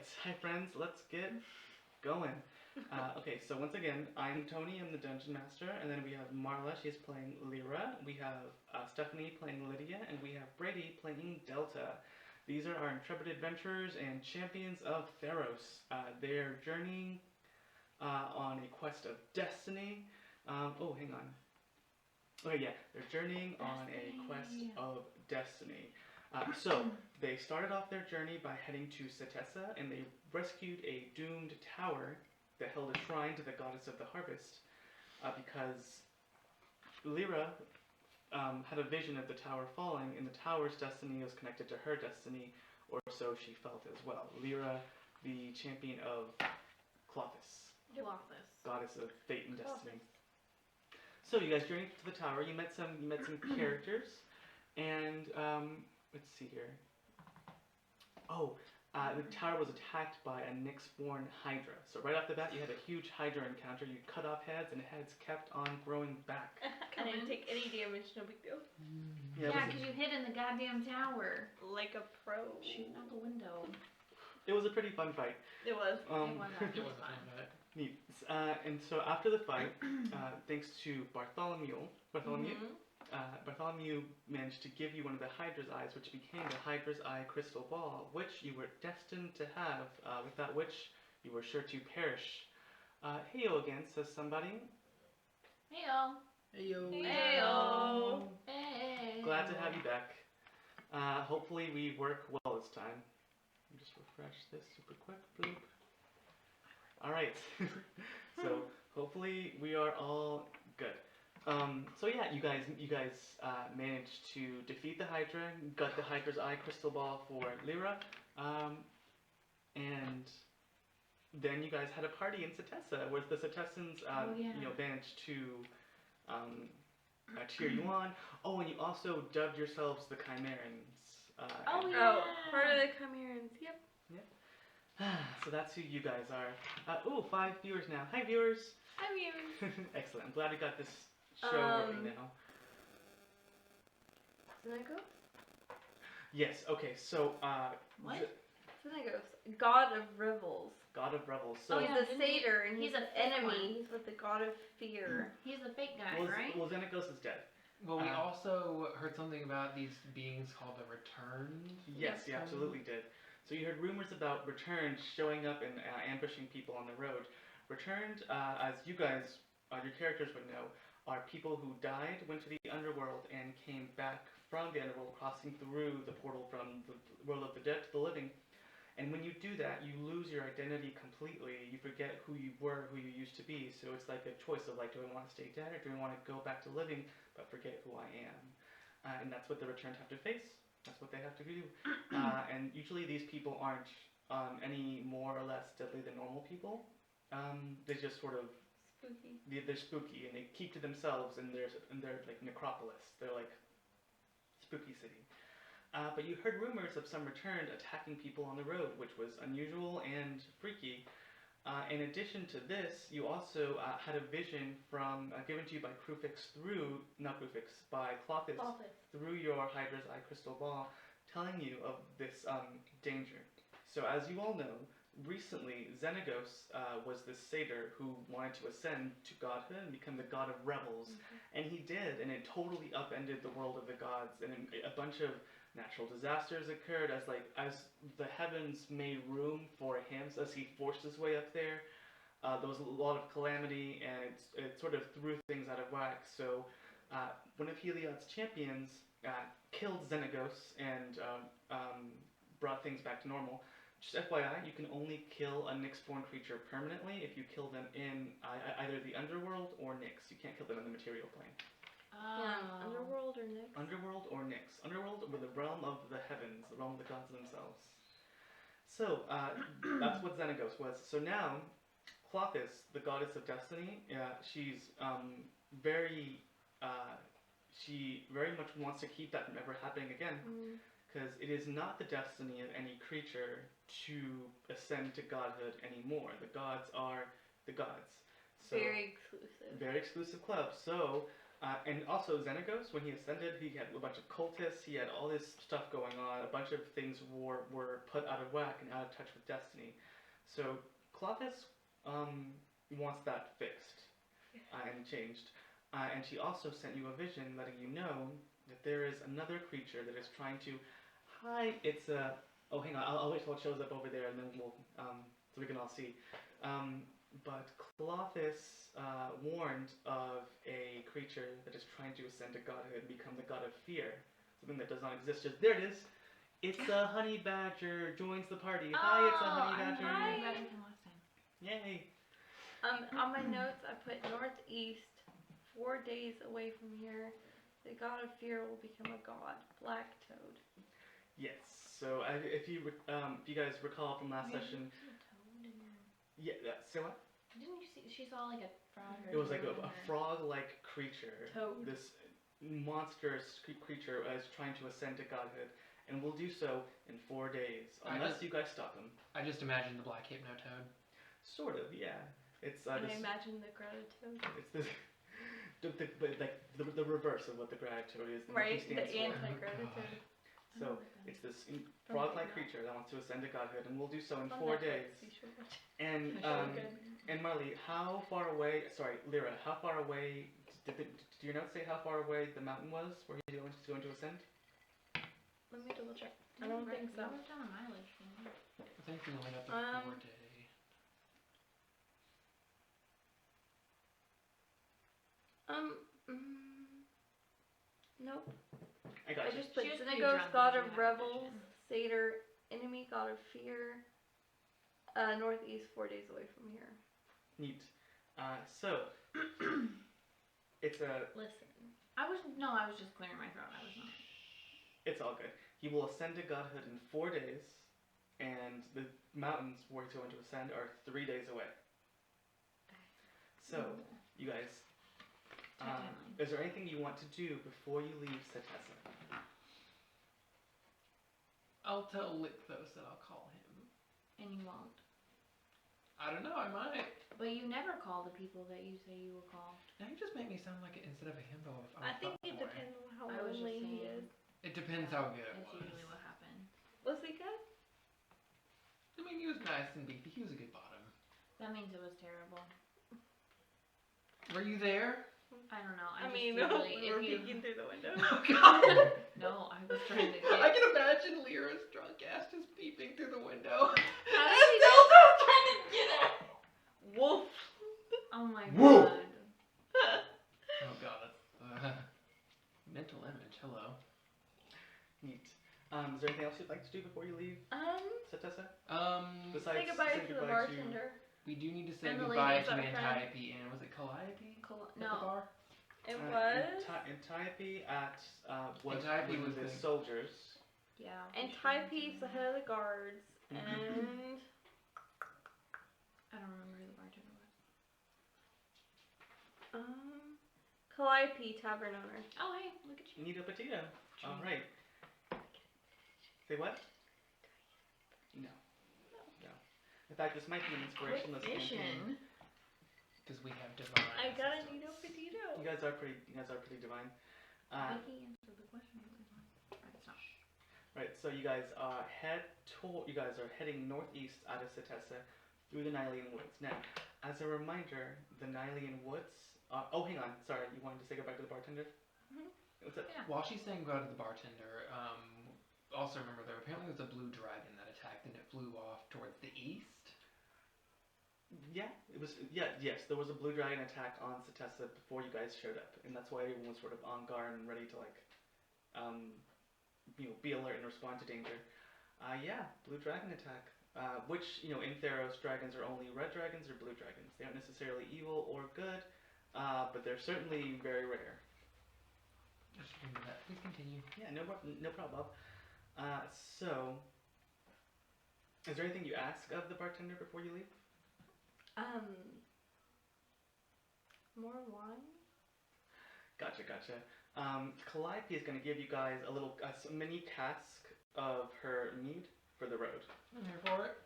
Alright, hi friends, let's get going. Okay, so once again, I'm Tony, I'm the Dungeon Master, and then we have Marla, she's playing Lyra, we have Stephanie playing Lydia, and we have Brady playing Delta. These are our intrepid adventurers and champions of Theros. They're journeying on a quest of destiny. Oh, hang on. Oh yeah, they're journeying on a quest of destiny. So, they started off their journey by heading to Setessa, and they rescued a doomed tower that held a shrine to the goddess of the harvest, because Lyra had a vision of the tower falling, and the tower's destiny was connected to her destiny, or so she felt as well. Lyra, the champion of Clothis, goddess of fate and destiny. So you guys journeyed to the tower. You met some characters, and let's see here. Oh, the tower was attacked by a Nyx-born Hydra. So right off the bat, you had a huge Hydra encounter. You cut off heads, and heads kept on growing back. I didn't take any damage, no big deal. Yeah, because you hid in the goddamn tower. Like a pro. Shooting out the window. It was a pretty fun fight. It was. It was fun. Neat. And so after the fight, thanks to Bartholomew, Bartholomew managed to give you one of the Hydra's eyes, which became the Hydra's eye crystal ball, which you were destined to have, without which you were sure to perish. Heyo again, says somebody. Heyo. Heyo. Heyo. Hey. Glad to have you back. Hopefully we work well this time. Let me just refresh this super quick. Bloop. Alright. So hopefully we are all good. So yeah, you guys managed to defeat the Hydra, got the Hydra's eye crystal ball for Lyra, and then you guys had a party in Setessa, where the Setessans managed to cheer you on. Oh, and you also dubbed yourselves the Chimerans. Part of the Chimerans, yep. So that's who you guys are. Ooh, 5 viewers now. Hi viewers! Hi viewers! Excellent. I'm glad we got this show working now. Senegos? Yes, okay, so, What? Senegos. God of Revels. God of Revels. So, He's a satyr, and he's He's an a fake enemy. one. He's with the god of fear. He's the fake guy, right? well, Xenagos is dead. Well, we also heard something about these beings called the Returned. Yes, you absolutely did. So you heard rumors about Returned showing up and ambushing people on the road. Returned, as you guys, your characters would know, are people who died, went to the underworld, and came back from the underworld, crossing through the portal from the world of the dead to the living. And when you do that, you lose your identity completely. You forget who you were, who you used to be. So it's like a choice of like, do I want to stay dead or do I want to go back to living but forget who I am? And that's what the Returned have to face. That's what they have to do. And usually these people aren't any more or less deadly than normal people. They just sort of Spooky. They're spooky, and they keep to themselves in their like necropolis. They're like spooky city. But you heard rumors of some Returned attacking people on the road, which was unusual and freaky. In addition to this, you also had a vision from given to you by by Clothis through your Hydra's eye crystal ball, telling you of this danger. So as you all know, recently Xenagos was this satyr who wanted to ascend to godhood and become the god of revels, and he did, and it totally upended the world of the gods, and a bunch of natural disasters occurred as the heavens made room for him, so as he forced his way up there. There was a lot of calamity, and it sort of threw things out of whack. So one of Heliod's champions killed Xenagos and brought things back to normal. Just FYI, you can only kill a Nyx-born creature permanently if you kill them in either the underworld or Nyx. You can't kill them in the material plane. Yeah, Underworld or Nyx? Underworld or Nyx. Underworld were the realm of the heavens, the realm of the gods themselves. So, that's what Xenagos was. So now, Clothis, the goddess of destiny, she's she very much wants to keep that from ever happening again. Because it is not the destiny of any creature to ascend to godhood anymore. The gods are the gods. So, Very exclusive. Very exclusive club. So, And also Xenagos, when he ascended, he had a bunch of cultists, he had all this stuff going on, a bunch of things were put out of whack and out of touch with destiny. So Clovis wants that fixed and changed. And she also sent you a vision letting you know that there is another creature that is trying to hide. It's a... Oh, hang on, I'll wait till it shows up over there and then we'll... so we can all see. But Clovis warned of a creature that is trying to ascend to godhood and become the god of fear. Something that does not exist. There it is. It's a honey badger. Joins the party. Hi, it's a honey badger. Hi. From last time. Yay. On my notes, I put northeast, 4 days away from here. The god of fear will become a god. Black toad. Yes. So if you guys recall from last session, yeah. Say what? Didn't you see? She saw like a frog. It was like a frog-like creature. Toad. This monstrous creature is trying to ascend to godhood, and will do so in 4 days, unless you guys stop him. I just imagined the black hypnotoad. Sort of, yeah. It's And I imagine the grotto toad. It's this. The reverse of what the gratitude is. Right, the stands for. anti-grotto toad. So it's this frog-like creature that wants to ascend to godhood, and will do so in 4 days. And Marley, how far away? Sorry, Lyra, how far away? Do your notes say how far away the mountain was where he's going to ascend? Let me double check. I don't think so. We wrote down a mileage. I think we went up a 4 day. Nope. I got I you. just put She was pretty Xenagos, drunk god when of she had revels, vision. satyr, enemy, god of fear. Northeast, 4 days away from here. Neat. So it's a. Listen. I was just clearing my throat. I was not. It's all good. He will ascend to godhood in 4 days, and the mountains where he's going to ascend are 3 days away. So, you guys, is there anything you want to do before you leave Setessa? I'll tell Lithos that I'll call him. And you won't. I don't know, I might. But you never call the people that you say you will call. Now you just make me sound like it instead of a himbo. I think it depends on how I was just lonely he saying. is. It depends how good it That's was. usually what happened. Was he good? I mean, he was nice and beefy. He was a good bottom. That means it was terrible. Were you there? I don't know. I just mean, usually, we if were you... peeking through the window. Oh god! No, I was trying to I get... can imagine Lyra's drunk ass just peeping through the window. How And did he Dildo's trying to get out! Wolf. Oh my Whoa. god. Oh god. Mental image, hello. Neat. Is there anything else you'd like to do before you leave Setessa? Besides Say goodbye saying to the goodbye bartender. We do need to say And the goodbye ladies to up front. Antiope and was it Calliope? At the No. bar? It was. Antiope at Antiope was the the- soldiers. Yeah. And Type's the head of the guards. And I don't remember who the bartender was. Calliope, tavern owner. Oh, hey, look at you. Nito Petito. All right. Say what? No. In fact, this might be an inspirationless campaign. Because we have divine. I got a assistance. Nito Petito. You guys are pretty divine. I think he answered the question. Alright, stop. Right. So you guys are heading northeast out of Setessa through the Nylean Woods. Now, as a reminder, the Nylean Woods. Oh, hang on. Sorry, you wanted to say goodbye to the bartender? What's up? Yeah. While she's saying goodbye to the bartender, also remember there apparently was a blue dragon that attacked and it flew off towards the east. Yeah, it was. Yeah, yes, there was a blue dragon attack on Setessa before you guys showed up, and that's why everyone was sort of on guard and ready to be alert and respond to danger. Yeah, blue dragon attack. Which in Theros, dragons are only red dragons or blue dragons. They aren't necessarily evil or good, but they're certainly very rare. Just remember that. Please continue. Yeah, no problem. So, is there anything you ask of the bartender before you leave? More wine? Gotcha. Calliope is going to give you guys a mini cask of her mead for the road. I'm here for it.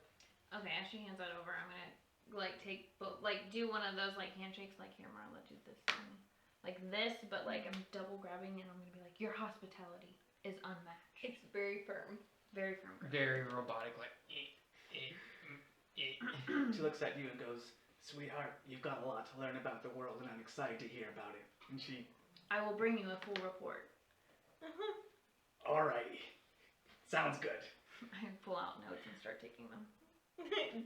Okay, as she hands that over, I'm gonna take do one of those handshakes, here, Marla, do this thing. like this, but like I'm double grabbing and I'm gonna be like, your hospitality is unmatched. It's very firm. Very firm grip. Very robotic, like. She looks at you and goes, "Sweetheart, you've got a lot to learn about the world, and I'm excited to hear about it." And she, I will bring you a full report. "Alrighty, sounds good." I pull out notes and start taking them.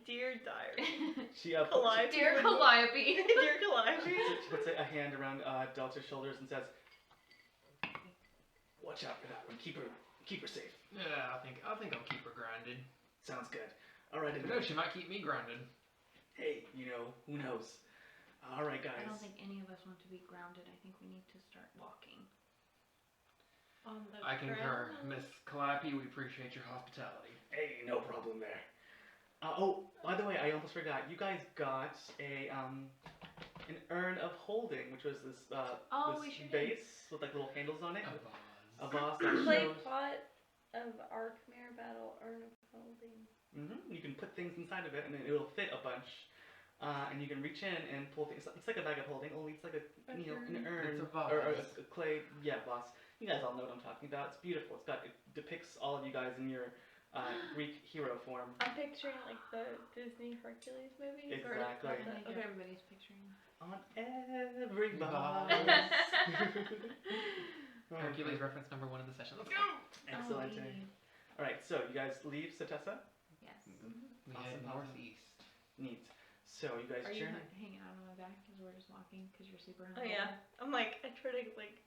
Dear diary. She Calliope. Dear Calliope. Dear Calliope. She puts a hand around Delta's shoulders and says, "Watch out for that one. Keep her safe." Yeah, I think I'll keep her grounded. Sounds good. All right. Who knows? She might keep me grounded. Hey, who knows? All right, guys. I don't think any of us want to be grounded. I think we need to start walking. On the I concur. ground. Miss Calliope, we appreciate your hospitality. Hey, no problem there. Oh, by the way, I almost forgot. You guys got an urn of holding, which was this We this sure did. base with like little handles on it. A A vase. vase that Play shows. plot of our Khmer battle urn of holding. You can put things inside of it, and it will fit a bunch. And you can reach in and pull things. It's like a bag of holding, only it's like an urn It's a vase. or a clay. Yeah, vase. You guys all know what I'm talking about. It's beautiful. It depicts all of you guys in your Greek hero form. I'm picturing like the Disney Hercules movies. Exactly. Or I think okay. everybody's picturing. On every Vase. vase. Hercules reference number 1 of the session. Let's go! Excellent. All right, so you guys leave Satessa. Yes. We Awesome, head awesome. northeast. Neat. So you guys Are you journey. hanging out on my back because we're just walking because you're super Oh hungry? yeah. I'm like I try to like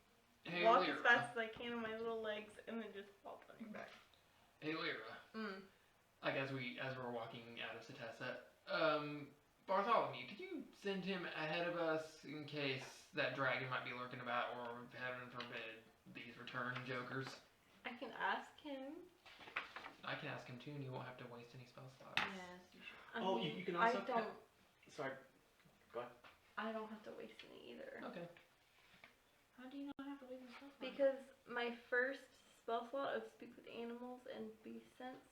Hey, walk Lyra. as fast as I can on my little legs and then just fall on your back. Hey, Lyra. Mm. As we're walking out of Satessa, Bartholomew, could you send him ahead of us in case that dragon might be lurking about, or heaven forbid these return jokers? I can ask him. I can ask him too, and you won't have to waste any spell slots. Yes, you should. I Oh, mean, you can also I don't. Sorry. I don't have to waste any either. Okay. How do you not have to leave the spell slot? Because my first spell slot of speak with animals and beast sense.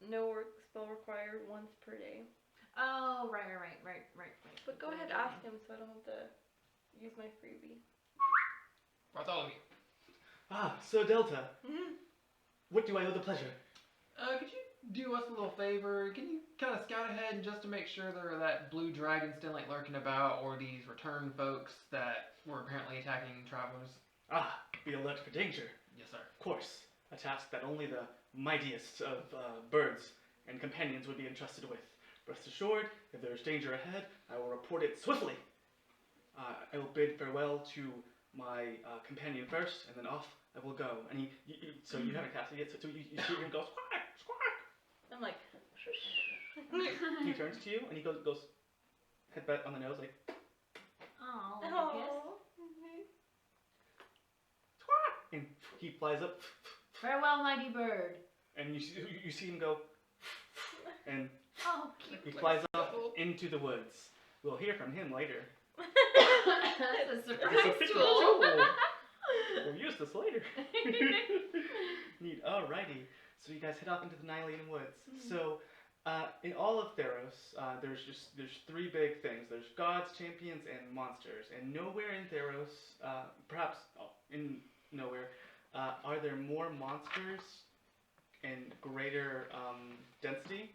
No spell required once per day. Oh, right. But go ahead, ask him so I don't have to use my freebie. Bartholomew, So Delta, what do I owe the pleasure? could you do us a little favor? Can you kind of scout ahead just to make sure that blue dragon still ain't lurking about, or these return folks that were apparently attacking travelers? Be alert for danger. Yes, sir. Of course, a task that only the mightiest of birds and companions would be entrusted with. Rest assured, if there is danger ahead, I will report it swiftly. I will bid farewell to my companion first, and then off I will go. And so you haven't cast it yet, so you see him go squawk, squawk. I'm like, He turns to you and he goes headbutt on the nose like Oh, like a kiss. squawk, and he flies up, Farewell, mighty bird. and you see him go, and Oh, cute. he flies off into the woods. We'll hear from him later. That's a surprise tool. We'll use this later. Neat. Alrighty. So you guys head off into the Nylean woods. So in all of Theros, there's 3 big things. There's gods, champions, and monsters. And nowhere in Theros, perhaps in nowhere, are there more monsters and greater density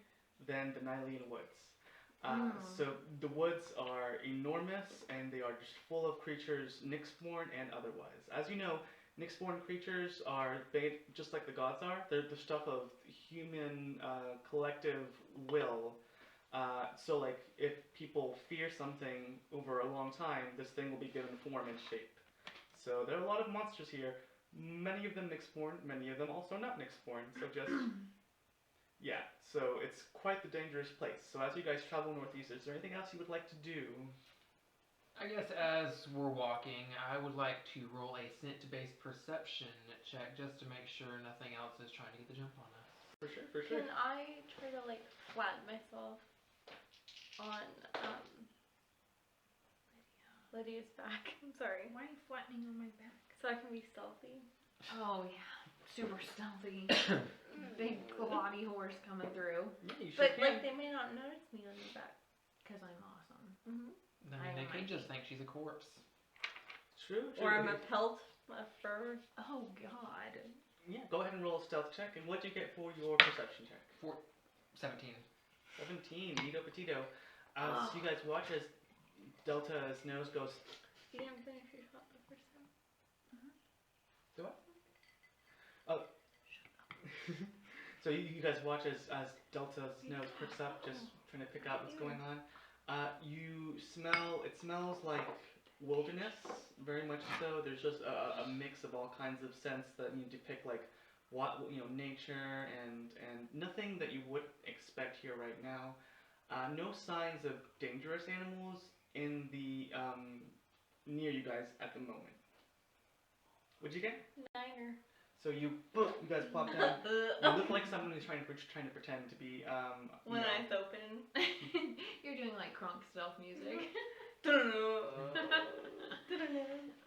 than the Nylean woods. So the woods are enormous, and they are just full of creatures, Nyxborn and otherwise. As you know, Nyxborn creatures are just like the gods are. They're the stuff of human collective will. So like if people fear something over a long time, this thing will be given form and shape. So there are a lot of monsters here. Many of them Nyxborn, many of them also not Nyxborn. So just yeah, so it's quite the dangerous place. So as you guys travel northeast, is there anything else you would like to do? I guess as we're walking, I would like to roll a scent-based perception check just to make sure nothing else is trying to get the jump on us. For sure, for sure. Can I try to like flatten myself on Lydia's back? I'm sorry. Why are you flattening on my back? So I can be stealthy. Oh, yeah. Super stealthy. Big glotty horse coming through. Yeah, you sure But can. like they may not notice me on your back. Because I'm awesome. Mm-hmm. I mean, they could just think she's a corpse. True. Or I'm a pelt, a fur. Oh God. Yeah, go ahead and roll a stealth check. And what'd you get for your perception check? 17. 17. Neato petito. So you guys watch as Delta's nose goes. You didn't finish your shot the first time. Do what? Oh. So you guys watch as Delta's nose pricks up, just trying to pick out what's going on. You smell. It smells like wilderness, very much so. There's just a mix of all kinds of scents that you depict, like nature and nothing that you would expect here right now. No signs of dangerous animals in the near you guys at the moment. What'd you get? 9er. So you guys plop down. You look like someone who's trying to pretend to be When eyes open. You're doing like crunk stealth music.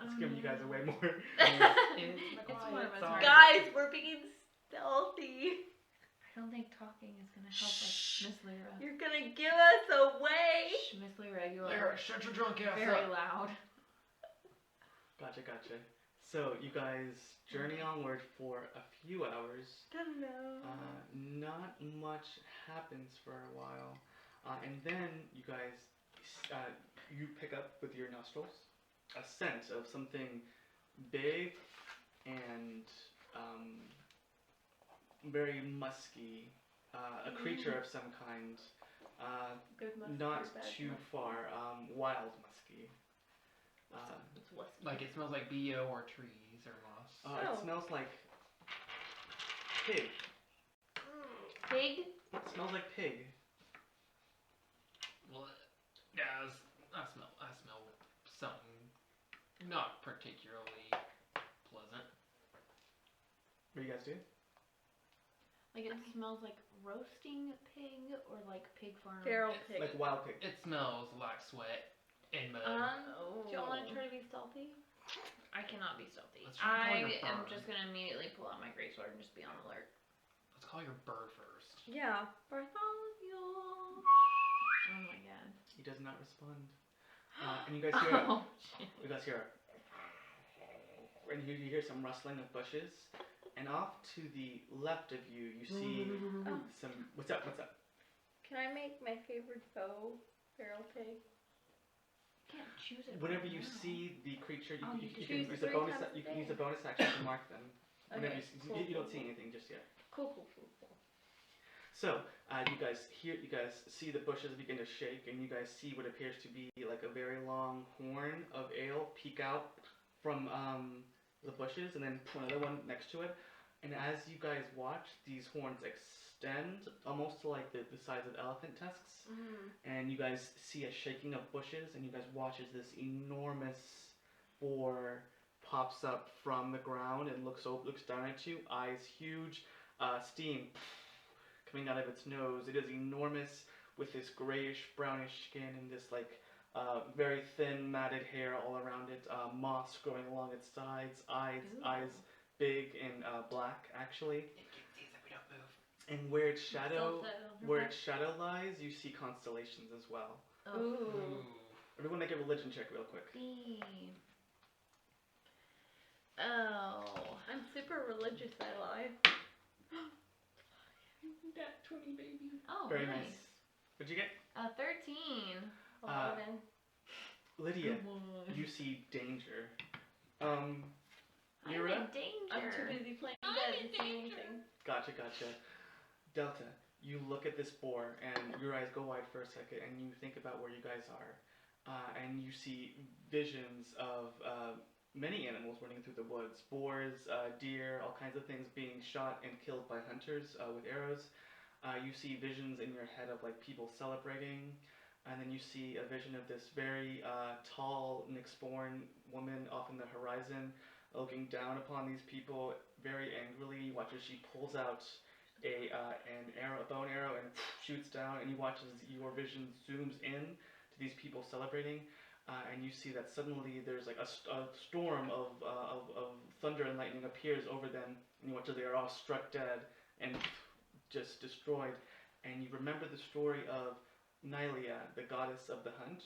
It's giving you guys away more. It's one of us. Guys, we're being stealthy. I don't think talking is gonna help us, Miss Lyra. You're gonna give us away. Shh, Miss Lyra, you Lyra, are shut your drunk ass very up. loud. Gotcha. So you guys journey onward for a few hours. Not much happens for a while, and then you guys you pick up with your nostrils a scent of something big and very musky, a creature of some kind, Good mustard, not bad too mustard. far, wild musky. It's whiskey. Like it smells like BO or trees or moss. It smells like pig. Pig? It smells like pig. Well, yeah, I smell something not particularly pleasant. What do you guys do? Like it smells like roasting pig or like pig farm? Feral pig. Like wild pig. It smells like sweat and mud. Do y'all want to try to be stealthy? I cannot be stealthy. Let's try calling I her am bird. just gonna immediately pull out my greatsword and just be on alert. Let's call your bird first. Yeah. Bartholomew. Oh my god. He does not respond. And you guys hear. Oh shit. You guys hear. And you hear some rustling of bushes. And off to the left of you, you see some. What's up? Can I make my favorite foe feral pig? Can't choose it. Whenever right you now. see the creature, you, Oh, you, you you can can choose use a 3 bonus. times You a can use day. a bonus action to mark them. Whenever Okay, you, cool, you don't cool. see anything just yet. Cool. So you guys see the bushes begin to shake, and you guys see what appears to be like a very long horn of ale peek out from the bushes, and then another one next to it. And as you guys watch, these horns extend almost to like the size of elephant tusks, and you guys see a shaking of bushes, and you guys watch as this enormous boar pops up from the ground and looks down at you, eyes huge, steam coming out of its nose. It is enormous with this grayish brownish skin and this like very thin matted hair all around it, moss growing along its sides, eyes big and black actually. It sees that we don't move. And where its shadow lies, you see constellations as well. Ooh. Everyone make a religion check real quick. Oh. I'm super religious, I lie. That 20 baby. Oh, Very nice. nice. What'd you get? 13. 11. Lydia, you see danger. I'm Lyra? in danger. I'm too busy playing dead to see anything. Gotcha. Delta, you look at this boar and your eyes go wide for a second and you think about where you guys are. And you see visions of many animals running through the woods. Boars, deer, all kinds of things being shot and killed by hunters with arrows. You see visions in your head of like people celebrating. And then you see a vision of this very tall, Nyxborn woman off in the horizon looking down upon these people very angrily. You watch as she pulls out a bow and arrow and shoots down, and you watch as your vision zooms in to these people celebrating, and you see that suddenly there's like a storm of thunder and lightning appears over them, and you watch as they are all struck dead and just destroyed, and you remember the story of Nylia, the goddess of the hunt,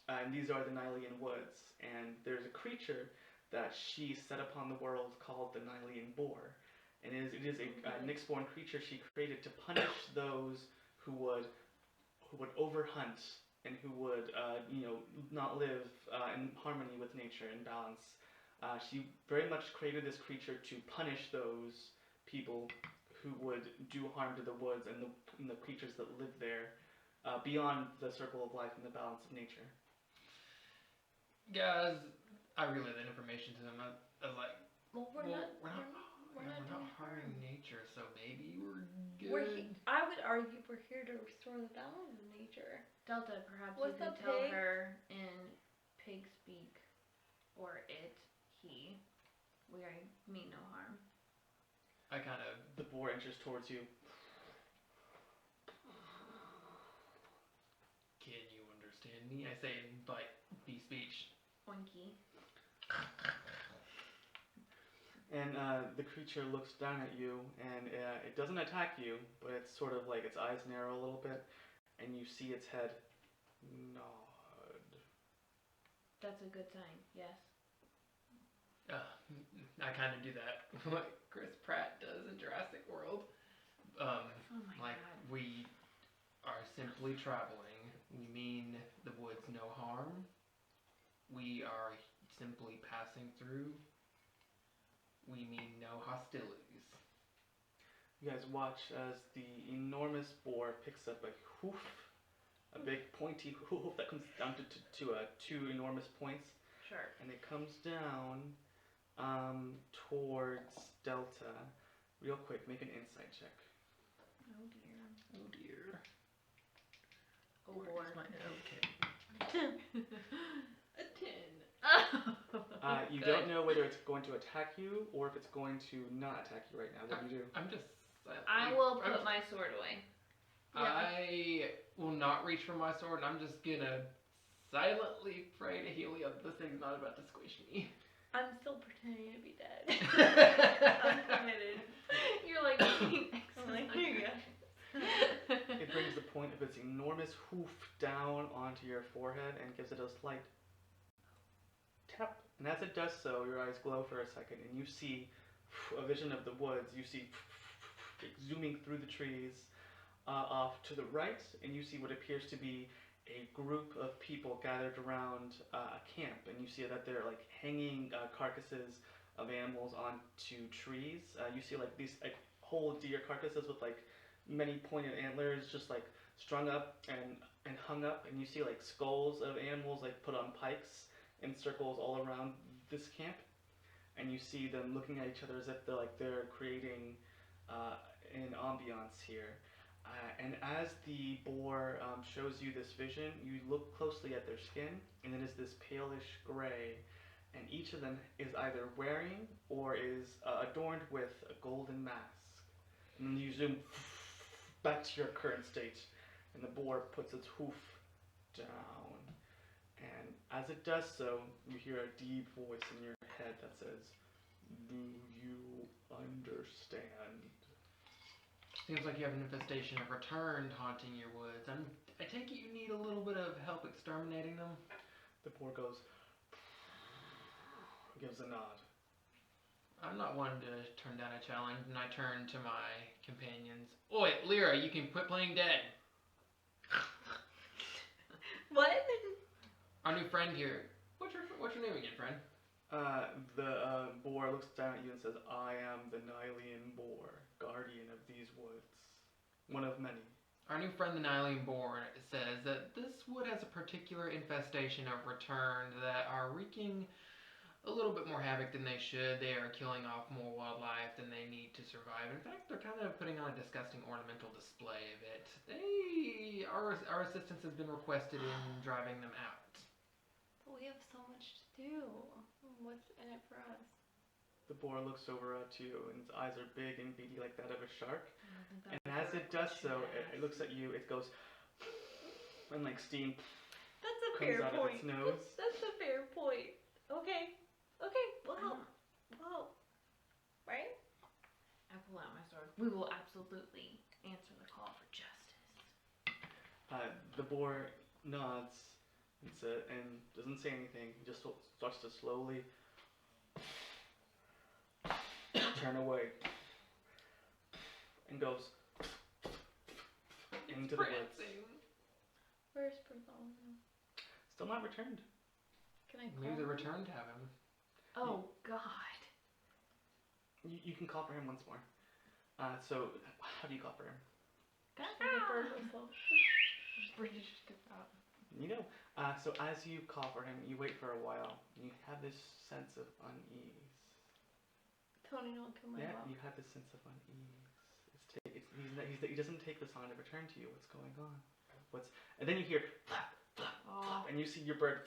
and these are the Nylean woods. And there's a creature that she set upon the world called the Nylean boar. And it is a Nyx-born creature she created to punish those who would overhunt and who would not live in harmony with nature and balance. She very much created this creature to punish those people who would do harm to the woods and the creatures that live there, beyond the circle of life and the balance of nature. Guys, I relayed that information to them. I was like, Well, we're not harming nature, so maybe we're good. I would argue we're here to restore the balance of nature. Delta, perhaps What's you up, could tell pig? her in pig speak, or it, he, we mean no harm. I kind of... The boar inches towards you. Can you understand me? I say in, like, B-speech. Oinky. And the creature looks down at you, and it doesn't attack you, but it's sort of like its eyes narrow a little bit, and you see its head nod. That's a good sign, yes. I kind of do that, like Chris Pratt does in Jurassic World. Oh my Like, god. we are simply traveling. We mean the woods no harm. We are simply passing through. We mean no hostilities. You guys watch as the enormous boar picks up a hoof, a big pointy hoof that comes down to two enormous points, Sure. and it comes down towards Delta. Real quick, make an insight check. Oh dear. Oh dear. Oh boy. Okay. A 10. You Good. don't know whether it's going to attack you or if it's going to not attack you right now. What do you do? I'm just silently... I will put my sword away. I will not reach for my sword, and I'm just gonna silently pray to Helium. This thing's not about to squish me. I'm still pretending to be dead. I'm I'm committed. You're like, I'm like, here you go. It brings the point of its enormous hoof down onto your forehead and gives it a slight tap. And as it does so, your eyes glow for a second, and you see a vision of the woods. You see zooming through the trees off to the right, and you see what appears to be a group of people gathered around a camp. And you see that they're like hanging carcasses of animals onto trees. You see like these whole deer carcasses with like many pointed antlers just like strung up and hung up, and you see like skulls of animals like put on pikes in circles all around this camp, and you see them looking at each other as if they're creating an ambiance here. And as the boar shows you this vision, you look closely at their skin, and it is this palish gray, and each of them is either wearing or is adorned with a golden mask. And then you zoom back to your current state, and the boar puts its hoof down. And as it does so, you hear a deep voice in your head that says, "Do you understand?" Seems like you have an infestation of returned haunting your woods. I take it you need a little bit of help exterminating them? The boar gives a nod. I'm not one to turn down a challenge, and I turn to my companions. Oi, Lyra, you can quit playing dead. What? Our new friend here. What's your name again, friend? The boar looks down at you and says, "I am the Nylean boar, guardian of these woods. One of many." Our new friend, the Nylean Boar, says that this wood has a particular infestation of returned that are wreaking a little bit more havoc than they should. They are killing off more wildlife than they need to survive. In fact, they're kind of putting on a disgusting ornamental display of it. Our assistance has been requested in driving them out. But we have so much to do. What's in it for us? The boar looks over at you, and its eyes are big and beady like that of a shark. And And as it does so, it looks at you, it goes, and like steam That's a comes fair out of point. its nose. That's a fair point. Okay. We'll help. Right? I pull out my sword. We will absolutely answer the call for justice. The boar nods and doesn't say anything. He just starts to slowly turn away and goes into the woods. Where's Bartholomew? Still not returned. Can I call Maybe the him? return to have him. Oh God. You can call for him once more. So how do you call for him? Like a bird whistle. British stuff out. You know. So as you call for him, you wait for a while. You have this sense of unease. Tony, don't kill my Yeah, dog. you have this sense of unease. He doesn't take this on to return to you. What's going on? And then you hear flap, flap, flap, and you see your bird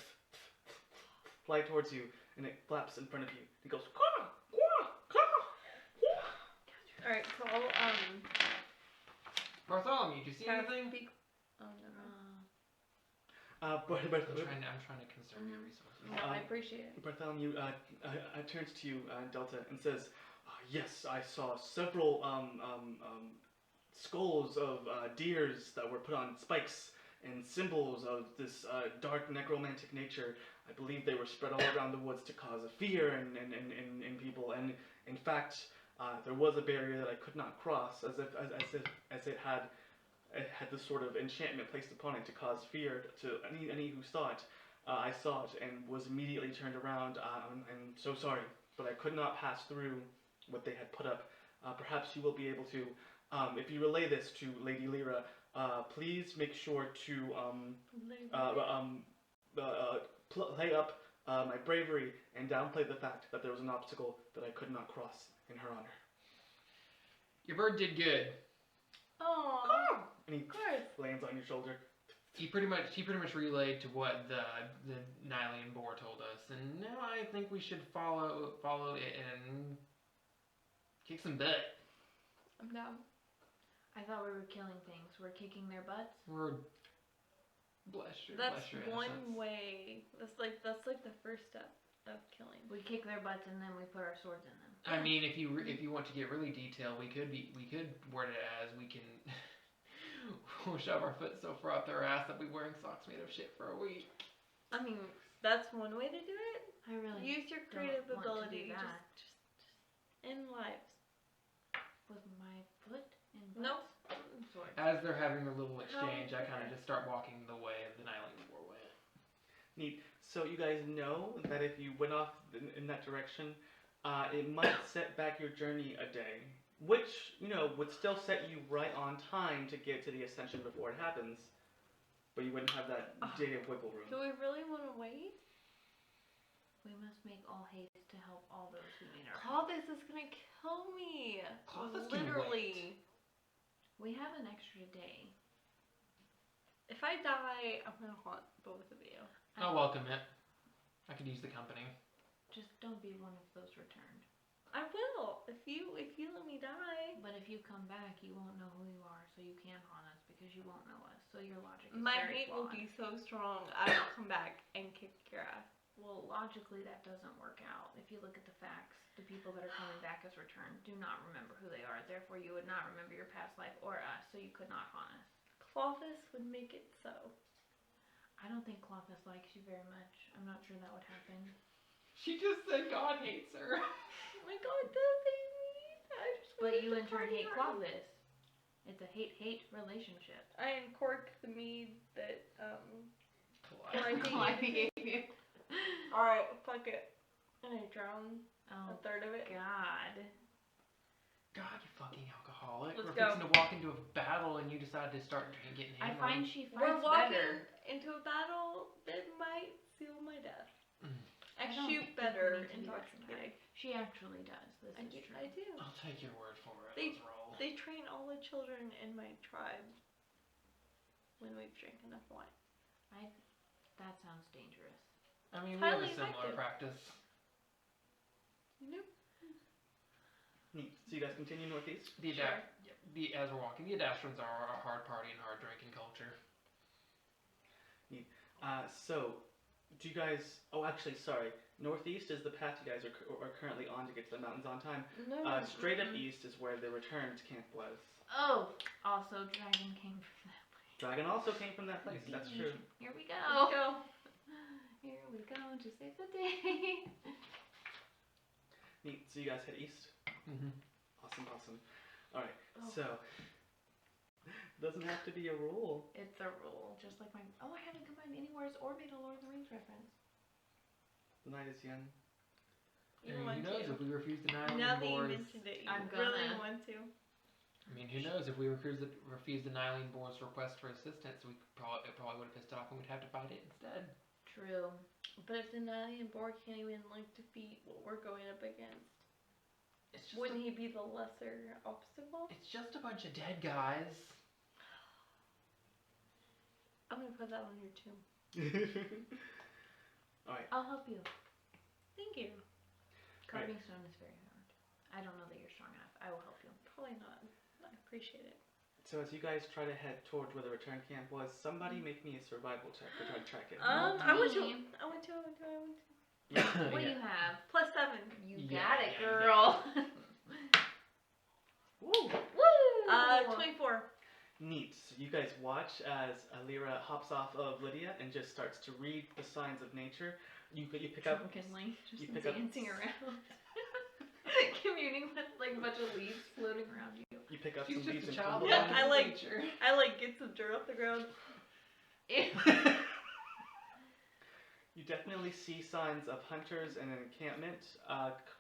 fly towards you, and it flaps in front of you. It goes quack, quack, quack. Alright, so I'll Bartholomew, do you see cast anything? speak. Oh no. But I'm trying to conserve your resources. No, I appreciate it. Bartholomew turns to you, Delta, and says, "Yes, I saw several skulls of deers that were put on spikes and symbols of this dark necromantic nature. I believe they were spread all around the woods to cause a fear in people. And in fact, there was a barrier that I could not cross, as it had this sort of enchantment placed upon it to cause fear to any who saw it. I saw it and was immediately turned around. I'm so sorry, but I could not pass through what they had put up. Perhaps you will be able to, if you relay this to Lady Lyra, please make sure to play up my bravery and downplay the fact that there was an obstacle that I could not cross in her honor." Your bird did good. Oh, And he of course. lands on your shoulder. He pretty much relayed to what the Nylian boar told us, and now I think we should follow it and kick some butt. I'm down. I thought we were killing things. We're kicking their butts. We're bless your One innocence. way. That's like the first step of killing. We kick their butts and then we put our swords in them. I mean, if you want to get really detailed, we could word it as we can we'll shove our foot so far up their ass that we're wearing socks made of shit for a week. I mean, that's one way to do it. I really Use your creative don't want to do ability. that. Just end lives. With my foot in Nope. sword. As they're having a little exchange, I kind of just start walking the way of the Nylian boar went. Neat. So you guys know that if you went off in that direction, it might set back your journey a day, which, would still set you right on time to get to the ascension before it happens, but you wouldn't have that day of wiggle room. Do we really want to wait? We must make all haste to help all those who need our help. Claudius is gonna kill me. Claudius can Literally. We have an extra day. If I die, I'm gonna haunt both of you. I'll welcome it. I could use the company. Just don't be one of those returned. I will. If you let me die. But if you come back, you won't know who you are, so you can't haunt us because you won't know us. So your logic is My very hate will flawed. be so strong, I will come back and kick your ass. Well, logically, that doesn't work out. If you look at the facts, the people that are coming back as returned do not remember who they are. Therefore, you would not remember your past life or us, so you could not haunt us. Claudius would make it so. I don't think Clothis likes you very much. I'm not sure that would happen. She just said God hates her. Oh my god, does hate me? I just But wanted you to in turn party hate hard. Clothis. It's a hate-hate relationship. I uncork the mead that Calliope gave you. Alright, fuck it. And I drown Oh, a third of it. God. God, you fucking alcoholic. Let's We're go. fixing to walk into a battle and you decide to start getting I hammered. find she We're fights walking better. into a battle that might seal my death. Mm. I don't shoot think better we need to be that intoxicated. She actually does. This I is do. true. I do. I'll take your word for it. They- Let's roll. They train all the children in my tribe when we've drank enough wine. That sounds dangerous. I mean, we have a highly similar effective. practice. Nope. Neat. So you guys continue northeast? As we're walking, the Adastrans are a hard party and hard drinking culture. So, do you guys? Oh, actually, sorry. Northeast is the path you guys are currently on to get to the mountains on time. No. Straight up east is where the returned camp was. Oh, also Dragon came from that place. Dragon also came from that place. That's true. Here we go. Let's go. we go to save the day. Neat. So you guys head east. Mm-hmm. Awesome. All right. Oh. So doesn't have to be a rule. It's a rule, just like my. Oh, I haven't combined anywheres or made a Lord of the Rings reference. The night is young. You And want who knows to. if we refuse the Now Nyland that you Boar's... mentioned it, you I'm really gonna. want to. I mean, who knows if we refuse the Nyland Boar's request for assistance, it probably would have pissed it off and we'd have to fight it instead. True. But if the Nally and Borg can't even like defeat what we're going up against, It's just wouldn't he be the lesser obstacle? It's just a bunch of dead guys. I'm gonna put that on your tomb. All right. I'll help you. Thank you. Carving stone is very hard. I don't know that you're strong enough. I will help you. Probably not. I appreciate it. So as you guys try to head towards where the return camp was, somebody make me a survival check to try to track it. I went to. Me. Yeah. What do you have? +7. You Yeah, got it, yeah, girl. Woo! Woo! 24. Neat. So you guys watch as Lyra hops off of Lydia and just starts to read the signs of nature. You pick up. Drunkenly, just you pick up- dancing around. Communing with like a bunch of leaves floating around you. You pick up She's some just leaves a and child crumble Yeah, them. I like- nature. Get some dirt off the ground. You definitely see signs of hunters and an encampment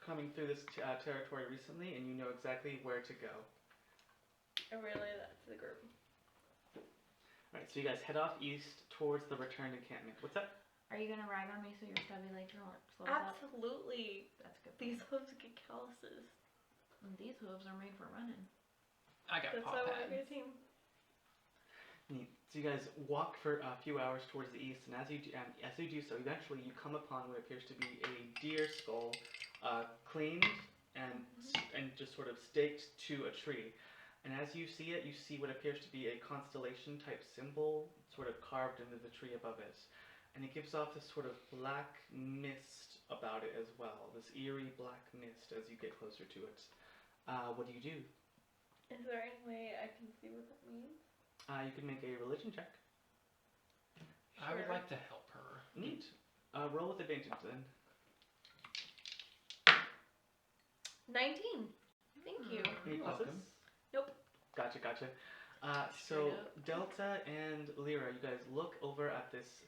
coming through this territory recently, and you know exactly where to go. I relay that to the group. Alright, so you guys head off east towards the returned encampment. What's that? Are you gonna ride on me so your stubby legs slows up? Absolutely. That's good. These hooves get calluses. And these hooves are made for running. I got That's paw why we're a pads. good team. Neat. So you guys walk for a few hours towards the east, and as you do so, eventually you come upon what appears to be a deer skull, cleaned and just sort of staked to a tree. And as you see it, you see what appears to be a constellation type symbol, sort of carved into the tree above it, and it gives off this sort of black mist about it as well. This eerie black mist as you get closer to it. What do you do? Is there any way I can see what that means? You can make a religion check. I would Sure. like to help her. Neat. Roll with advantage then. 19. Thank you. Any You're pluses? welcome. Nope. Gotcha. So Delta and Lyra, you guys look over at this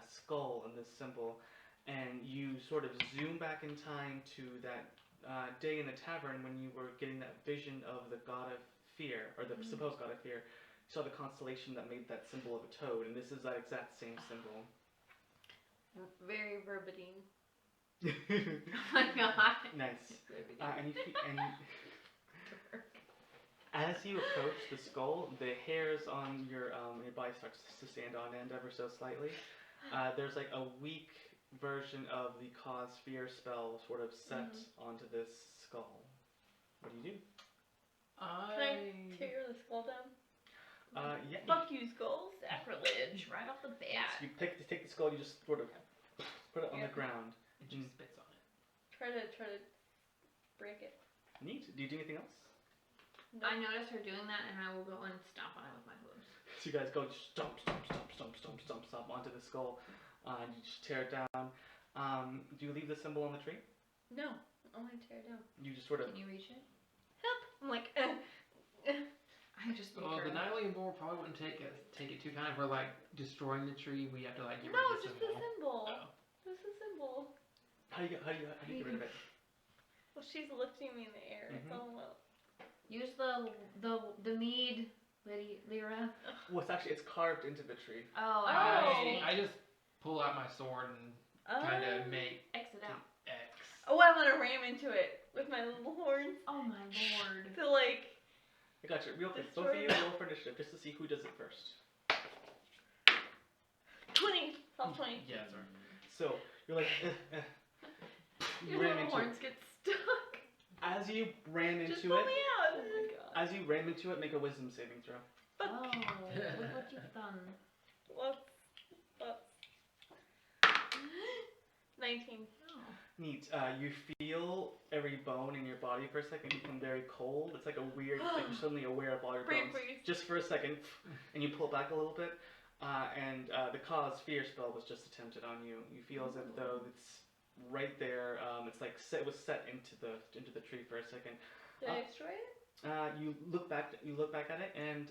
skull and this symbol, and you sort of zoom back in time to that day in the tavern when you were getting that vision of the god of fear, or the supposed god of fear. You saw the constellation that made that symbol of a toad, and this is that exact same symbol. Very verbatim. Oh my god. Nice. And as you approach the skull, the hairs on your body starts to stand on end ever so slightly. There's like a weak version of the cause fear spell sort of set onto this skull. What do you do? Can I tear the skull down? Yeah. Fuck you, skulls. Sacrilege right off the bat. You take the skull. You just sort of put it on the ground. And she spits on it. Try to break it. Neat. Do you do anything else? No. I notice her doing that, and I will go and stomp on it with my hooves. So you guys go stomp onto the skull, and you just tear it down. Do you leave the symbol on the tree? No. I want to tear it down. You just sort of. Can you reach it? Help! I'm like, I just make Well, her. the Nylian boar probably wouldn't take it too kind. If we're like destroying the tree, we have to like get no, rid of the just the symbol. symbol. Oh. Just the symbol. How do you get rid of it? Well, she's lifting me in the air. It's all well. Use the mead, Lyra. Well, it's carved into the tree. Oh, I just pull out my sword and kind of make exit out. X. Oh, I'm gonna ram into it with my little horns. Oh my lord. To like. I got you. Real quick, both Destroy of you it. roll for initiative just to see who does it first. 20. Top 20. Yeah, sorry. So you're like, you Your ram little into horns it. get stuck. As you ram Just into pull it, me out. Oh my god. as you ram into it, make a wisdom saving throw. Oh, look what you've done. Whoops. 19. Oh. Neat. You feel every bone in your body for a second become very cold. It's like a weird, like you're suddenly aware of all your Brain bones. freeze. Just for a second, and you pull back a little bit. And the cause fear spell was just attempted on you. You feel as if though it's right there. It's like it was set into the tree for a second. Did I destroy it? You look back at it, and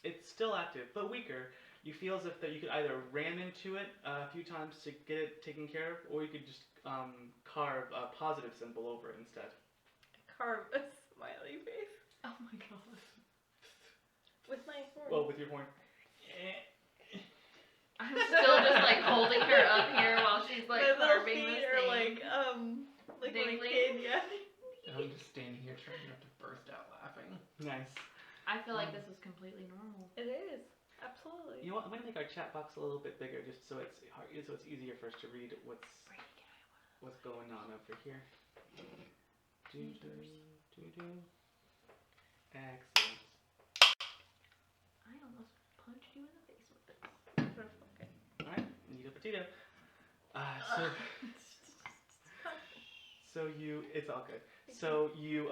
it's still active, but weaker. You feel as if that you could either ram into it a few times to get it taken care of, or you could just carve a positive symbol over it instead. Carve a smiley face Oh my god. with my horn. Well, with your horn. I'm still just like holding her up here while she's like my little carving feet this are thing. like when a Dingling. kid, yeah. I'm just standing here trying not to burst out laughing. Nice. I feel like this is completely normal. It is. Absolutely. You know what? I'm gonna make our chat box a little bit bigger, just so it's easier for us to read what's going on over here. Excellent. I almost punched you in the face with this. Okay. All right, Nito Petito. So you, it's all good. So you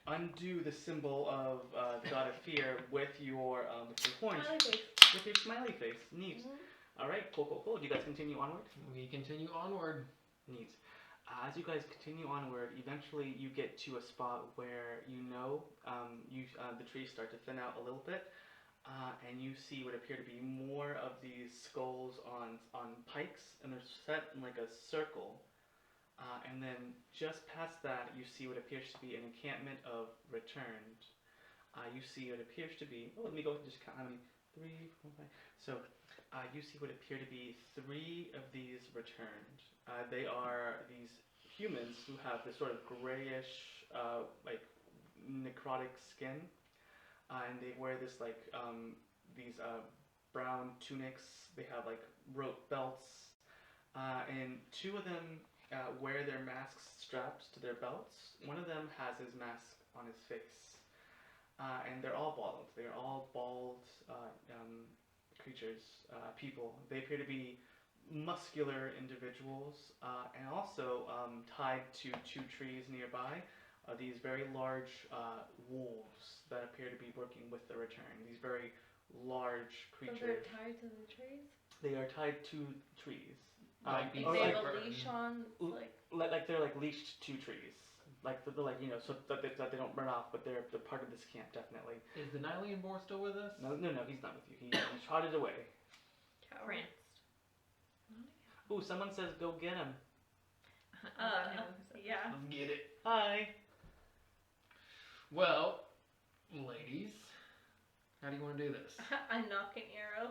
undo the symbol of the god of fear with your horns, Smiley face. with your smiley face. Neat. All right, cool. Do you guys continue onward? We continue onward. Neat. As you guys continue onward, eventually you get to a spot where the trees start to thin out a little bit, and you see what appear to be more of these skulls on pikes, and they're set in like a circle. And then just past that, you see what appears to be an encampment of returned. You see what appears to be. Oh, let me go and just count how many. 3, 4, 5. So you see what appear to be 3 of these returned. They are these humans who have this sort of grayish, like necrotic skin, and they wear this like these brown tunics. They have like rope belts, and 2 of them wear their masks strapped to their belts. One of them has his mask on his face, and they're all bald. They are all bald creatures, people. They appear to be muscular individuals, and also tied to 2 trees nearby are these very large wolves that appear to be working with the return. These very large So creatures. they're tied to the trees? They are tied to trees. Like They or have like- a leash on, like... Like they're like leashed to trees. Like they're like, you know, so that they don't run off, but they're part of this camp definitely. Is the Nylian boar still with us? No, he's not with you. He trotted away. Coward. Ooh, someone says go get him. Yeah. Let's get it. Hi. Well, ladies, how do you want to do this? I knock an arrow.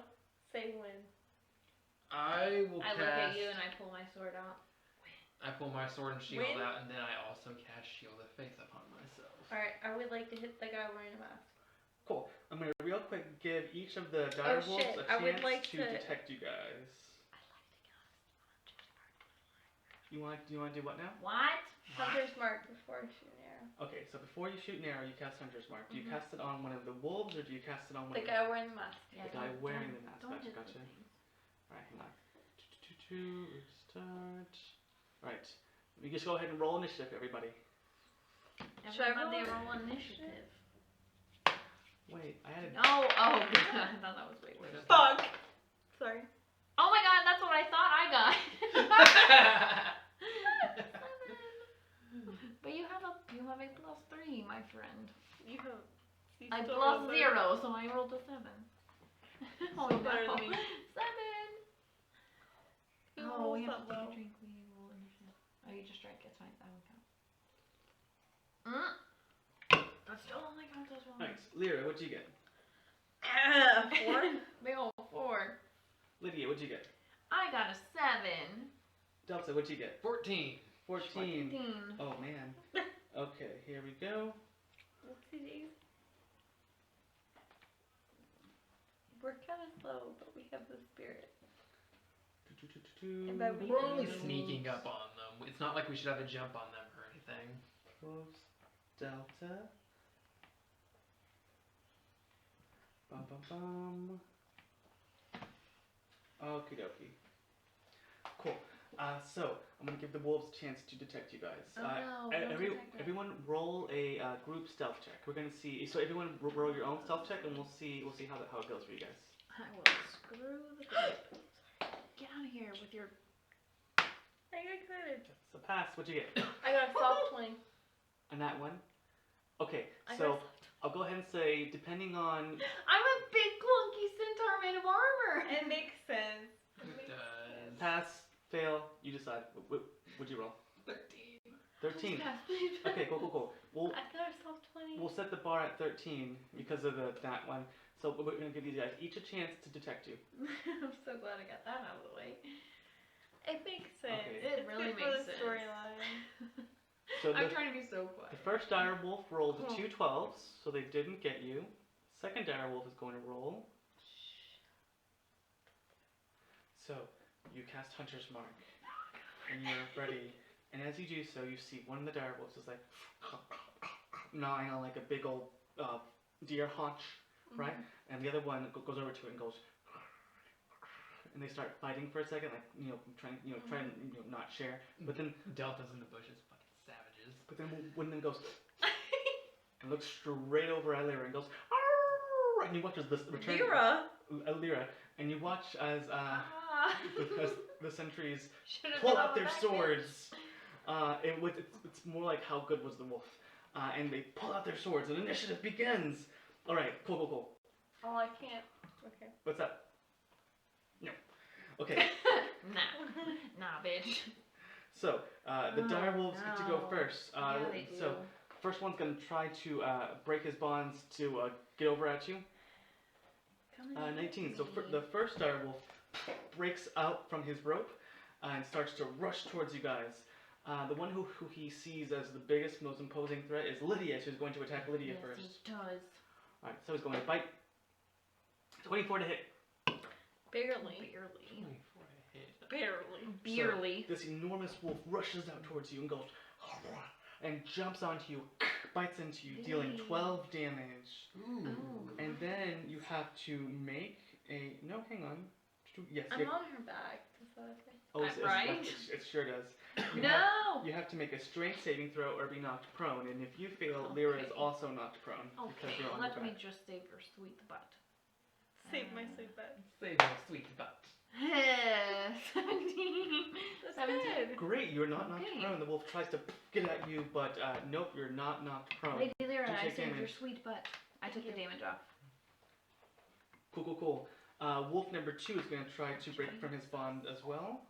Say when. I will I cast. look at you and I pull my sword out. I pull my sword and shield When? out, and then I also cast Shield of Faith upon myself. Alright, I would like to hit the guy wearing a mask. Cool. I'm gonna real quick give each of the dire wolves shit, a I would chance like to to- detect you guys. You want to do what now? What? Hunter's mark before I shoot an arrow. Okay, so before you shoot an arrow, you cast Hunter's Mark. Do you Mhm. cast it on one of the wolves, or do you cast it on one The of guy wearing the mask. Yeah, The guy don't- wearing don't- the mask. don't Gotcha, hit the gotcha. things. Alright, hang on. Restart. Alright. We just go ahead and roll initiative, everybody. Should I Everybody roll roll initiative. Wait, I had a... No, oh god, I thought that was way worse. Fuck! Sorry. Oh my god, that's what I thought I got. But you have a +3, my friend. You have... you I still plus rolled better. 0, so I rolled a 7. Oh Still better than me. 7! Who Oh, rolls we have that to take low? a drink. We roll initiative. Oh, you just drank. It's fine. That won't count. That still only counts as 1. Nice. Lyra, what'd you get? 4? Big ol' 4. Lydia, what'd you get? I got a 7. Delta, what'd you get? 14. 14. 14. Oh, man. Okay, here we go. Whoopsie-daisy. We're kind of slow, but we have the spirit. And by we- We're only sneaking up on them. It's not like we should have a jump on them or anything. Close Delta. Bum bum bum. Okie dokie. Cool. So I'm gonna give the wolves a chance to detect you guys. Oh no, don't detect it. Everyone roll a group stealth check. We're gonna see. So everyone roll your own stealth check, and we'll see how it goes for you guys. I will screw the group. Get out of here with your. I got excited. That's a pass. What'd you get? I got a soft 20. A nat one. Okay, I got so a soft I'll go ahead and say, depending on. I'm a big clunky centaur made of armor. It makes sense. It does. Pass, fail, you decide. What'd you roll? 13. 13. Pass, please. Okay, cool. I got a soft 20. We'll set the bar at 13 because of that one. So we're going to give these guys each a chance to detect you. I'm so glad I got that out of the way. It makes sense. Okay. It It's really good for makes the sense. storyline. So I'm the trying to be so quiet. first dire wolf rolled Cool. 2 12s, so they didn't get you. Second dire wolf is going to roll. So you cast Hunter's Mark, and you're ready. And as you do so, you see one of the dire wolves is like gnawing on like a big old deer haunch, right? And the other one goes over to it and goes, and they start fighting for a second, like trying not share. But then Delta's in the bushes, fucking savages. one of them goes and looks straight over at Lyra and goes, "Arr!" And you watch as this return Lyra, and you watch as the sentries Should've pull been out on their my back, swords. It's more like how good was the wolf. And they pull out their swords, and initiative begins. All right, cool. Oh, I can't. Okay. What's up? No. Okay. bitch. Nah, bitch. So the dire wolves get to go no. first. Yeah, they do. So first one's gonna try to break his bonds to get over at you. Come and 19. get So me. the first dire wolf breaks out from his rope and starts to rush towards you guys. The one who he sees as the biggest, most imposing threat is Lydia. So he's going to attack Lydia Yes, first. he does. All right, so he's going to bite. 24 to hit. Barely. 24 to hit. Barely. So this enormous wolf rushes out towards you and goes and jumps onto you, bites into you, dealing 12 damage. Ooh. And then you have to make a hang on. Yes, I'm on her back. Does that okay? Right? It sure does. You No! have- You have to make a strength saving throw or be knocked prone, and if you fail, Lyra is Okay. also knocked prone because Okay, you're on your let me back. just save your sweet butt. Save my sweet butt. Save your sweet butt. 17. That's 17. good. Great, you're not knocked Okay. prone. The wolf tries to get at you, but nope, you're not knocked prone. Lady Lyra, Do I take saved your damage. sweet butt. I took the damage off. Cool. Wolf number 2 is going to try to break from his bond as well.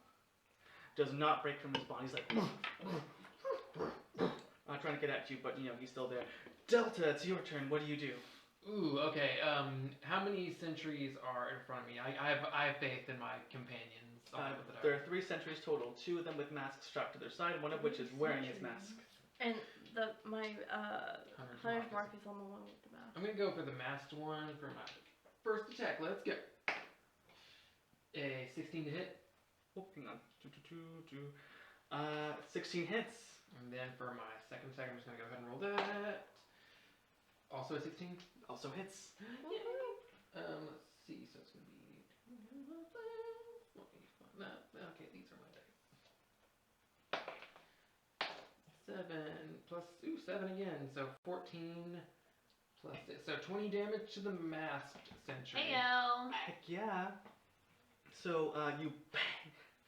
Does not break from his bond. He's like, trying to get at you, but he's still there. Delta, it's your turn. What do you do? Ooh, okay. How many sentries are in front of me? I have faith in my companions. There are 3 sentries total. 2 of them with masks strapped to their side. One of which is wearing his mask. And my hunter's mark Mark is on the one with the mouth. I'm gonna go for the masked one for my first attack. Let's go. A 16 to hit, Oh, hang on. 16 hits. and then for my second attack, I'm just gonna go ahead and roll that. Also a 16. Also hits. Let's see. So it's gonna be. Okay, these are my dice. 7 plus 7 again. So 14 plus 6. So 20 damage to the masked sentry. Heyo. Heck yeah. So you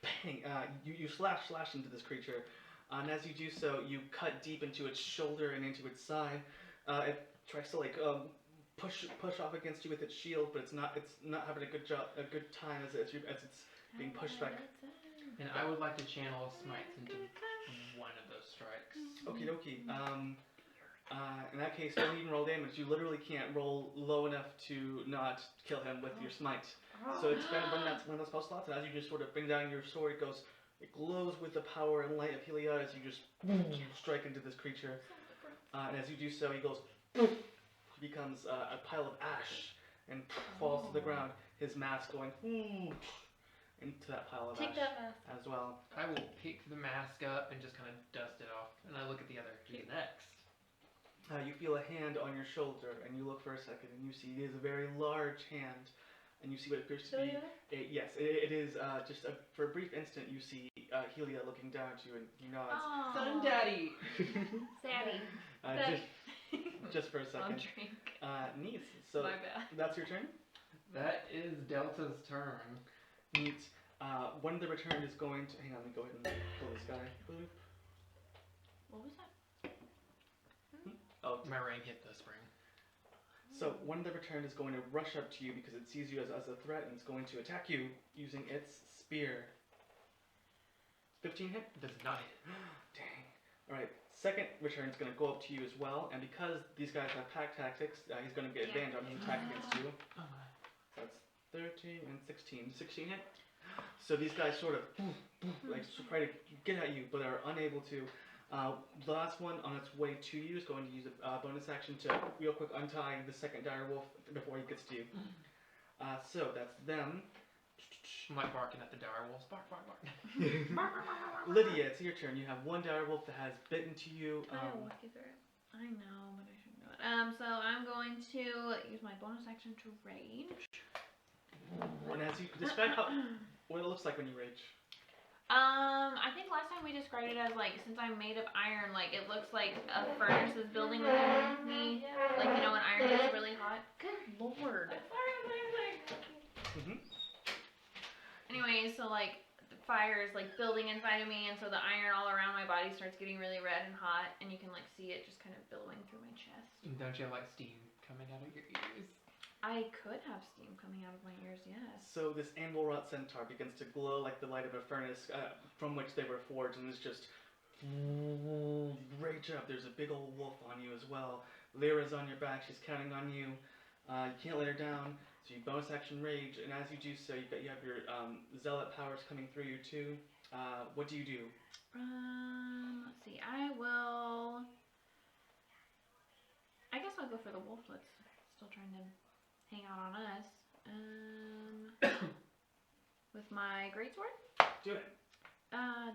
bang, you slash into this creature, and as you do so, you cut deep into its shoulder and into its side. It tries to push off against you with its shield, but it's not having a good time as it's being pushed back. And I would like to channel smites into one of those strikes. Okie dokie. In that case, don't even roll damage. You literally can't roll low enough to not kill him with your smite. So it's kind of one of those spell slots, and as you just sort of bring down your sword, it glows with the power and light of Heliod as you just strike into this creature. And as you do so, he goes, he becomes a pile of ash and falls to the ground. His mask going into that pile of Take ash that mask. as well. I will pick the mask up and just kind of dust it off, and I look at the other. Who's next? You feel a hand on your shoulder, and you look for a second, and you see it is a very large hand. and you see what appears to be yes, it is just for a brief instant you see Helia looking down at you and he nods. Oh. Son Daddy! Saddy. Just for a I'll second. drink. Neat. So My bad. that's your turn? That is Delta's turn. Neat. When the return is going to hang on, let me go ahead and pull this guy. Boop. What was that? Oh, My ring hit the spring. so when the return is going to rush up to you because it sees you as a threat and it's going to attack you using its spear. 15 hit? Does not hit. Dang. Alright, second return is going to go up to you as well, and because these guys have pack tactics, he's going to get advantage on his attack against you. Oh my. That's 13 and 16. 16 hit? So these guys sort of like try to get at you, but are unable to. The last one on its way to you is going to use a bonus action to real quick untie the second dire wolf before he gets to you. So that's them. I'm like barking at the dire wolves. Bark, bark, bark. Lydia, it's your turn. You have one dire wolf that has bitten to you. Can I walk you through it? I know, but I shouldn't do it. So I'm going to use my bonus action to rage. And as you describe what it looks like when you rage. I think last time we described it as like, since I'm made of iron, like it looks like a furnace is building within me. Like, you know, when iron gets really hot. Good lord. Anyway, so like the fire is like building inside of me, and so the iron all around my body starts getting really red and hot, and you can like see it just kind of billowing through my chest. Don't you have like steam coming out of your ears? I could have steam coming out of my ears, yes. So this anvil wrought centaur begins to glow like the light of a furnace from which they were forged, and it's just rage up. There's a big old wolf on you as well. Lyra's on your back. She's counting on you. You can't let her down, so you bonus action rage, and as you do so, you have your zealot powers coming through you too. What do you do? Let's see. I guess I'll go for the wolf that's still trying to hang out on us. With my greatsword? Do it. Oh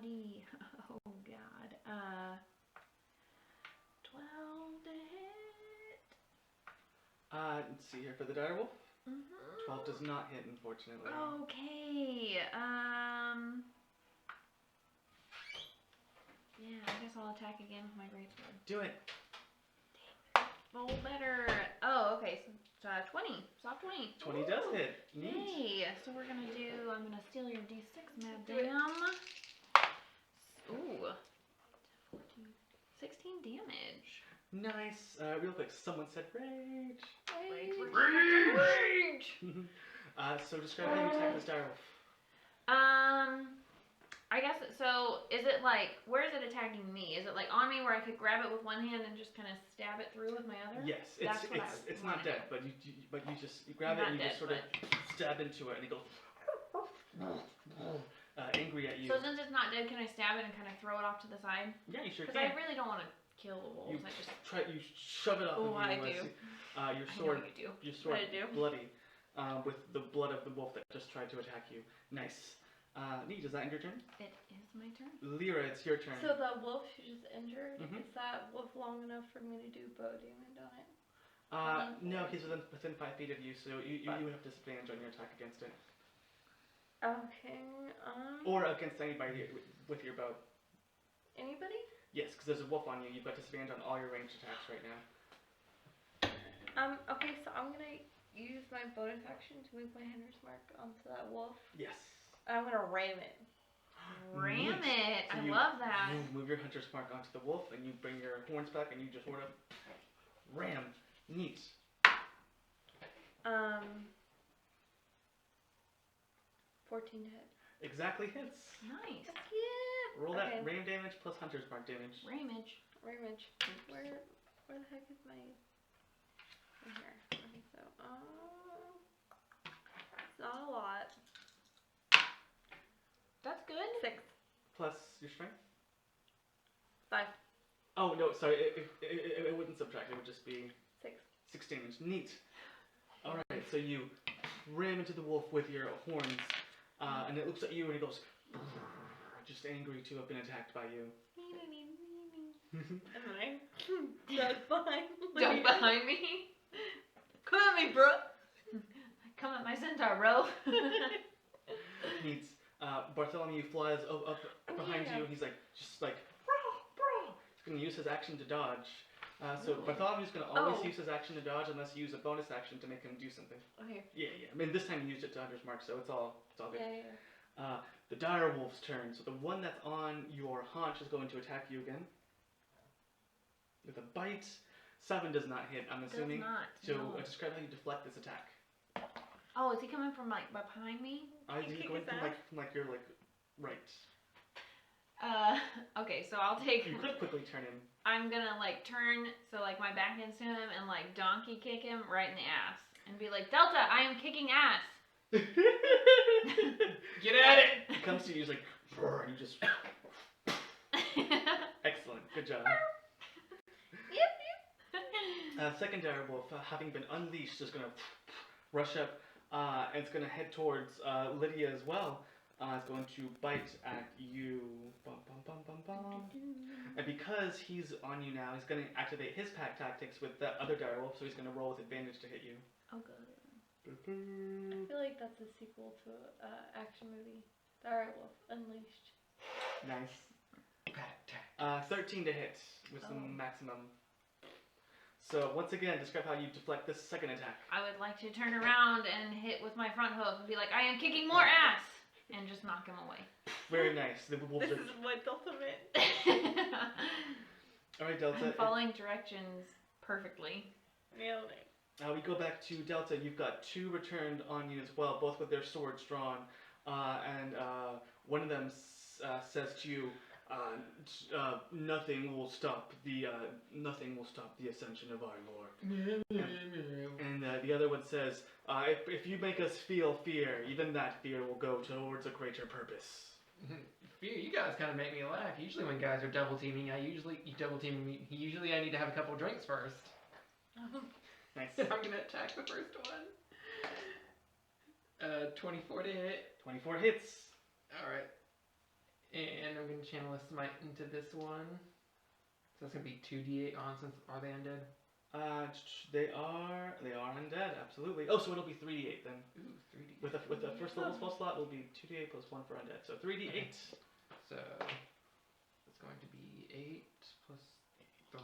god. 12 to hit. Let's see here for the dire wolf. Mm-hmm. 12 does not hit, unfortunately. Okay. Yeah, I guess I'll attack again with my greatsword. Do it. Roll better. Oh, okay. So 20. Soft 20. 20 does hit. Neat. Yay. So I'm gonna steal your D6, madam. Ooh. 16 damage. Nice. Real quick, someone said rage. Rage. So describe how you attack this dire wolf. I guess, so is it like, where is it attacking me? Is it like on me where I could grab it with one hand and just kind of stab it through with my other? Yes, it's not dead, but you grab it and you just sort of stab into it and it goes angry at you. So since it's not dead, can I stab it and kind of throw it off to the side? Yeah, you sure Because can. I really don't want to kill the wolves. You shove it off of you. I do. Your sword, I know you do. your sword I do. bloody with the blood of the wolf that just tried to attack you. Nice. Neat, is that end your turn? It is my turn. Lyra, it's your turn. So the wolf you just injured, Mhm. is that wolf long enough for me to do bow damage on it? No, he's within 5 feet of you, so you would have disadvantage on your attack against it. Okay, Or against anybody with your bow. anybody? Yes, because there's a wolf on you. You've got disadvantage on all your ranged attacks right now. Okay, so I'm gonna use my bonus action to move my hunter's mark onto that wolf. Yes. And I'm gonna ram it. Ram Neat. it! So I you love that. Move your hunter's mark onto the wolf, and you bring your horns back, and you just sort of ram. Neat. 14 to hit. Exactly hits. Nice. Yeah. Roll Okay. that ram damage plus hunter's mark damage. Ramage. Ramage. Where the heck is my? Right here. Okay, so it's not a lot. That's good. 6. Plus your strength. 5. Oh no, sorry. It wouldn't subtract. It would just be 6. 6 damage. Neat. All right. So you ram into the wolf with your horns, and it looks at you and it goes, just angry to have been attacked by you. And then I duck behind. Duck behind me. Come at me, bro. Come at my centaur, bro. Neat. Bartholomew flies up behind you. He's like, just like, bro. He's gonna use his action to dodge. So Bartholomew's gonna always use his action to dodge unless you use a bonus action to make him do something. Okay. Yeah. I mean, this time he used it to Hunter's Mark, so it's all good. Yeah. The dire wolf's turn. So the one that's on your haunch is going to attack you again with a bite. 7 does not hit, I'm assuming. Does not. So No. Describe how you deflect this attack. Oh, is he coming from like behind me? He's kick going his from like your like right. Okay, so I'll take. You could quickly turn him. I'm gonna like turn so like my back ends to him and like donkey kick him right in the ass and be like, Delta, I am kicking ass. Get at it! He comes to you, he's like, and you just. Excellent, good job. Second dire wolf, having been unleashed, is gonna rush up, and it's gonna head towards Lydia as well. It's going to bite at you. Bum, bum, bum, bum, bum. And because he's on you now, he's gonna activate his pack tactics with the other dire wolf, so he's gonna roll with advantage to hit you. Oh god. I feel like that's a sequel to an action movie. Dire Wolf Unleashed. Nice. Pack tack. 13 to hit with some maximum. So once again, describe how you deflect this second attack. I would like to turn around and hit with my front hoof and be like, I am kicking more ass, and just knock him away. Very nice. The wolves This are... is what Delta meant. All right, Delta. I'm following directions perfectly. Nailed it. We go back to Delta. You've got 2 returned on you as well, both with their swords drawn. And one of them says to you, nothing will stop the ascension of our Lord. And the other one says, if you make us feel fear, even that fear will go towards a greater purpose. Fear, you guys kind of make me laugh. Usually when guys are double teaming, usually I need to have a couple drinks first. Nice. I'm gonna attack the first one. 24 to hit. 24 hits. Alright. And I'm gonna channel a smite into this one. So that's gonna be 2d8 on since are they undead? They are undead, absolutely. Oh, so it'll be 3d8 then. Ooh, 3d8. With the first level spell slot, it'll be 2d8 plus 1 for undead. So 3d8. Okay. So it's going to be 8 plus 3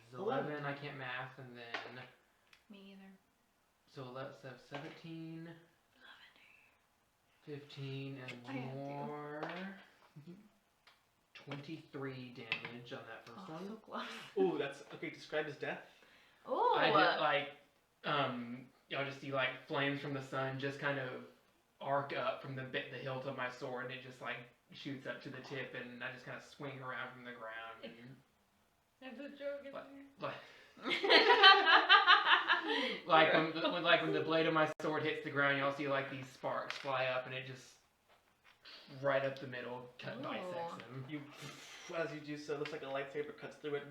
is 11. I can't math, and then Me either. so let's have 17, 15, and more. 23 damage on that first one. So close. Ooh, that's okay. Describe his death. Oh. I did like y'all just see like flames from the sun just kind of arc up from the hilt of my sword, and it just like shoots up to the tip, and I just kind of swing around from the ground. And, There's a joke in like when the blade of my sword hits the ground, y'all see like these sparks fly up, and it just right up the middle bisects him. You, as you do so, it looks like a lightsaber cuts through it,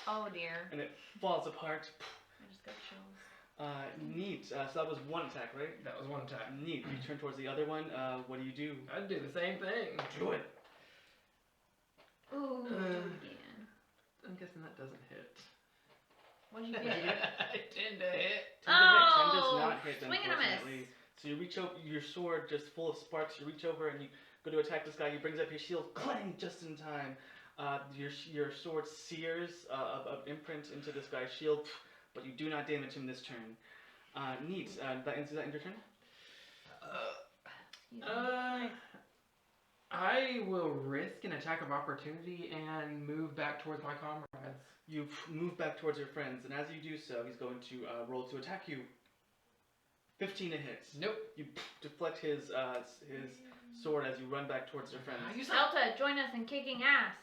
Oh dear. and it falls apart. I just got chills. Neat. So that was one attack, right? That was one attack. Neat. You turn towards the other one. What do? I'd do the same thing. Do it. Ooh, do it again. I'm guessing that doesn't hit. What'd you get? 10 to hit. 10 to hit. 10 does Oh, not hit, swing and a miss. unfortunately. So you reach over, your sword just full of sparks. You reach over and you go to attack this guy. He brings up his shield, clang, just in time. Your sword sears an imprint into this guy's shield, but you do not damage him this turn. Neat. Is that end your turn? I will risk an attack of opportunity and move back towards my comrades. You move back towards your friends, and as you do so, he's going to roll to attack you. 15 to hit. Nope. You deflect his sword as you run back towards your friends. Delta, join us in kicking ass.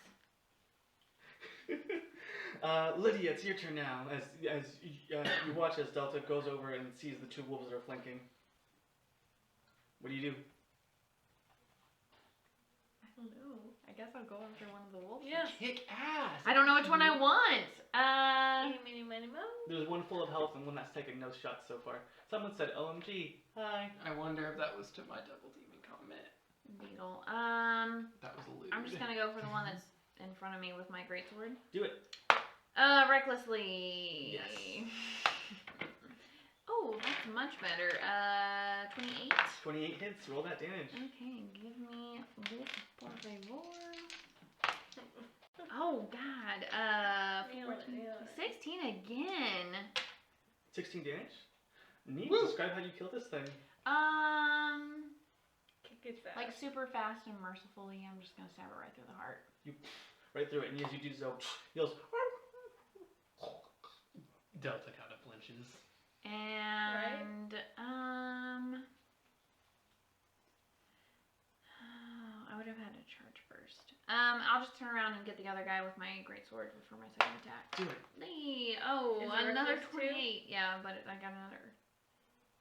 Lydia, it's your turn now. As you watch as Delta goes over and sees the 2 wolves that are flanking. What do you do? I don't know. I guess I'll go after one of the wolves. Yes. Kick ass. I don't know which one I want. Eeny, meeny, miny, moe. There's one full of health and one that's taken no shots so far. Someone said, OMG, hi. I wonder if that was to my double teaming comment. Beetle. That was a lewd. I'm just gonna go for the one that's in front of me with my greatsword. Do it. Recklessly. Yes. Oh, that's much better. 28. 28 hits. Roll that damage. Okay, give me this, por favor. Oh, God. 14, 16 again. 16 damage. Neat. Woo. Describe how you kill this thing. Kick its ass. Like super fast and mercifully, I'm just gonna stab it right through the heart. Right through it, and as you do so, he goes. Delta kind of flinches. And I would have had to charge first. I'll just turn around and get the other guy with my greatsword for my second attack. Do it. Oh, Is it another reckless too? 28. Yeah, but I got another.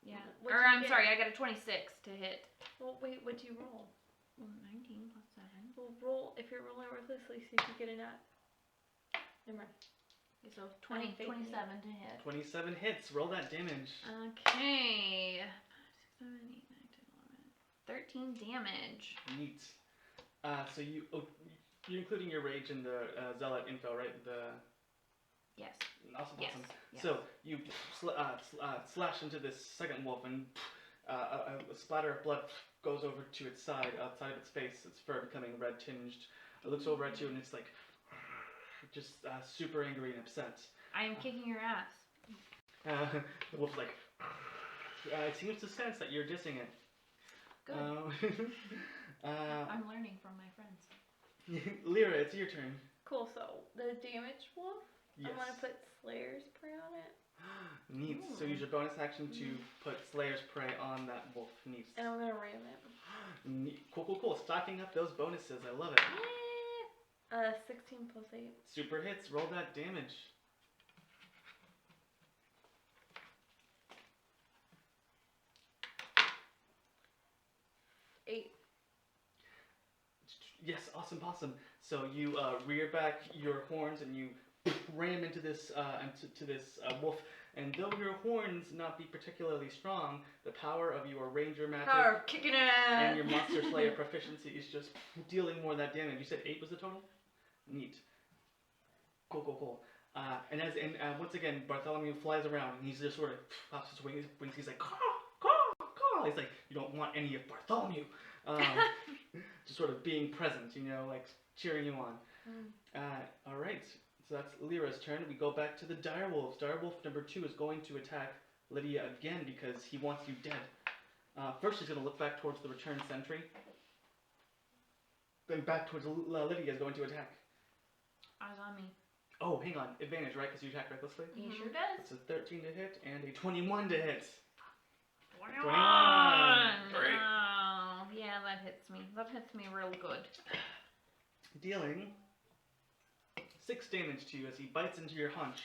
Yeah. What'd Or you I'm get? sorry, I got a 26 to hit. Well, wait, what'd you roll? Well, 19 plus 7. Well, roll, if you're rolling worthlessly, see if you get a nat. Never mind. Okay, so 20, fake 27 me. to hit. 27 hits. Roll that damage. Okay. 5, 6, 7, 8, 9, 10, 11. 13 damage. Neat. So you're including your rage in the zealot info, right? Yes. Awesome. Yes. Awesome. Yes. So you slash into this second wolf, and a splatter of blood goes over to its side, outside of its face. Its fur becoming red tinged. It looks over at you, and it's like just super angry and upset. I am kicking your ass. The wolf's like, it seems to sense that you're dissing it. Good. I'm I'm learning from my friends. Lyra, it's your turn. Cool, so the damage wolf, Yes. I want to put Slayer's Prey on it. Neat. So use your bonus action to put Slayer's Prey on that wolf. Neat. And I'm going to ram it. Neat. Cool. Stocking up those bonuses. I love it. 16 plus 8. Super hits. Roll that damage. Eight. Yes, awesome. So you rear back your horns and you ram into this wolf. And though your horns not be particularly strong, the power of your ranger magic Power of kicking ass! and your monster slayer proficiency is just dealing more of that damage. You said 8 was the total? Neat. Cool. And once again, Bartholomew flies around and he's just sort of pops his wings. He's like, caw. He's like, you don't want any of Bartholomew. Just sort of being present, like cheering you on. All right. So that's Lyra's turn. We go back to the direwolves. Direwolf number 2 is going to attack Lydia again because he wants you dead. First, he's going to look back towards the returned sentry. Then back towards Lydia is going to attack. Eyes on me. Oh, hang on. Advantage, right? Because you attack recklessly? He sure does. It's a 13 to hit and a 21 to hit. 21! Great. Oh, yeah, that hits me. That hits me real good. Dealing 6 damage to you as he bites into your haunch.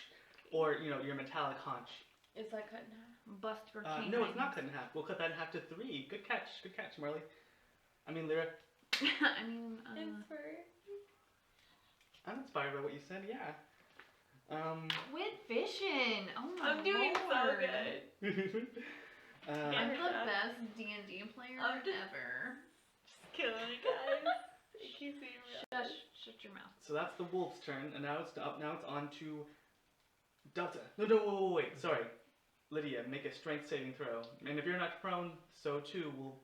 Or, your metallic haunch. Is that cut in half? Bust for king. No, it's not cut in half. We'll cut that in half to 3. Good catch, Marley. Lyra. I mean, Inspired. I'm inspired by what you said, yeah. Quit fishing! Oh my I'm doing so lord. good. I'm Yeah. the best D&D player I'm just- ever. Just killing it, guys. It keeps me real. Shut your mouth. So that's the wolf's turn, and now it's up. Now it's on to Delta. No, wait. Sorry, Lydia. Make a strength saving throw, and if you're not prone, so too will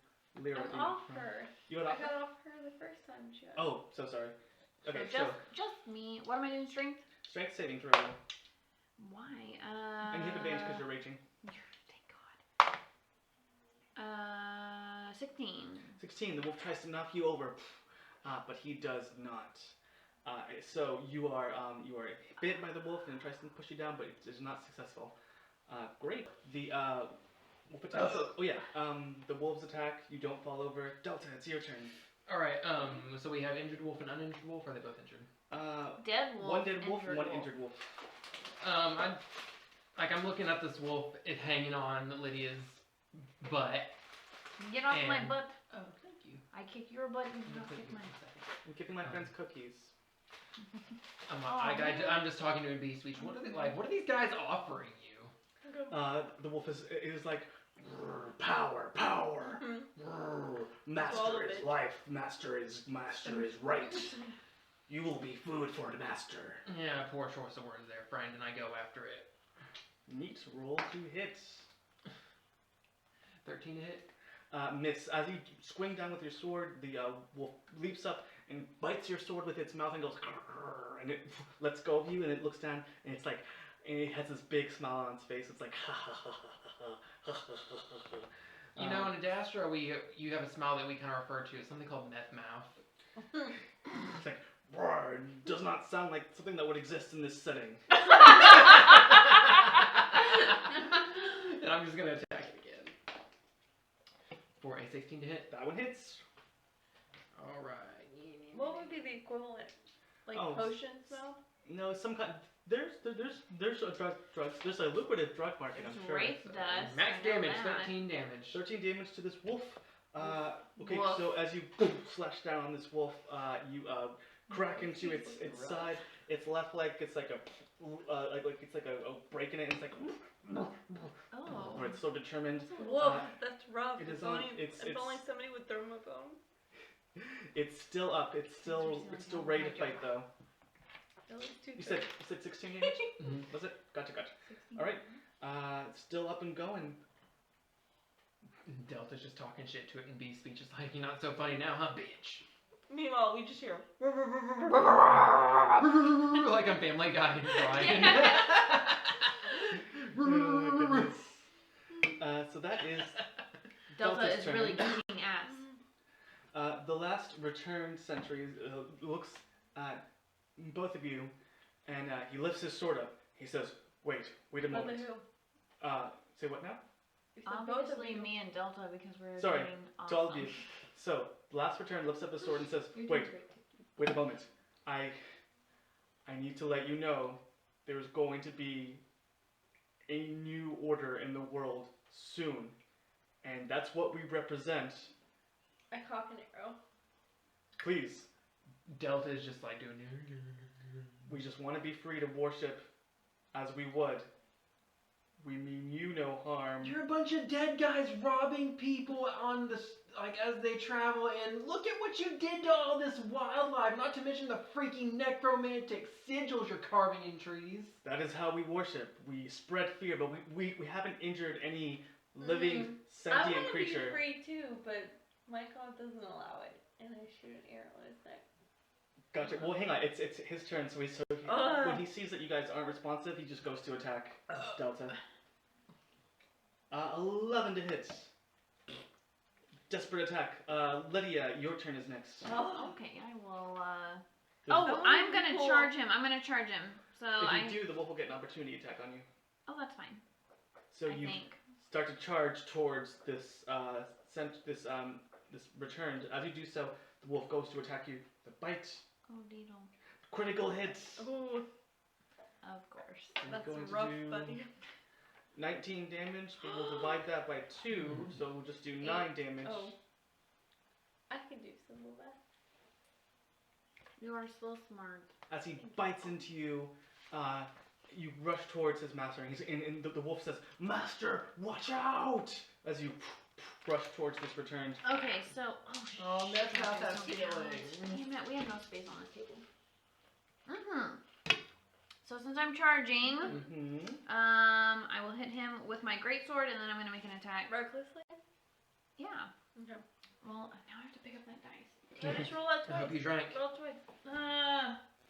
Lyra be I'm off prone. her. You got I off? got off her the first time she got. Oh, so sorry. Okay, So just me. What am I doing? Strength? strength saving throw, Why? and you have advantage because you're raging. Thank God. 16. 16. The wolf tries to knock you over, but he does not. So you are bit by the wolf and it tries to push you down, but it is not successful. Great. The wolf attack. Oh yeah. The wolves attack. You don't fall over. Delta, it's your turn. All right. So we have injured wolf and uninjured wolf. Or are they both injured? Dead wolf. One dead wolf and one wolf. injured wolf. I'm looking at this wolf. It hanging on Lydia's butt. Get off my And- butt. Oh, thank you. I kick your butt and you kick mine. I'm giving my friends cookies. I'm just talking to a beast speech. What are they like? What are these guys offering you? The wolf is like, power. Master is life. Master is right. You will be food for the master. Yeah, poor choice of words there, friend. And I go after it. Neat. Roll 2 hits. 13 to hit. Miss. As you swing down with your sword, the wolf leaps up and bites your sword with its mouth and goes, and it lets go of you, and it looks down, and it's like, and it has this big smile on its face. It's like, ha ha ha ha ha ha. You know, in Adastra, you have a smile that we kind of refer to as something called meth mouth. It's like, it does not sound like something that would exist in this setting. And I'm just gonna attack it again. For a 16 to hit. That one hits. Alright. What would be the equivalent? Like Oh, potions, though? No, some kind. There's a drugs. There's a lucrative drug market, I'm sure. Wraith dust. Max I know damage, that. 13 damage. 13 damage to this wolf. Okay, Wolf. so as you slash down on this wolf, you crack into its side. Its left leg gets like a it's like a break in it. And it's like, Oh. or it's so determined. Whoa, that's rough. it It's is on- only, it's- if it's- only somebody with thermophone. It's still up. It's still ready to fight though. At least two You said 16 damage. Mhm. Was it? Gotcha. All right. It's still up and going. Delta's just talking shit to it in bee speech. It's like, you're not so funny now, huh, bitch? Meanwhile, we just hear. Like a Family Guy Brian. Oh my goodness. So that is Delta Delta's is turn. really kicking ass. The last returned sentry looks at both of you, and he lifts his sword up. He says, wait a But moment. who? Say what now? You said both of Obviously you. me and Delta because we're Sorry, doing awesome. to all of you. So, the last return lifts up his sword and says, You're wait doing great. a moment. I need to let you know there's going to be a new order in the world soon. And that's what we represent. I cock an arrow. Please, Delta is just like doing. we just want to be free to worship as we would. We mean you no harm. You're a bunch of dead guys robbing people on the as they travel, and look at what you did to all this wildlife. Not to mention the freaking necromantic sigils you're carving in trees. That is how we worship. We spread fear, but we haven't injured any living I sentient want to be creature. free too, but my god doesn't allow it. And I shoot an arrow in his neck. Gotcha. Well, hang on. It's his turn, so when he sees that you guys aren't responsive, he just goes to attack Delta. 11 to hit. Desperate attack. Lydia, your turn is next. Oh, Okay, I will. There's- I'm gonna charge him. I'm gonna charge him. So if you do, the wolf will get an opportunity attack on you. Oh, that's fine. So I you think. start to charge towards this this returned. As you do so, the wolf goes to attack you. The bite, Oh, Deedle. critical hit. ooh, Of course. I'm that's going to rough, do buddy. 19 damage, but we'll divide that by 2, so we'll just do 9 damage. Oh. I can do some of that. You are so smart. As he bites into you, you rush towards his master, and the wolf says, "Master, watch out!" As you rush towards this returned. Okay, so. Oh, that's shit, not there's that something feeling. else. Damn it, we have no space on this table. So since I'm charging, Mm-hmm. I will hit him with my greatsword, and then I'm gonna make an attack. Recklessly? Yeah. Okay. Well, now I have to pick up that dice. Can I just roll that I hope you twice? drank. Roll twice.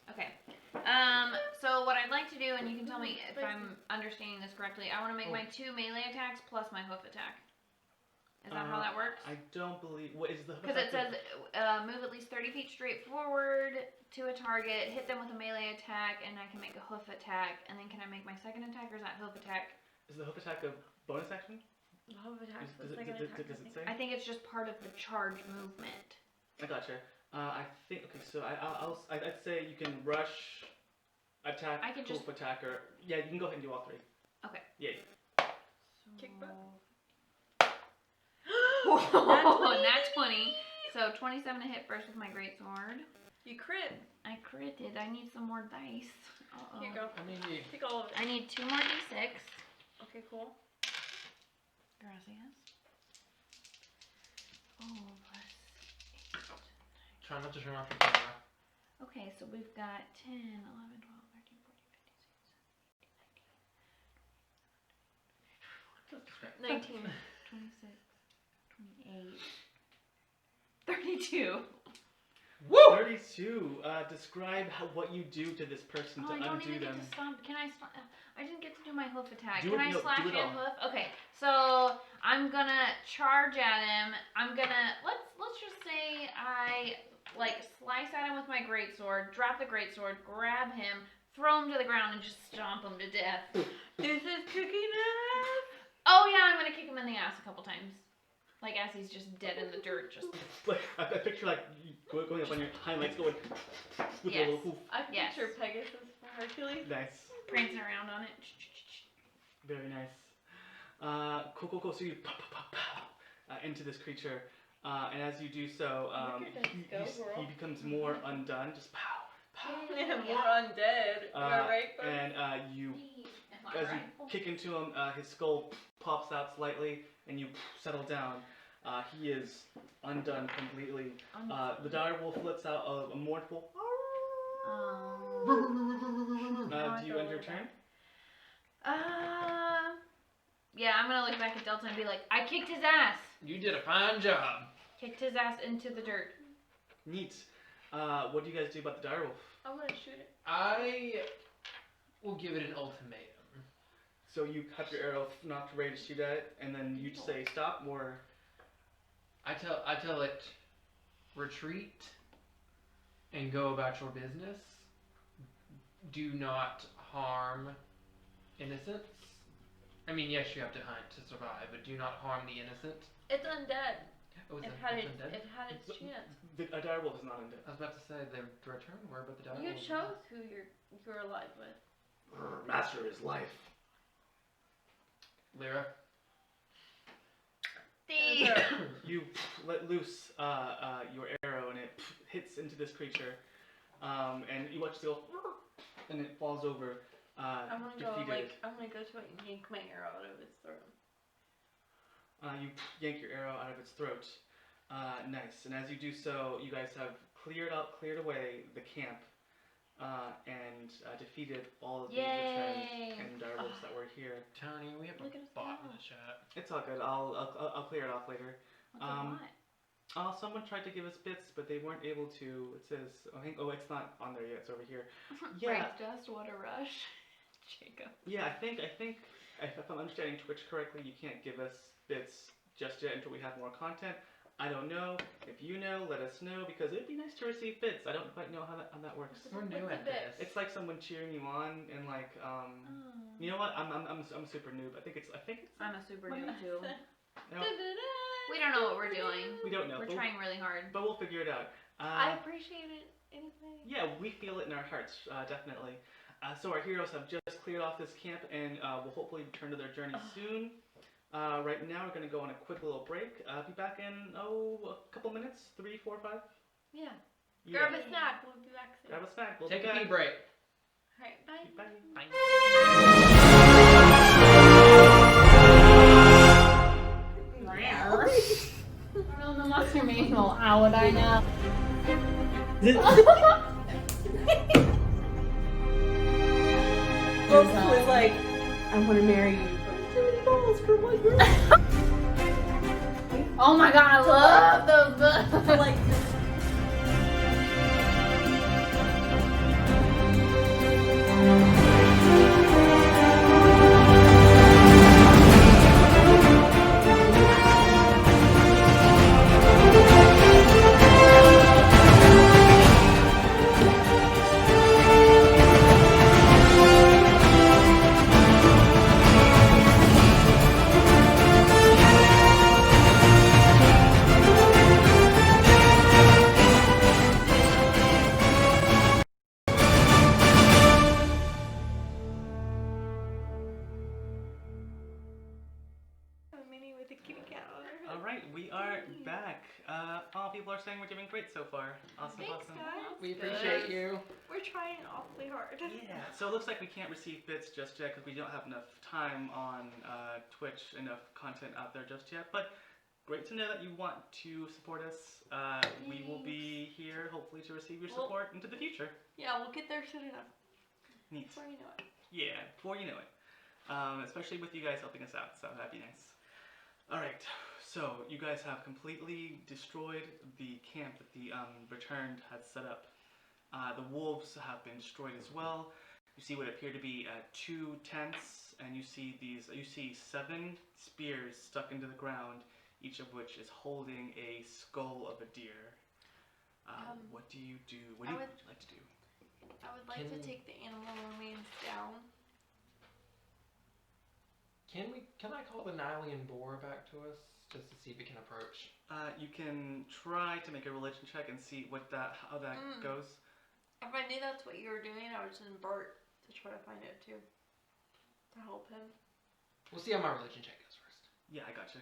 Okay. So what I'd like to do, and you can tell me if I'm understanding this correctly, I want to make my 2 melee attacks plus my hoof attack. Is that how that works? I don't believe. What is the? Because it says move at least 30 feet straight forward to a target, hit them with a melee attack, and I can make a hoof attack. And then can I make my second attack, or is that hoof attack? Is the hoof attack a bonus action? The hoof attack's Does the it- second does it- attack, does I it think. say? I think it's just part of the charge movement. I gotcha. I think. Okay, so I'd say you can rush, attack, I can hoof just- attack, or yeah, you can go ahead and do all 3. Okay. Yay. Kick butt. Nat 20. So 27 to hit first with my greatsword. You crit. I critted. I need some more dice. Here you go. I mean, Take all of it. I need 2 more d6. Okay, cool. Gracias. Oh, plus 8. try not to turn off your camera. Okay, so we've got 10, 11, 12, 13, 14, 15, 16, 17, 18, 19. 26, 28. 32. Woo! 32. Describe what you do to this person Oh, to I don't undo even them. get to stomp. Can I stomp? I didn't get to do my hoof attack. Do Can it- I no, slash do it and all. hoof? Okay, so I'm gonna charge at him. I'm gonna let's just say I like slice at him with my greatsword, drop the greatsword, grab him, throw him to the ground, and just stomp him to death. This is cooking up. Oh yeah, I'm gonna kick him in the ass a couple times. Like as he's just dead in the dirt, just Like, I picture like you going up on your hind legs, going with Yes. a little hoof. I Yes. picture Pegasus from Hercules. Nice. prancing around on it. Very nice. Cool. So you into this creature, and as you do so, Look at this, go, he girl. becomes more undone. Just pow. Yeah, more undead. Am I right, folks? And you, as you kick into him, his skull pops out slightly, and you settle down. He is undone completely. The dire wolf lets out a mournful. Do you end your turn? Yeah, I'm gonna look back at Delta and be like, I kicked his ass. You did a fine job. Kicked his ass into the dirt. Neat. What do you guys do about the dire wolf? I'm gonna shoot it. I will give it an ultimatum. So you have your arrow knocked ready to shoot at it, and then you say stop, or I tell it, retreat and go about your business. Do not harm innocents. I mean, yes, you have to hunt to survive, but do not harm the innocent. It's undead. Oh, It it's had undead? its chance. a dire wolf is not undead. I was about to say the return word, but the dialogue. You chose who you're alive with. Master is life. Lyra. You let loose your arrow, and it hits into this creature, and you watch it go, and it falls over. I'm gonna go defeated. I'm gonna go to it and yank my arrow out of its throat. You yank your arrow out of its throat. Nice. And as you do so, you guys have cleared away the camp, and defeated all of the returned and dire wolves that were here. Tony, we have Look a at us bot go. in the chat. It's all good. I'll clear it off later. Someone tried to give us bits, but they weren't able to. It says, it's not on there yet. It's over here. Yeah. Breaks dust, what a rush. Jacob. Yeah, I think if I'm understanding Twitch correctly, you can't give us bits just yet until we have more content. I don't know. If you know, let us know, because it'd be nice to receive bits. I don't quite know how that works. We're new What's at the this. It's like someone cheering you on and like you know what? I'm a super noob. I think it's I'm a super noob too. no, We don't know what we're doing. we don't know. We're but, trying really hard. but we'll figure it out. I appreciate it anyway. Yeah, we feel it in our hearts, definitely. So our heroes have just cleared off this camp and will hopefully return to their journey soon. Right now we're going to go on a quick little break. Be back in, a couple minutes, 3, 4, 5? Yeah. Yeah. Grab a snack. We'll be back soon. Grab a snack. We'll Take be a pee back. break. Alright, bye. Bye. I don't know the monster manual. How would I know? Folks was like, I want to marry you. Too many balls for one girl. Oh my god, I love those books. Like, a mini with a kitty cat on her. All right, we are back. All people are saying we're doing great so far. Awesome, Thanks, awesome. guys. We appreciate you. We're trying awfully hard. Yeah, so it looks like we can't receive bits just yet because we don't have enough time on Twitch, enough content out there just yet. But great to know that you want to support us. We will be here hopefully to receive your support into the future. Yeah, we'll get there soon enough. Neat. Before you know it. Yeah, before you know it. Especially with you guys helping us out, so that'd be nice. All right, So you guys have completely destroyed the camp that the returned had set up. The wolves have been destroyed as well. You see what appear to be 2 tents, and you see 7 spears stuck into the ground, each of which is holding a skull of a deer. What do you do? What would you like to do? I would like to take the animal remains down. Can I call the Nylian boar back to us just to see if we can approach? You can try to make a religion check and see how that goes. If I knew that's what you were doing, I would send Bert to try to find it too. To help him. We'll see how my religion check goes first. Yeah, I gotcha.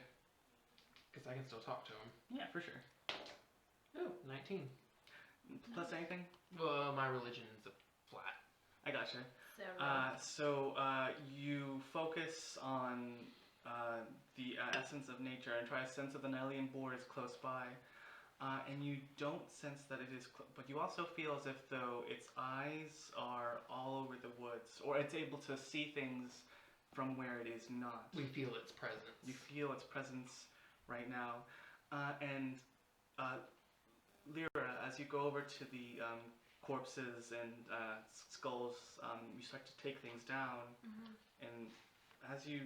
Because I can still talk to him. Yeah, for sure. Oh, 19. Plus anything? My religion's a flat. I gotcha. So, So you focus on the essence of nature and try to sense that the Nylian boar is close by. And you don't sense that it is, but you also feel as if though its eyes are all over the woods, or it's able to see things from where it is not. We feel its presence. You feel its presence right now. And Lyra, as you go over to the corpses and skulls, you start to take things down. And as you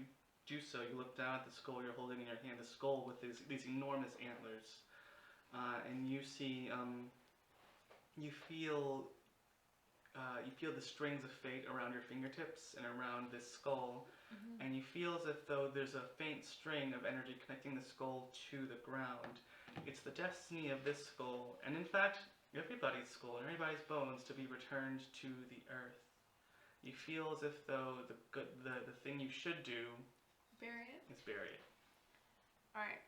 do so, you look down at the skull you're holding in your hand, the skull with these enormous antlers. And you see, you feel the strings of fate around your fingertips and around this skull, and you feel as if though there's a faint string of energy connecting the skull to the ground. It's the destiny of this skull, and in fact, everybody's skull and everybody's bones to be returned to the earth. You feel as if though the thing you should do bury it? is bury it. Alright,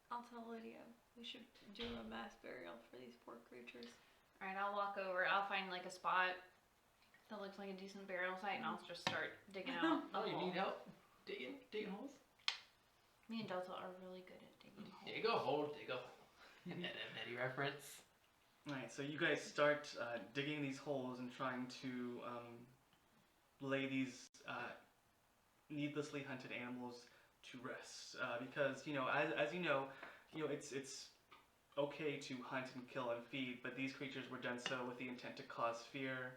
I'll tell Lydia. We should do a mass burial for these poor creatures. Alright, I'll walk over. I'll find like a spot that looks like a decent burial site, and I'll just start digging out. Oh, you need help digging holes? Me and Delta are really good at digging holes. Dig a hole, dig a hole. Eddie reference. Alright, so you guys start digging these holes and trying to lay these needlessly hunted animals to rest, because as you know, it's okay to hunt and kill and feed, but these creatures were done so with the intent to cause fear,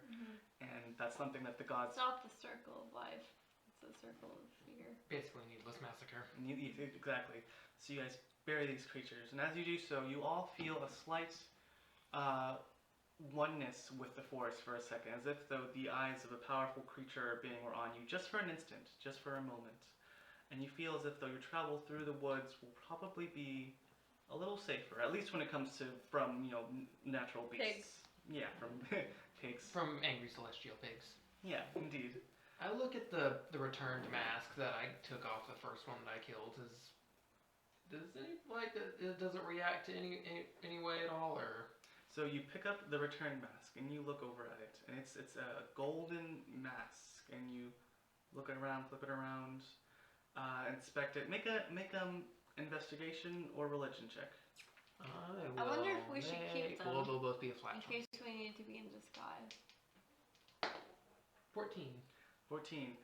and that's something that the gods. It's not the circle of life. It's the circle of fear. Basically, needless massacre. Exactly. So you guys bury these creatures, and as you do so, you all feel a slight oneness with the forest for a second, as if though the eyes of a powerful creature or being were on you, just for an instant, just for a moment. And you feel as if though your travel through the woods will probably be a little safer, at least when it comes to from natural beasts. Pigs. Yeah, from pigs. From angry celestial pigs. Yeah, indeed. I look at the returned mask that I took off the first one that I killed. Does it react to any way at all, or? So you pick up the return mask and you look over at it, and it's a golden mask, and you look it around, flip it around, inspect it. Make a investigation or religion check. I wonder if we should keep them. Well, they'll both be a flat. In case we need to be in disguise. 14. 14.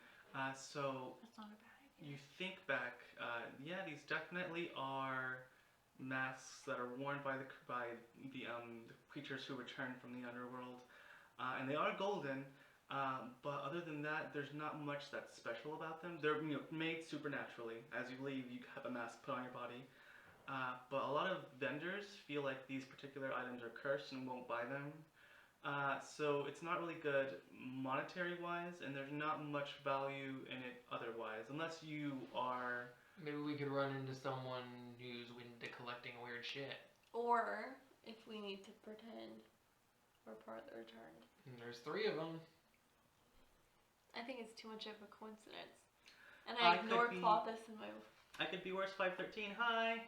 So That's not a bad idea. you think back. Yeah, these definitely are masks that are worn by the creatures who return from the underworld, and they are golden. But other than that, there's not much that's special about them. They're made supernaturally. As you leave, you have a mask put on your body. But a lot of vendors feel like these particular items are cursed and won't buy them. So it's not really good monetary-wise, and there's not much value in it otherwise, unless you are. Maybe we could run into someone who's into collecting weird shit. Or if we need to pretend we're part of the returned. And there's 3 of them. I think it's too much of a coincidence. And I ignored Clothis in my. I could be worse. 513. Hi.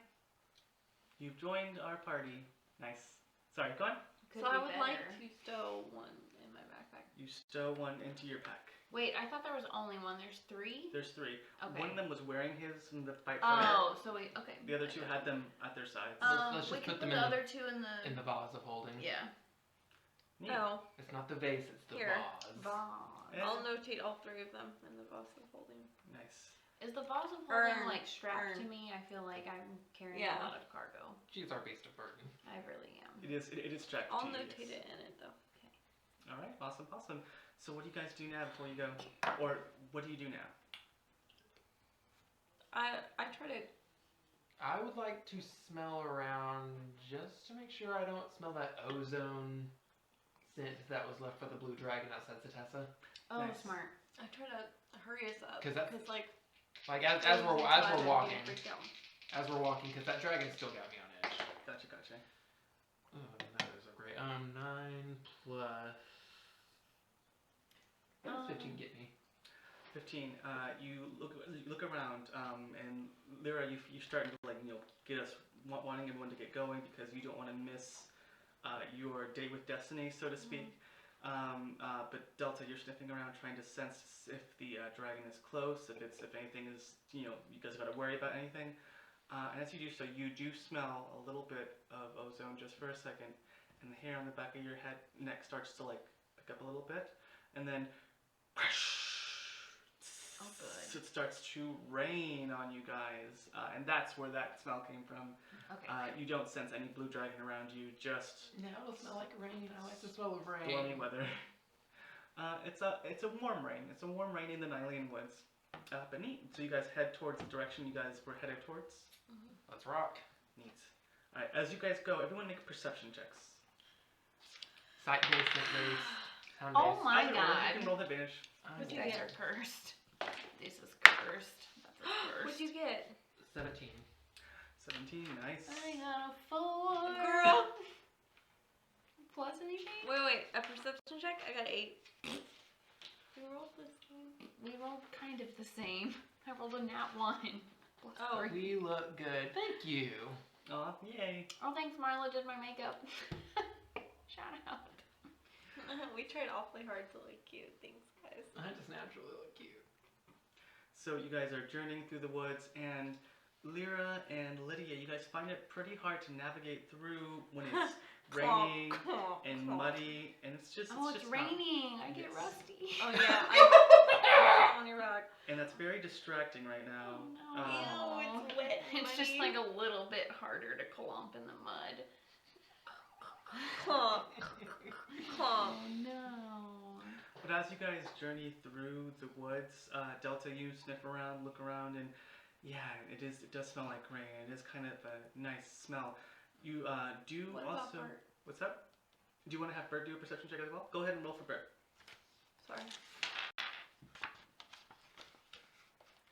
You've joined our party. Nice. Sorry, go on. So I would like to stow one in my backpack. You stow one into your pack. Wait, I thought there was only one. There's 3? There's 3. Okay. One of them was wearing his in the fight. Oh, so we okay. The other 2 had them at their sides. Let's We just can put them the in other 2 in the. in the vase of holding. Yeah. Neat. No. It's not the vase, it's the Here. vase. Yeah. I'll notate all 3 of them in the vase of holding. Nice. Is the boss of Urn. holding like strapped to Urn. me? I feel like I'm carrying Yeah. a lot of cargo. She's our beast of burden. I really am. It is strapped I'll to you. notate yes. it in it though. All right, awesome. So what do you guys do now before you go, or what do you do now? I try to. I would like to smell around just to make sure I don't smell that ozone scent that was left for the blue dragon outside Satessa. Oh, Nice. smart. I try to hurry us up 'Cause that- like Like as I we're get walking, freaked out. because that dragon still got me on edge. Gotcha. Oh, that is a great. 9 plus. What does 15 get me? 15. You look around, and Lyra, you starting to get us wanting everyone to get going because you don't want to miss your date with destiny, so to speak. But Delta, you're sniffing around trying to sense if the dragon is close, if anything is you guys got to worry about anything. And as you do so, you do smell a little bit of ozone just for a second, and the hair on the back of your neck starts to pick up a little bit, and then. Oh, good. It starts to rain on you guys, and that's where that smell came from. Okay. You don't sense any blue dragon around you, just Now it'll smell like rain. I like the smell of rain. stormy weather. It's a warm rain. It's a warm rain in the Nylean woods. But neat. So you guys head towards the direction you guys were headed towards. Let's rock. Neat. All right. As you guys go, everyone make perception checks. Sight based, scent based, sound Oh based. my Either or, god. You can roll advantage. You you guys get? are cursed. This is cursed. That's a curse. What'd you get? 17. 17. Nice. I got a 4. Girl. Plus anything? Wait. A perception check? I got 8. We rolled the same. We rolled kind of the same. I rolled a nat 1. Plus Oh. 3. We look good. Thank you. Aw, yay. Oh, thanks, Marla did my makeup. Shout out. We tried awfully hard to look cute. Thanks, guys. I just naturally look cute. So you guys are journeying through the woods, and Lyra and Lydia, you guys find it pretty hard to navigate through when it's raining and muddy, and it's just Oh, it's it's just not- raining. I get Yes. rusty. Oh yeah, I on your back. and that's very distracting right now. Oh, no. Ew, it's wet. and It's just muddy. like a little bit harder to clump in the mud. Clomp. Clomp. Oh no. But as you guys journey through the woods, Delta, you sniff around, look around, and yeah, it does smell like rain. It is kind of a nice smell. You do What about also. Bert? What's up? Do you want to have Bert do a perception check as well? Go ahead and roll for Bert. Sorry.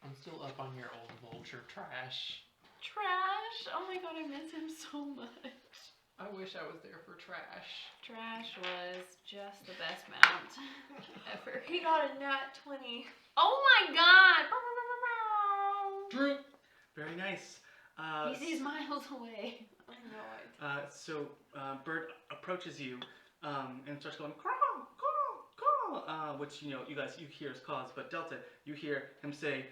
I'm still up on your old vulture trash. Trash. Oh my god, I miss him so much. I wish I was there for trash. Trash was just the best mount ever. He got a nat 20. Oh my god! Drew. Very nice. He sees miles away. I know it. So Bert approaches you and starts going crawl, crawl, crawl, which you hear his cause. But Delta, you hear him say,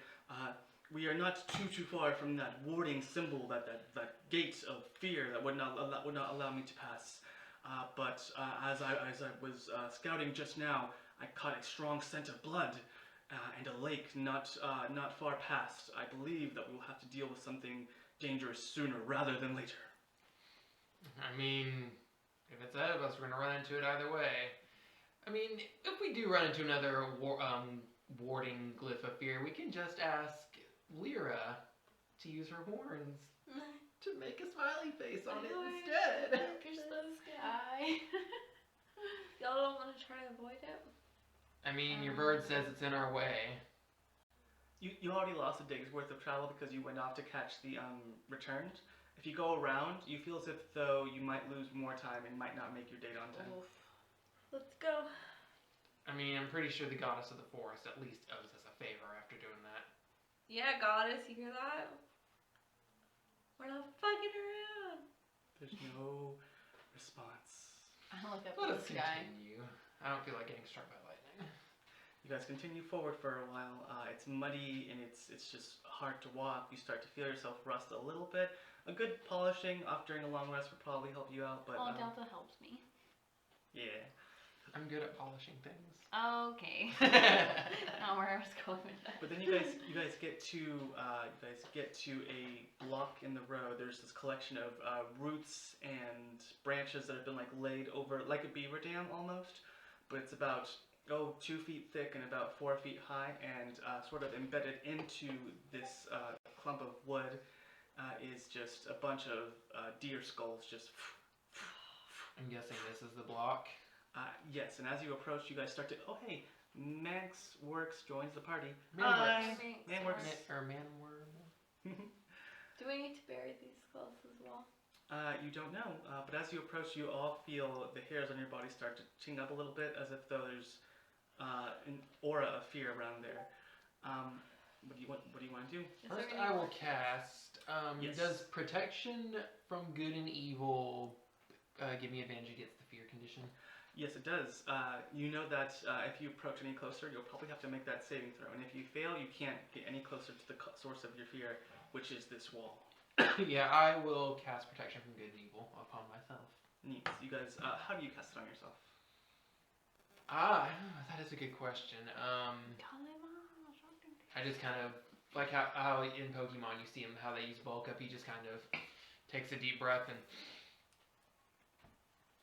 "We are not too far from that warding symbol, that gate of fear that would not allow me to pass. But as I was scouting just now, I caught a strong scent of blood." And a lake not far past. I believe that we will have to deal with something dangerous sooner rather than later. I mean, if it's ahead of us, we're gonna run into it either way. I mean, if we do run into another warding glyph of fear, we can just ask Lyra to use her horns to make a smiley face on it instead. Fish the sky. Y'all don't want to try to avoid it? I mean, your bird says it's in our way. You already lost a day's worth of travel because you went off to catch the return. If you go around, you feel as if though you might lose more time and might not make your date on time. Oof. Let's go. I mean, I'm pretty sure the goddess of the forest at least owes us a favor after doing that. Yeah, goddess, you hear that? We're not fucking around. There's no response. I look up Let at us the sky. continue. I don't feel like getting struck by lightning. You guys continue forward for a while. It's muddy and it's just hard to walk. You start to feel yourself rust a little bit. A good polishing off during a long rest would probably help you out, but Oh, Delta helps me. yeah. I'm good at polishing things. Okay. Not where I was going with that. But then you guys get to a block in the road. There's this collection of roots and branches that have been like laid over, like a beaver dam almost, but it's about 2 feet thick and about 4 feet high, and sort of embedded into this clump of wood is just a bunch of deer skulls. Just. I'm guessing this is the block. Yes, and as you approach, you guys start to. Oh hey, Max Works joins the party. Manworks. Manworks. Do we need to bury these skulls as well? You don't know, but as you approach, you all feel the hairs on your body start to ting up a little bit, as if though there's an aura of fear around there. What do you want to do? First, I will cast. Yes. Does protection from good and evil give me advantage against the fear condition? Yes, it does. You know that if you approach any closer, you'll probably have to make that saving throw, and if you fail, you can't get any closer to the source of your fear, which is this wall. Yeah, I will cast protection from good and evil upon myself. Neat. You guys, how do you cast it on yourself? That is a good question. I just kind of, like how in Pokemon you see him, how they use bulk up, he just kind of takes a deep breath and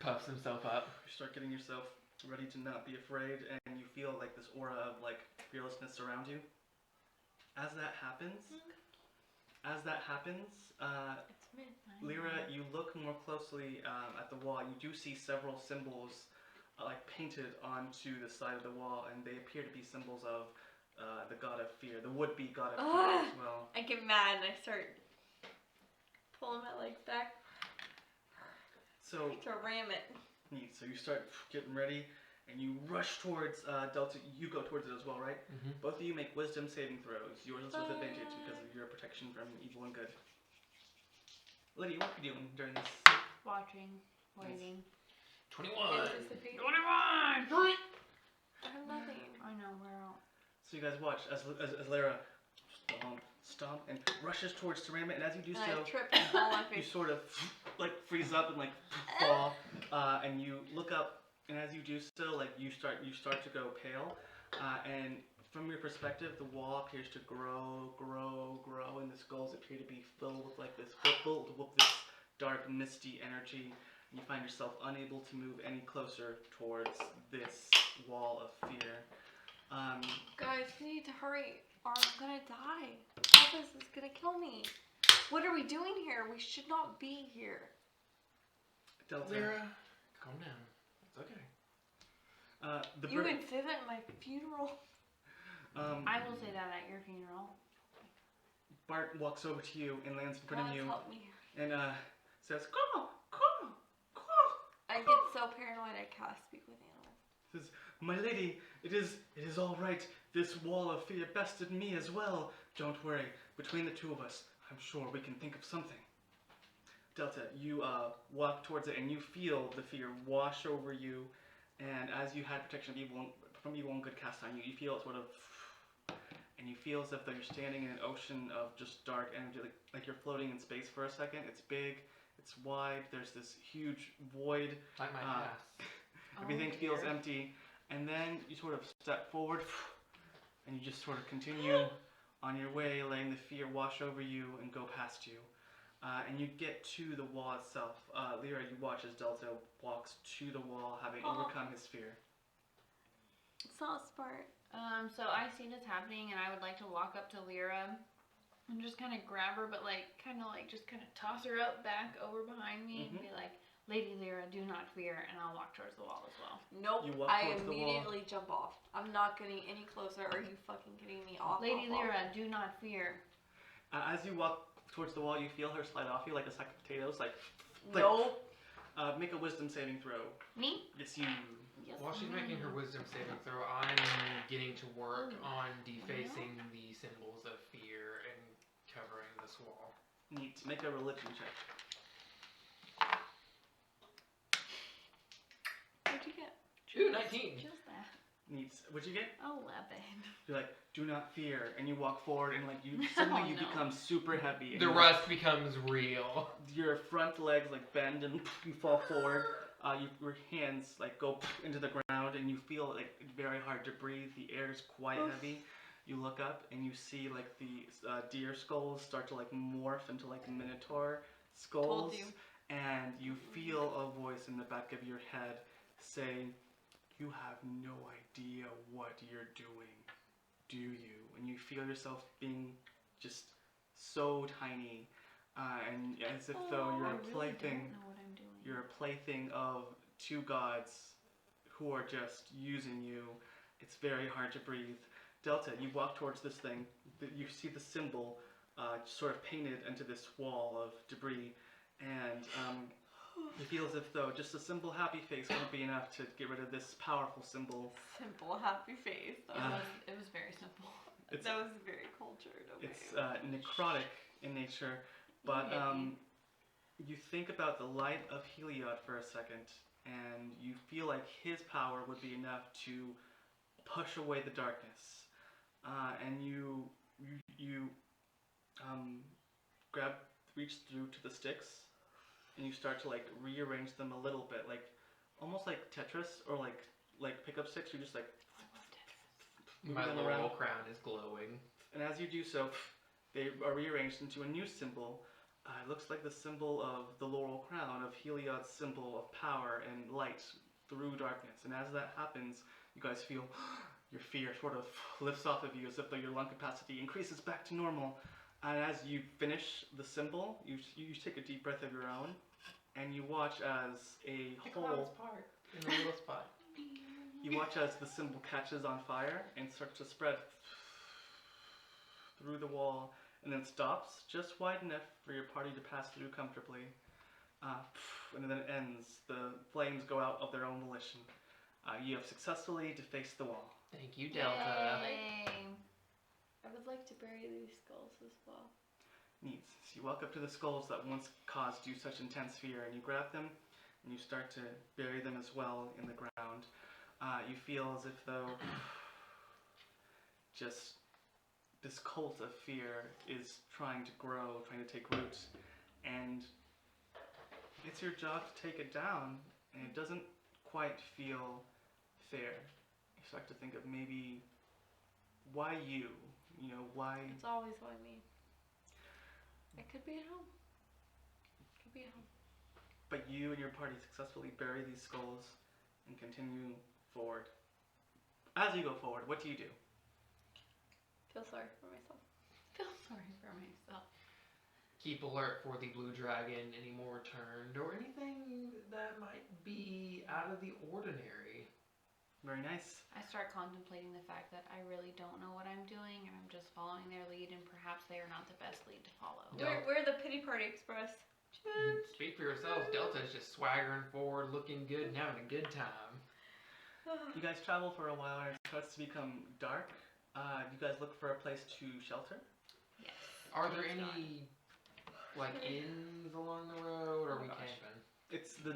puffs himself up. You start getting yourself ready to not be afraid, and you feel like this aura of like fearlessness around you. As that happens, It's midnight. Lyra, you look more closely at the wall. You do see several symbols like painted onto the side of the wall, and they appear to be symbols of the god of fear, the would-be god of fear as well. I get mad and I start pulling my legs back So to ram it. neat. So you start getting ready, and you rush towards Delta. You go towards it as well, right? Mm-hmm. Both of you make wisdom saving throws. Yours is with advantage because of your protection from evil and good. Lydia, what are you doing during this? Watching, waiting. 21! Anticipate. 21! I have nothing. I know, we're out. So you guys watch as Lyra stomp and rushes towards to ram it, and as you do And I so, trip and fall on my you face. sort of like freeze up and like fall, and you look up, and as you do so, like you start to go pale, and from your perspective, the wall appears to grow, and the skulls appear to be filled with like this dark, misty energy. And you find yourself unable to move any closer towards this wall of fear. Guys, we need to hurry or I'm gonna die. All this is gonna kill me. What are we doing here? We should not be here. Delta. Lyra, calm down. It's okay. You would say that in my funeral. I will say that at your funeral. Bart walks over to you and lands in front God of you help me. and says, "Come." I get so paranoid I cast speak with animals. Says, "My lady, it is all right. This wall of fear bested me as well. Don't worry. Between the two of us, I'm sure we can think of something." Delta, you walk towards it and you feel the fear wash over you, and as you had protection from evil and good cast on you, you feel it sort of, and you feel as if though you're standing in an ocean of just dark energy, like you're floating in space for a second. It's big, it's wide. There's this huge void. Like my ass. Everything Oh, feels dear. empty, and then you sort of step forward, and you just sort of continue on your way, letting the fear wash over you and go past you. And you get to the wall itself. Lyra, you watch as Delta walks to the wall, having overcome his fear. It's not smart. So I see this happening, and I would like to walk up to Lyra and just kind of grab her, but just kind of toss her up back over behind me and be like, "Lady Lyra, do not fear," and I'll walk towards the wall as well. Nope. You walk I towards the wall. immediately jump off. I'm not getting any closer. Are you fucking kidding me? Off. Lady off, Lyra, do not fear. As you walk towards the wall, you feel her slide off you like a sack of potatoes. Like, No. make a wisdom saving throw. Me? Yes, you. Yes. While she's making her wisdom saving throw, I'm getting to work on defacing the symbols of fear and covering this wall. Neat. Make a religion check. What'd you get? Ooh, 19! Just that. Neat. What'd you get? 11. You're like, do not fear, and you walk forward, and like you suddenly you no. become super heavy. And The rust becomes real. Your front legs like bend and you fall forward. Your hands like go into the ground, and you feel like very hard to breathe. The air is quite heavy. You look up and you see like the deer skulls start to like morph into like minotaur skulls, Told you. and you feel a voice in the back of your head say, "You have no idea what you're doing, do you?" And you feel yourself being just so tiny, and as if though I you're a really plaything. don't know what I'm doing. You're a plaything of two gods who are just using you. It's very hard to breathe. Delta, you walk towards this thing. You see the symbol sort of painted into this wall of debris, and it feels as if though just a simple happy face won't be enough to get rid of this powerful symbol. Simple, happy face. It was very simple. That was very cultured. Okay. It's necrotic in nature, but you think about the light of Heliod for a second, and you feel like his power would be enough to push away the darkness. And you reach through to the sticks, and you start to like rearrange them a little bit, like almost like Tetris or like pickup sticks. You just like My moving them laurel around. crown is glowing. And as you do so, they are rearranged into a new symbol. It looks like the symbol of the laurel crown, of Heliod's symbol of power and light through darkness. And as that happens, you guys feel your fear sort of lifts off of you, as if though your lung capacity increases back to normal. And as you finish the symbol, you take a deep breath of your own, and you watch as a whole. part in a little spot. You watch as the symbol catches on fire and starts to spread through the wall, and then stops just wide enough for your party to pass through comfortably. And then it ends. The flames go out of their own volition. You have successfully defaced the wall. Thank you, Delta. Yay. I would like to bury these skulls as well. Neat. So you walk up to the skulls that once caused you such intense fear, and you grab them, and you start to bury them as well in the ground. You feel as if though just this cult of fear is trying to grow, trying to take root, and it's your job to take it down, and it doesn't quite feel fair. You start to think of maybe why you, why. It's always why me. I could be at home. Could be at home. But you and your party successfully bury these skulls and continue forward. As you go forward, what do you do? Feel sorry for myself. Feel sorry for myself. Keep alert for the blue dragon, any more returned, or anything that might be out of the ordinary. Very nice. I start contemplating the fact that I really don't know what I'm doing, and I'm just following their lead, and perhaps they are not the best lead to follow. We're the Pity Party Express. Speak for yourselves. Delta's just swaggering forward, looking good, and having a good time. You guys travel for a while and it starts to become dark. You guys look for a place to shelter. Yes. Are there any, like, inns along the road, or are we camping? It's the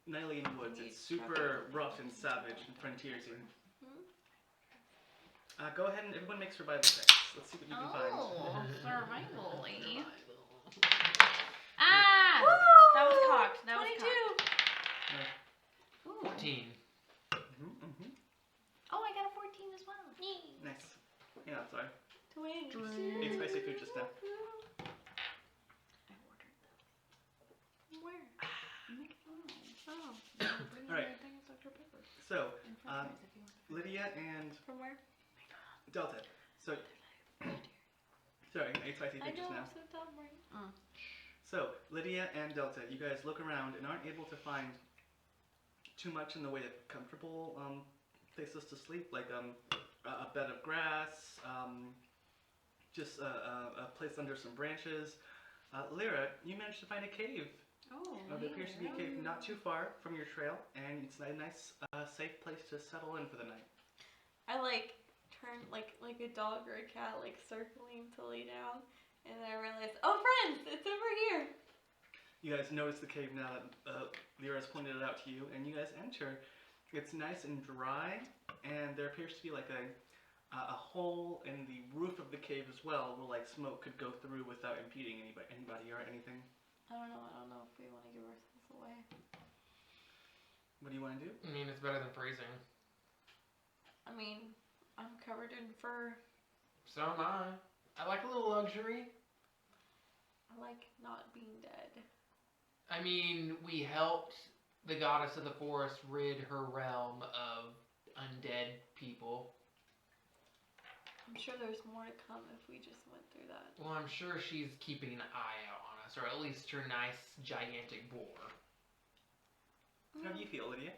Nylian Woods. It's super rough and savage and frontiersy. Go ahead and everyone make survival checks. Let's see what you can find. Oh, survival-y. Woo! That was cocked. That 22! was cocked. Ooh. 14. Oh, I got a 14 as well. Nice. Yeah, sorry. 22. Ate spicy food just now. I ordered those. Where? Oh. All right. So, Lydia and From where? Delta. So, sorry, I ate spicy I food just know, now. I'm so dumb, right? So, Lydia and Delta, you guys look around and aren't able to find too much in the way of comfortable places to sleep, like a bed of grass, just a place under some branches. Lyra, you managed to find a cave. Oh, There appears to be a cave not too far from your trail, and it's a nice, safe place to settle in for the night. I turn like a dog or a cat, circling to lay down, and then I realize, oh friends, it's over here. You guys notice the cave now that Lyra's pointed it out to you, and you guys enter, It's nice and dry, and there appears to be like a hole in the roof of the cave as well, where like smoke could go through without impeding anybody or anything. I don't know if we want to give ourselves away. What do you want to do? I mean, it's better than freezing. I mean, I'm covered in fur. So am I. I like a little luxury. I like not being dead. I mean, we helped the goddess of the forest rid her realm of undead people. I'm sure there's more to come if we just went through that. Well, I'm sure she's keeping an eye out on us, or at least her nice, gigantic boar. How do you feel, Lydia?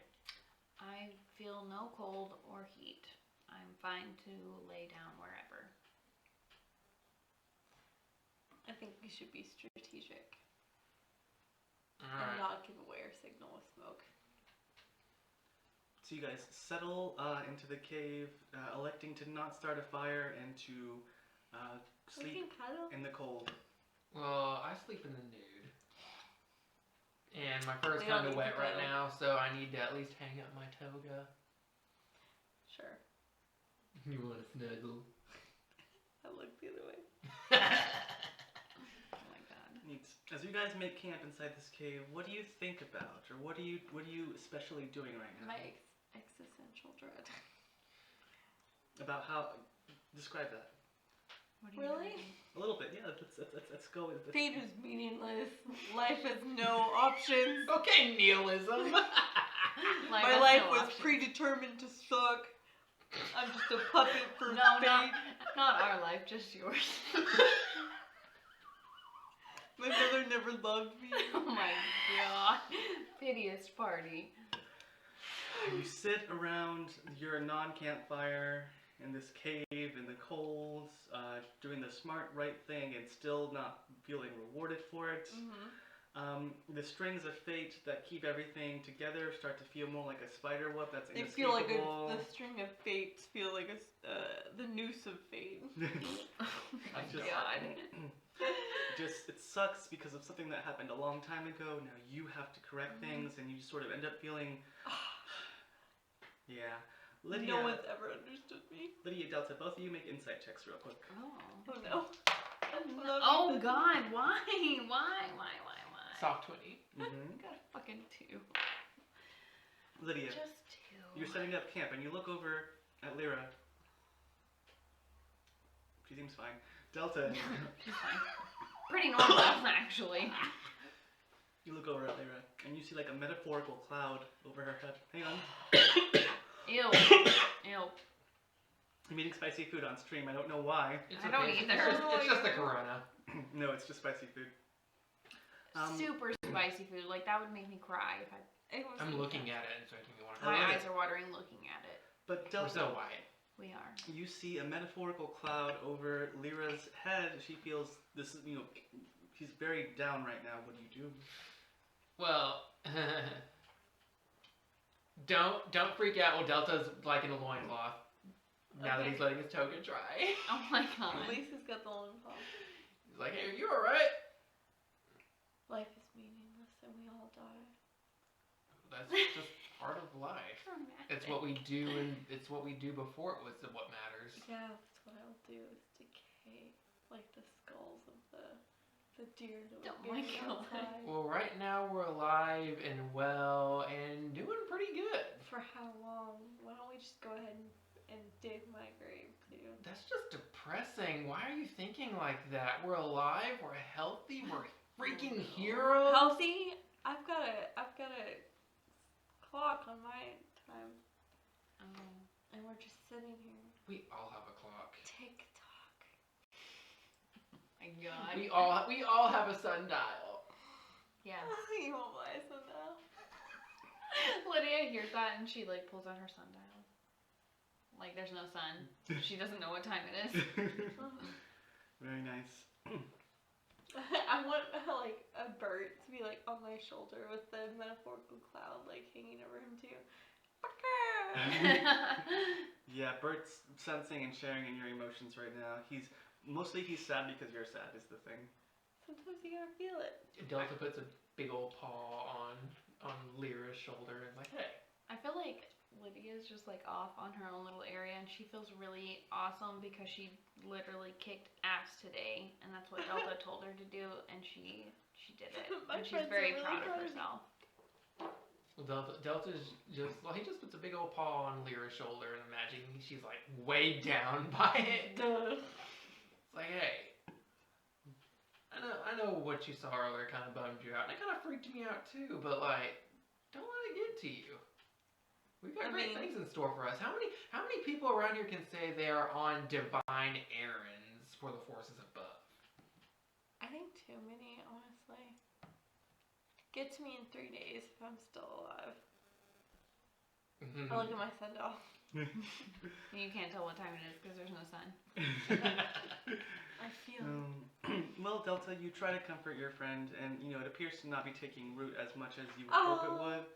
I feel no cold or heat. I'm fine to lay down wherever. I think we should be strategic and Alright. not give away our signal with smoke. So you guys settle into the cave, electing to not start a fire and to We sleep can cuddle. in the cold. Well, I sleep in the nude. And my fur's We don't kind of need wet to right cuddle. now, so I need to at least hang up my toga. Sure. You want to snuggle? I look the other way. Oh my god. Neat. As you guys make camp inside this cave, what do you think about, or what are you especially doing right now? My existential dread. About how? Describe that. What are you Really? doing? A little bit, yeah. Let's go with it. Fate is meaningless. Life has no options. Okay, nihilism. My has life no was options. predetermined to suck. I'm just a puppet for No, fate. not our life, just yours. My mother never loved me. Oh my god. Piteous party. You sit around your non-campfire in this cave in the cold, doing the smart right thing and still not feeling rewarded for it. The strings of fate that keep everything together start to feel more like a spider web that's They feel like inescapable. the string of fates feel like the noose of fate. Oh Just- Just it sucks because of something that happened a long time ago. Now you have to correct things, and you just sort of end up feeling. Yeah, Lydia. No one's ever understood me. Lydia, Delta, both of you make insight checks real quick. Oh. Oh no. Oh god, why? Why? Soft 20. Mm-hmm. Got a fucking 2. Lydia, Just 2. you're setting up camp, and you look over at Lyra. She seems fine. Delta, She's fine. Pretty normal, actually. you look over at Lyra, and you see like a metaphorical cloud over her head. Hang on. Ew. Ew. I'm eating spicy food on stream. I don't know why. It's I don't okay. either. It's just the corona. No, it's just spicy food. Super spicy food. Like, that would make me cry if I. I'm looking at it, and it's making me want to My yeah. eyes are watering looking at it. But We're Delta, so white. We are. you see a metaphorical cloud over Lyra's head. She feels this, she's very down right now. What do you do? Well, don't freak out. Well, Delta's like in a loincloth. Now that Okay. he's letting his toga dry. Oh my god. At least he's got the long pop. He's like, hey, are you alright? Life is meaningless and we all die. That's just part of life. It's what we do, and it's what we do before it was what matters. Yeah, that's what I'll do is decay. Like the skulls of the deer that Oh were my buried God. outside. Well, right now we're alive and well and doing pretty good. For how long? Why don't we just go ahead and dig my grave too? That's just depressing. Why are you thinking like that? We're alive, we're healthy, we're freaking heroes. Healthy? I've got a clock on my time, Oh. and we're just sitting here. We all have a clock. Tick tock. My god. We all have a sundial. Yes. You won't buy a sundial. Lydia hears that and she like pulls out her sundial. Like there's no sun. She doesn't know what time it is. Very nice. I want like a bird to be like on my shoulder with the metaphorical cloud like hanging over him too. Yeah, Bert's sensing and sharing in your emotions right now. He's sad because you're sad is the thing. Sometimes you gotta feel it. Delta puts a big old paw on Lyra's shoulder and is like, hey. I feel like Lydia's just like off on her own little area, and she feels really awesome because she literally kicked ass today, and that's what Delta told her to do, and she did it. My And she's friends are very really proud of proud of me. herself. Well, Delta's just, well, he just puts a big old paw on Lyra's shoulder and imagining she's like weighed down by it. It's like, hey, I know what you saw earlier kind of bummed you out, and it kind of freaked me out too, but like, don't let it get to you. We've got great things in store for us. How many people around here can say they are on divine errands for the forces above? I think too many, honestly. Get to me in 3 days if I'm still alive. I look at my sundial. You can't tell what time it is because there's no sun. I feel Well, Delta, you try to comfort your friend, and it appears to not be taking root as much as you would hope it would.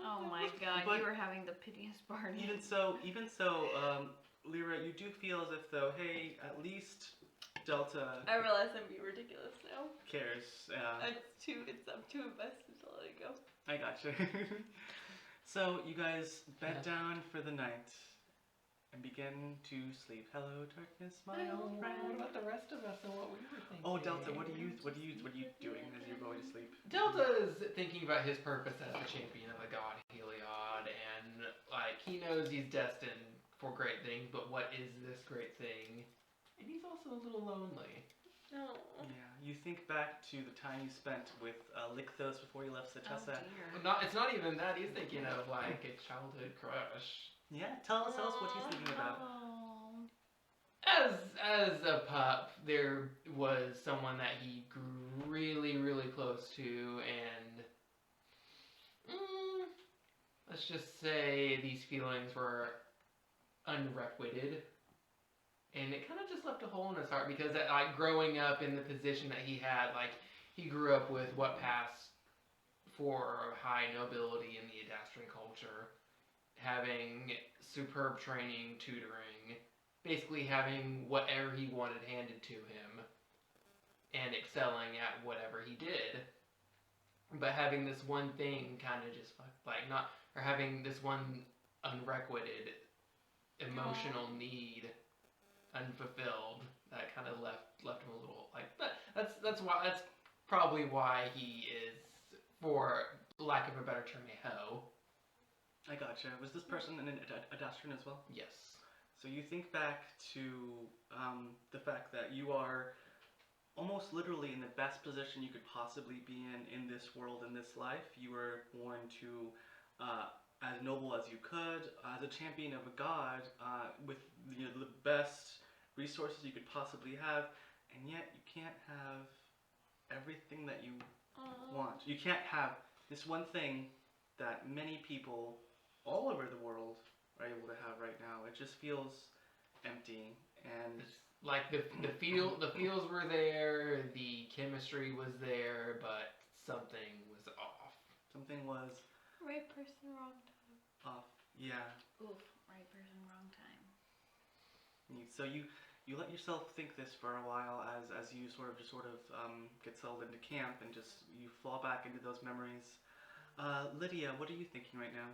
Oh my god, But you were having the piteous party. Even so, Lyra, you do feel as if though, hey, at least Delta I realize I'm being ridiculous now. cares. I'm too invested to let it go. I gotcha. So you guys bed down for the night and begin to sleep. Hello, darkness, my old friend. What about the rest of us and what we were thinking? Oh, Delta, what are you doing as you're going to sleep? Delta is thinking about his purpose as the champion of the god Heliod, and like he knows he's destined for great things, but what is this great thing? And he's also a little lonely. No. Yeah, you think back to the time you spent with Lycthos before you left Oh Satessa. dear. It's not even that. He's thinking of like a childhood crush. Yeah, tell us what he's thinking about. Oh. As a pup, there was someone that he grew really, really close to, and let's just say these feelings were unrequited. And it kind of just left a hole in his heart because, like, growing up in the position that he had, like, he grew up with what passed for high nobility in the Adastrian culture, having superb training, tutoring, basically having whatever he wanted handed to him, and excelling at whatever he did. But having this one thing kind of just, like, not, or having this one unrequited emotional need unfulfilled, that kind of left him a little like that's probably why he is, for lack of a better term, a hoe. I gotcha. Was this person an Adastrian as well? Yes. So you think back to the fact that you are almost literally in the best position you could possibly be in this world, in this life. You were born to as noble as you could, as a champion of a god, with the best resources you could possibly have, and yet you can't have everything that you want. You can't have this one thing that many people all over the world are able to have right now. It just feels empty, and It's like the feels were there, the chemistry was there, but something was off. something was Right person, wrong time. off. Yeah. Oof, right person, wrong time. So you let yourself think this for a while as you sort of get settled into camp and just you fall back into those memories. Lydia, what are you thinking right now?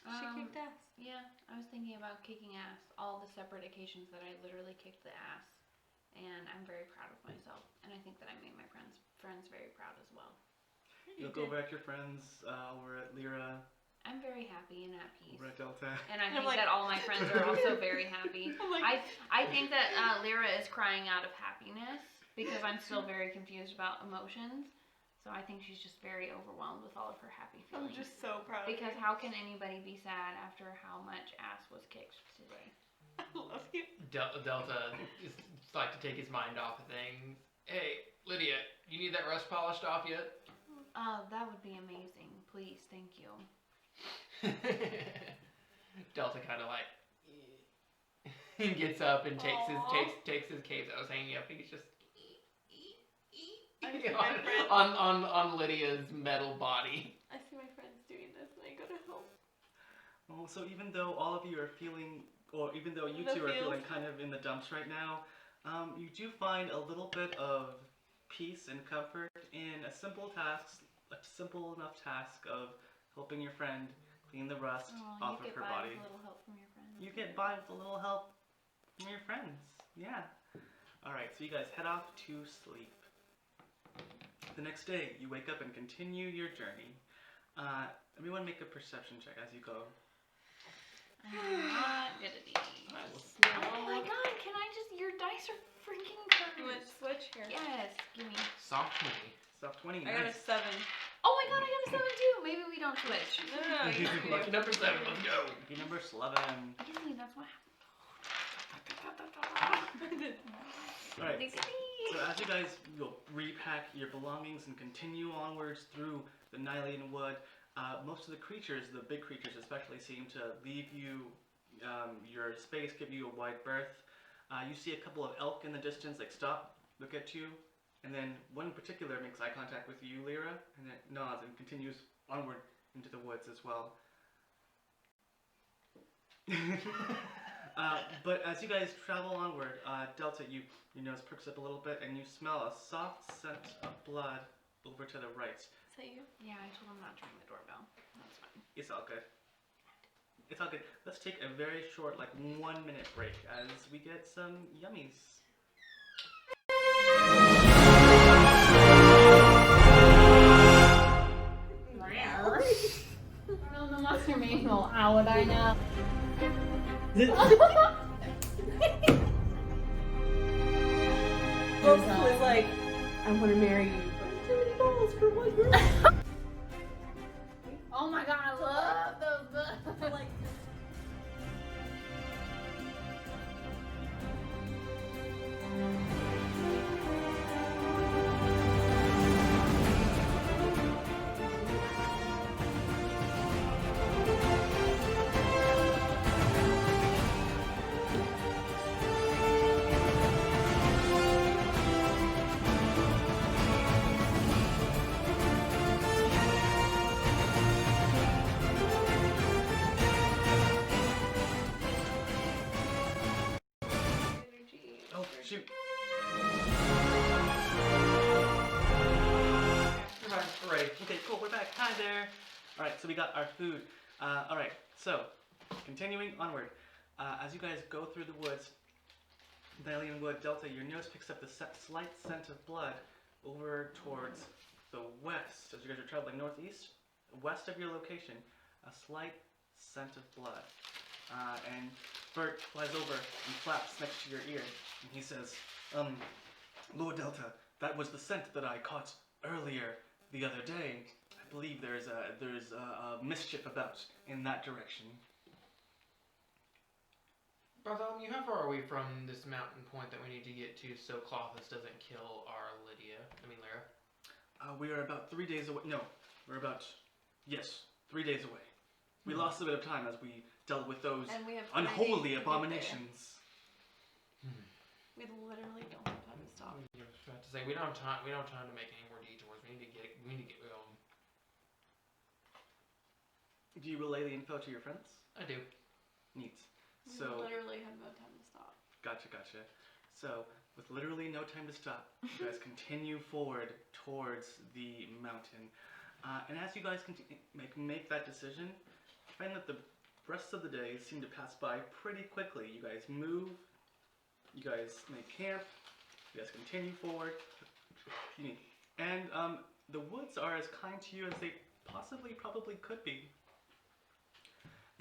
She kicked ass. Yeah, I was thinking about kicking ass. All the separate occasions that I literally kicked the ass, and I'm very proud of myself. And I think that I made my friends very proud as well. You'll go back to your friends over at Lyra, I'm very happy and at peace. over at Delta. And I I'm think like- that all my friends are also very happy. I'm like, I think that Lyra is crying out of happiness because I'm still very confused about emotions. So I think she's just very overwhelmed with all of her happy I'm feelings. just so proud of Because you. how can anybody be sad after how much ass was kicked today? I love you. Delta is like to take his mind off of things. Hey, Lydia, you need that rust polished off yet? That would be amazing. Please, thank you. Delta kind of like gets up and takes his cape that was hanging up, and he's just I see my friends. on Lydia's metal body. I see my friends doing this and I go to help. Well, so even though all of you are feeling, or even though you The two are feels. feeling kind of in the dumps right now, you do find a little bit of peace and comfort in a simple enough task of helping your friend clean the rust Oh, off you of get her by body. with a little help from your friends. You get by with a little help from your friends. Yeah. Alright, so you guys head off to sleep. The next day, you wake up and continue your journey. Everyone make a perception check as you go. I'm not good at these. I will Oh my god, can I just, your dice are freaking You want cursed. to switch here? Yes, give me. Soft 20. Soft 20. I got a Nice. 7. Oh my god, I got a 7 too. Maybe we don't switch. No, you do. Lucky number 7. Let's go. Lucky number 11. Disney, that's what Alright, happened. so as you guys repack your belongings and continue onwards through the Nylian wood, most of the creatures, the big creatures especially, seem to leave you your space, give you a wide berth. You see a couple of elk in the distance, like stop, look at you, and then one in particular makes eye contact with you, Lyra, and then nods and continues onward into the woods as well. But as you guys travel onward, Delta, your nose perks up a little bit, and you smell a soft scent of blood over to the right. Is that you? Yeah, I told him not to ring the doorbell. That's fine. It's all good. It's all good. Let's take a very short, like 1 minute break as we get some yummies. I don't know the monster manual. How would I know? Both was like, I want to marry you. But too many balls for one girl. Oh my god, I love those books. Like, energy. Oh, shoot. Alright. Okay, cool, we're back. Hi there. Alright, so we got our food. Alright, so, continuing onward. As you guys go through the woods, Nylian wood, Delta, your nose picks up the slight scent of blood over towards the west. As you guys are traveling northeast, west of your location, a slight scent of blood. And Bert flies over and flaps next to your ear, and he says, Lord Delta, that was the scent that I caught earlier the other day. I believe there's a mischief about in that direction. Bartholomew, how far are we from this mountain point that we need to get to so Clothis doesn't kill our Lyra? We are about 3 days away. No, we're about, yes, 3 days away. We lost a bit of time as we dealt with those And we have unholy 3 days to get there. abominations. We literally don't have time to stop. I was about to say we don't have time. We don't have time to make any more detours. We need to get going. Do you relay the info to your friends? I do. Neat. We So, literally have no time to stop. gotcha. So, with literally no time to stop, you guys continue forward towards the mountain. And as you guys make that decision, you find that the rest of the day seem to pass by pretty quickly. You guys move, you guys make camp, you guys continue forward, and the woods are as kind to you as they probably could be.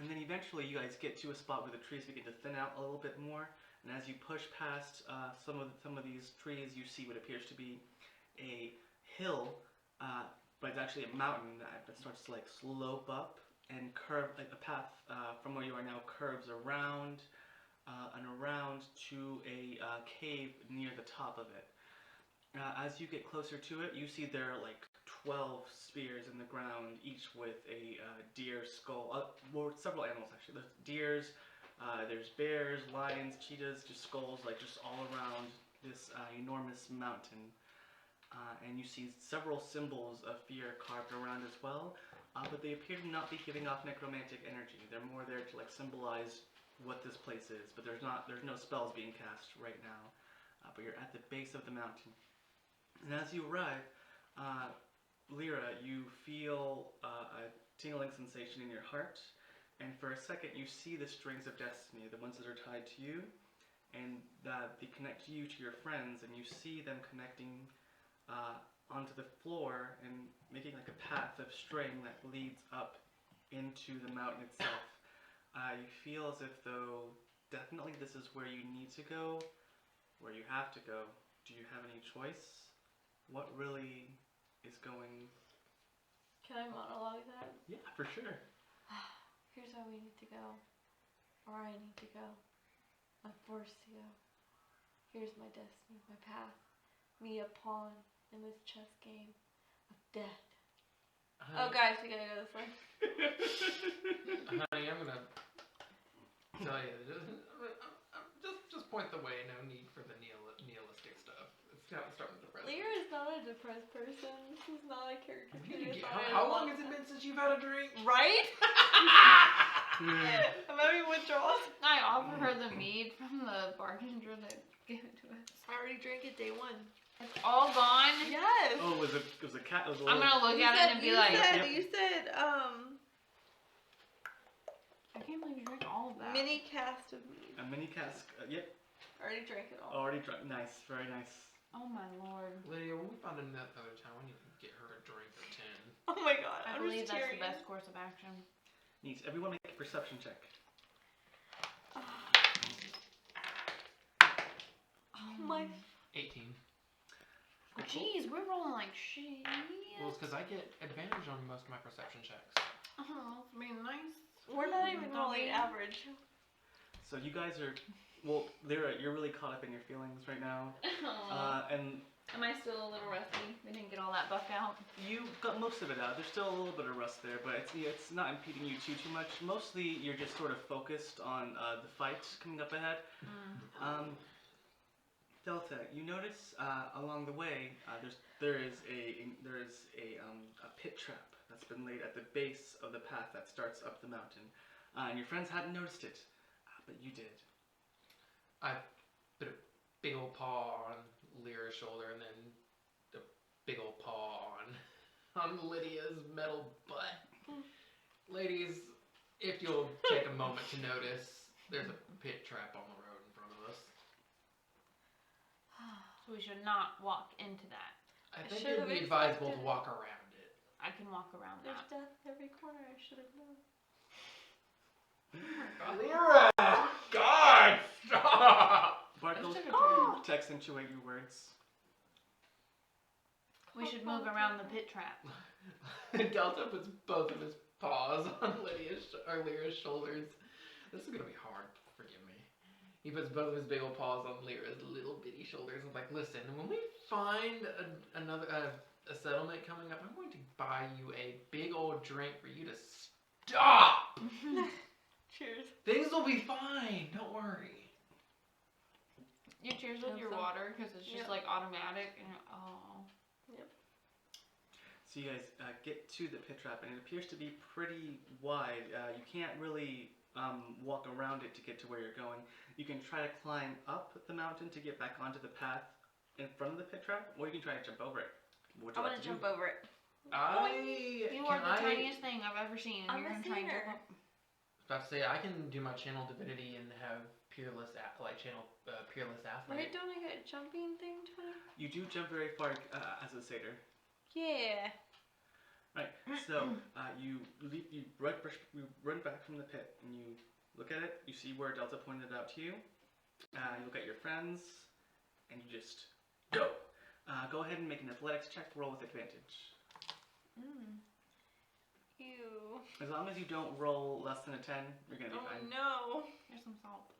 And then eventually you guys get to a spot where the trees begin to thin out a little bit more, and as you push past some of these trees, you see what appears to be a hill, but it's actually a mountain that starts to like slope up and curve, like the path from where you are now curves around and around to a cave near the top of it. As you get closer to it, you see there are like 12 spears in the ground, each with a deer skull, well, several animals actually. There's deers, there's bears, lions, cheetahs, just skulls, like just all around this enormous mountain. And you see several symbols of fear carved around as well, but they appear to not be giving off necromantic energy. They're more there to like symbolize what this place is, but there's no spells being cast right now. But you're at the base of the mountain. And as you arrive, Lyra, you feel tingling sensation in your heart, and for a second you see the strings of destiny, the ones that are tied to you, and that they connect you to your friends, and you see them connecting onto the floor and making like a path of string that leads up into the mountain itself. You feel as if though definitely this is where you need to go, where you have to go. Do you have any choice? What really is going... Can I monologue that? Yeah, for sure. Here's where we need to go. Or I need to go. I'm forced to go. Here's my destiny, my path. Me a pawn in this chess game of death. Oh guys, we gotta go this way. Honey, I'm gonna tell you, just point the way. No need for the nihilistic stuff. It's starting to depress me. Lyra is not a depressed person. This is not a character. How long has it been since you've had a drink? Right? I'm having withdrawals. I offer her the mead from the bartender that gave it to us. I already drank it day one. It's all gone. Yes. Oh, it was a cat. It was a I'm little... gonna look at it and be like, You said, I can't believe you drank all of that. mini cast of mead. A mini cask. Yep. I already drank it all. Already drunk. Nice. Very nice. Oh my lord. Lydia, when we found another time, we need to get her a drink or 10. Oh my god. I I'm believe just that's the tearing. best course of action. Neat. Everyone make a perception check. Oh my. 18. Jeez, we're rolling like shit. Well, it's because I get advantage on most of my perception checks. Oh, that's being nice. We're not even rolling average. So you guys are... Well, Lyra, you're really caught up in your feelings right now. And Am I still a little rusty? We didn't get all that buff out. you got most of it out. There's still a little bit of rust there, but it's not impeding you too much. Mostly, you're just sort of focused on the fight coming up ahead. Delta, you notice along the way there is a pit trap that's been laid at the base of the path that starts up the mountain, and your friends hadn't noticed it, but you did. I put a big old paw on Lyra's shoulder and then a big old paw on Lydia's metal butt. Ladies, if you'll take a moment to notice, there's a pit trap on the road in front of us. So we should not walk into that. I think should it have would be advisable to expected walk around it. I can walk around There's that. death every corner. I should have known. Lyra! God, stop! Barkles, Let's take a turn. to accentuate your words. We should move around the pit trap. Delta puts both of his paws on Lyra's shoulders. This is gonna be hard. Forgive me. He puts both of his big old paws on Lyra's little bitty shoulders and like, listen, when we find a settlement coming up, I'm going to buy you a big old drink for you to stop. Cheers. Things will be fine. Don't worry. You cheers with your water because it's just like automatic. And oh. Yep. So you guys get to the pit trap, and it appears to be pretty wide. You can't really walk around it to get to where you're going. You can try to climb up the mountain to get back onto the path in front of the pit trap, or you can try to jump over it. What would you I like want to to jump over it. You are the tiniest thing I've ever seen. And I'm you're a gonna try and singer. jump up. About to say I can do my channel divinity and have peerless peerless athlete. Wait, don't I get a jumping thing, Tony? You do jump very far as a satyr. Yeah. Right. So you run back from the pit, and you look at it. You see where Delta pointed out to you. You look at your friends, and you just go. Go ahead and make an athletics check. Roll with advantage. Ew. As long as you don't roll less than a 10, you're gonna be Oh fine. no. Here's some salt.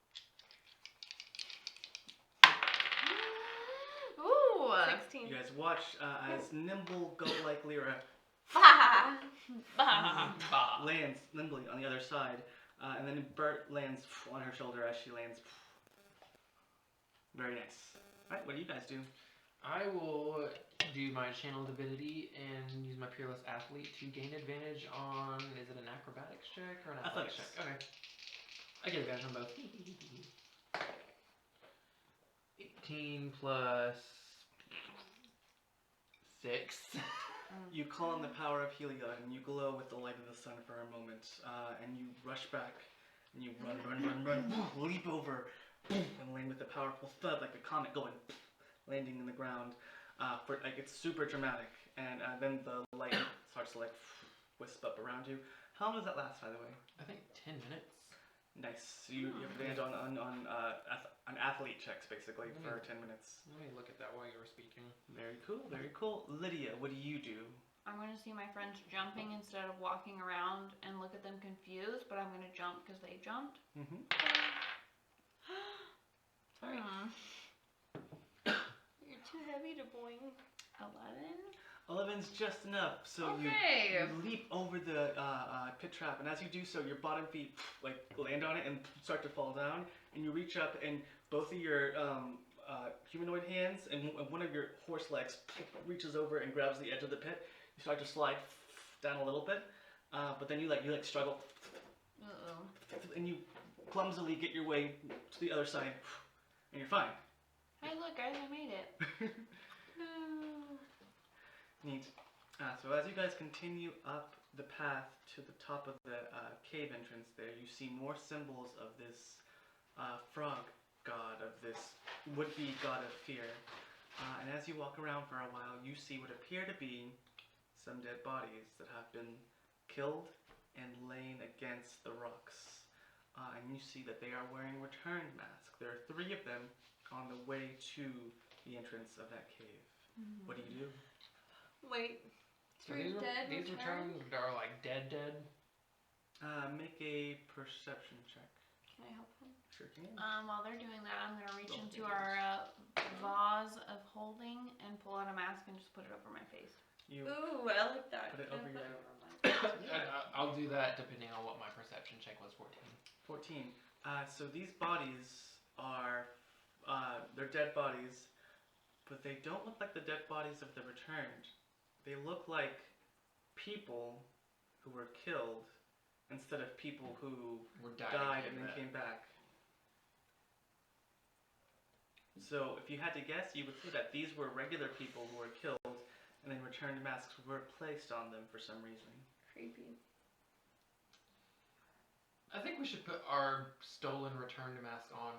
Ooh. 16. You guys watch as nimble goat-like Lyra Bah. lands nimbly on the other side, and then Bert lands on her shoulder as she lands. Very nice. Alright, what do you guys do? I will do my channel divinity and use my peerless athlete to gain advantage on, is it an acrobatics check or an athletics check? Okay. I get advantage on both. 18 plus 6. You call on the power of Helia, and you glow with the light of the sun for a moment, and you rush back, and you run, leap over, and land with a powerful thud like a comet going, landing in the ground. It's super dramatic, and then the light starts to wisp up around you. How long does that last, by the way? I think 10 minutes. Nice. So you land on athlete checks basically for 10 minutes. Let me look at that while you were speaking. Very cool. Very cool. Lydia, what do you do? I'm going to see my friends jumping instead of walking around and look at them confused, but I'm going to jump because they jumped. Mm-hmm. Sorry. You're too heavy to boing. 11. 11's just enough. So Okay. you leap over the pit trap, and as you do so, your bottom feet land on it and start to fall down. And you reach up, and both of your humanoid hands and one of your horse legs reaches over and grabs the edge of the pit. You start to slide down a little bit, but then you struggle, and you clumsily get your way to the other side, and you're fine. Hey, look, guys, I made it. Neat. So as you guys continue up the path to the top of the cave entrance there, you see more symbols of this frog god, of this would-be god of fear. And as you walk around for a while, you see what appear to be some dead bodies that have been killed and lain against the rocks. And you see that they are wearing return masks. There are 3 of them on the way to the entrance of that cave. What do you do? Wait. So 3 dead these returns are like dead. Make a perception check. Can I help him? Sure can. While they're doing that, I'm going to reach into our vase of holding and pull out a mask and just put it over my face. You Ooh, I like that. put it over your I'll do that depending on what my perception check was. 14. 14. So these bodies are, they're dead bodies, but they don't look like the dead bodies of the returned. They look like people who were killed instead of people who died and then came back. So if you had to guess, you would say that these were regular people who were killed and then returned masks were placed on them for some reason. Creepy. I think we should put our stolen returned mask on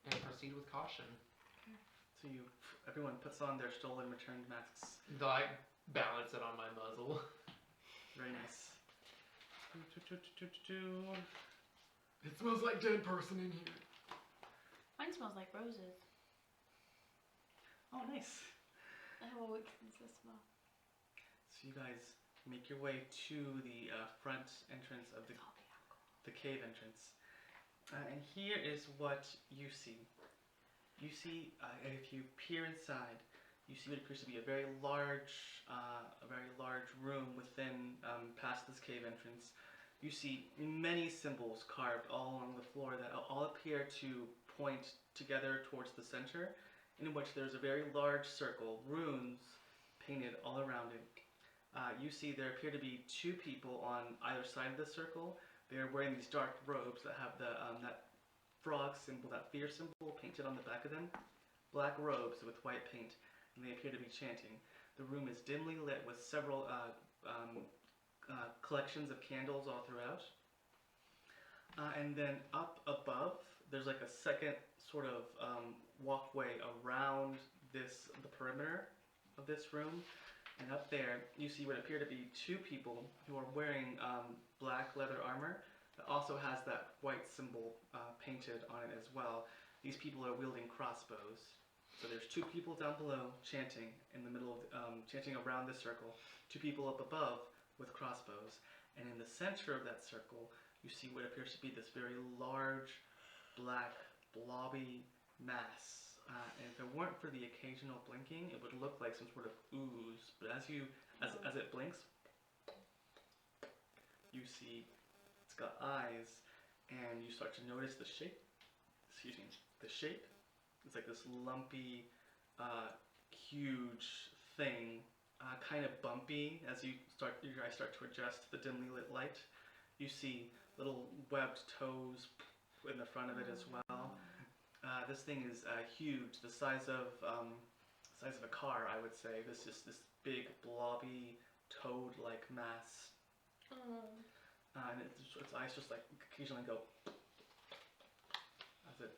and proceed with caution. So everyone puts on their stolen returned masks. Though I balance it on my muzzle. Very nice. It smells like dead person in here. Mine smells like roses. Oh, nice. Oh, which one's the smell? So you guys make your way to the front entrance of the cave entrance. And here is what you see. You see, if you peer inside, you see what appears to be a very large room within, past this cave entrance. You see many symbols carved all along the floor that all appear to point together towards the center, in which there's a very large circle, runes painted all around it. You see there appear to be 2 people on either side of the circle. They are wearing these dark robes that have that frog symbol, that fear symbol painted on the back of them. Black robes with white paint, and they appear to be chanting. The room is dimly lit with several collections of candles all throughout. And then up above, there's like a second sort of walkway around the perimeter of this room. And up there, you see what appear to be 2 people who are wearing black leather armor that also has that white symbol painted on it as well. These people are wielding crossbows. So there's 2 people down below chanting in the middle of chanting around this circle. 2 people up above with crossbows, and in the center of that circle, you see what appears to be this very large, black, blobby mass. And if it weren't for the occasional blinking, it would look like some sort of ooze. But as it blinks, you see it's got eyes, and you start to notice the shape. Excuse me, the shape. It's like this lumpy, huge thing, kind of bumpy as your eyes start to adjust to the dimly lit light. You see little webbed toes in the front of it as well. This thing is huge, the size of size of a car, I would say. This big blobby toad-like mass, Oh. and its eyes just like occasionally go as it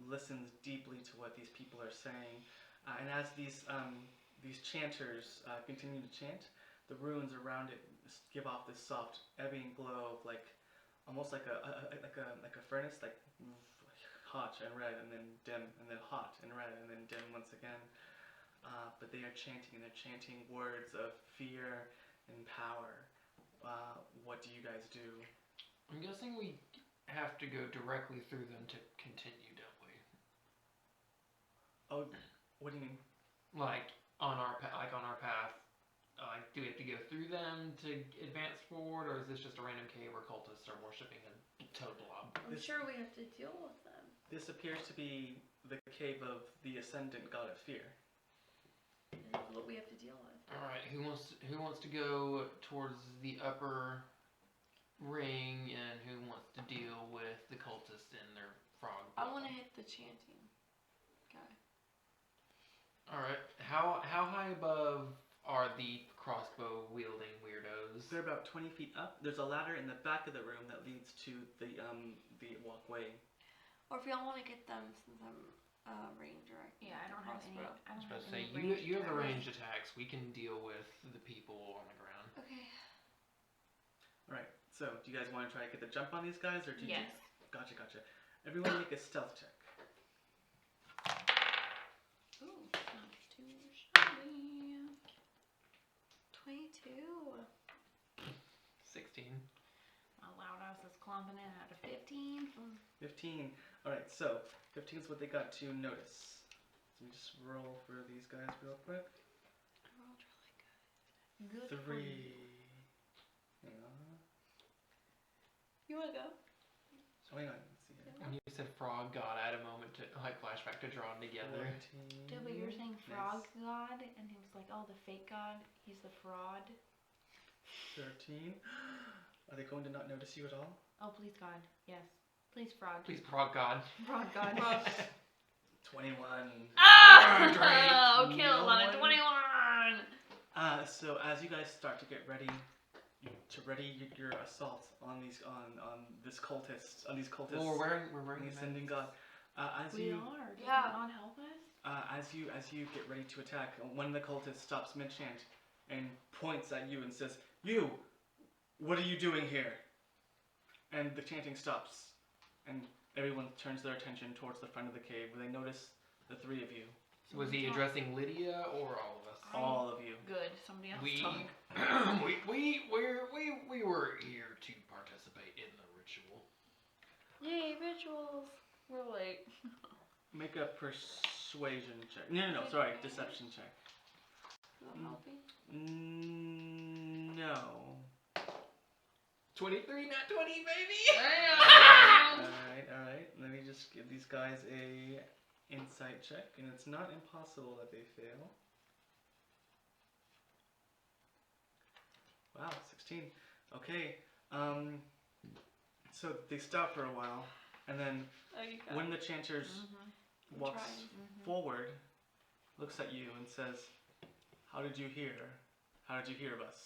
listens deeply to what these people are saying, and as these chanters continue to chant, the runes around it give off this soft ebbing glow of almost like a furnace, like hot and red and then dim and then hot and red and then dim once again. But they are chanting, and they're chanting words of fear and power. What do you guys do? I'm guessing we have to go directly through them to continue, don't we? Oh, what do you mean? Like on our path. Do we have to go through them to advance forward, or is this just a random cave where cultists are worshipping a toad blob? I'm sure we have to deal with them. This appears to be the cave of the ascendant god of fear. This is what we have to deal with. All right, who wants to go towards the upper ring, and who wants to deal with the cultists and their frog? I want to hit the chanting guy. All right, how high above are the crossbow wielding weirdos? They're about 20 feet up. There's a ladder in the back of the room that leads to the walkway. Or if y'all want to get them, since I'm ranger, Yeah, I don't have any. I I was don't about to have say, any you have the ranged ranged attacks. We can deal with the people on the ground. Okay. Alright, so do you guys want to try to get the jump on these guys, or do you? Yes. Gotcha. Everyone make a stealth check. Ooh, not too shabby. 22. 16. My loud ass is clumping in at a 15. 15. Alright, so 15 is what they got to notice. Let me just roll for these guys real quick. I rolled really good. Good. for 3. you. Hang on. You want to go? So hang on, let's see here. When you said frog god, I had a moment to flashback to draw them together. 14. Yeah, but you were saying Nice. frog god, and he was like, oh, the fake god, he's the fraud. 13. Are they going to not notice you at all? Oh, please God, yes. Please frog. Please, frog god. Frog god. 21. Oh, killed No on a one- 21! So as you guys start to get ready to ready your assault on these cultists, Well, we're wearing the the ascending god, as We you are. Does Yeah. that not help us? as you get ready to attack, one of the cultists stops mid chant and points at you and says, "You, what are you doing here?" And the chanting stops, and everyone turns their attention towards the front of the cave, where they notice the three of you, So was he addressing Lydia or all of us? all of you. Good. Somebody else We, talk. we were here to participate in the ritual. Yay, rituals. We're late. Make a persuasion check. No, sorry, deception check. Is that helping? No. 23, not 20, baby! Alright. Let me just give these guys a insight check, and it's not impossible that they fail. Wow, 16. Okay. So they stop for a while, and then Oh, you got when the chanters Mm-hmm. walks trying. forward, looks at you and says, "How did you hear? How did you hear of us?"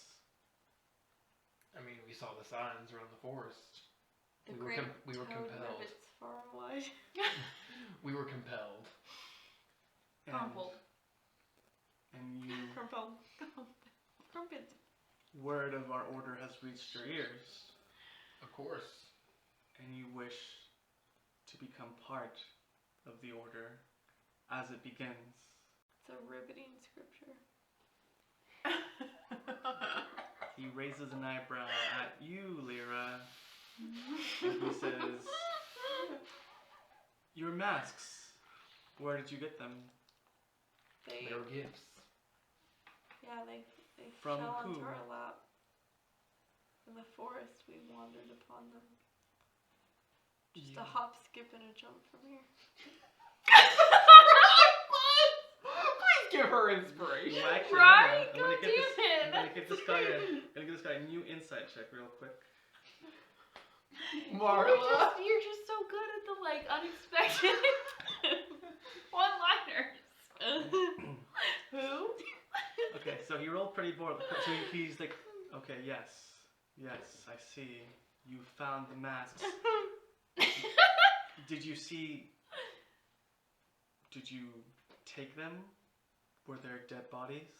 I mean, we saw the signs around the forest. The we were great we were toad compelled. rabbits far and wide. We were compelled. And, Crumpled. and you, Crumpled. Crumpets. word of our order has reached your ears, Of course. and you wish to become part of the order as it begins. It's a riveting scripture. He raises an eyebrow at you, Lyra, and he says, "Your masks, where did you get them? They, They were gifts. yeah, they From fell who? onto our lap. In the forest, we wandered upon them. Just a hop, skip, and a jump from here. Please give her inspiration. Well, actually, Right? I'm gonna God get this. damn it. I'm gonna give this guy a new insight check real quick. Marla. You're just so good at the like unexpected one-liners. Who? Okay, so he rolled pretty poorly. So he's like, okay, yes, I see. You found the masks. Did you take them? Were there dead bodies?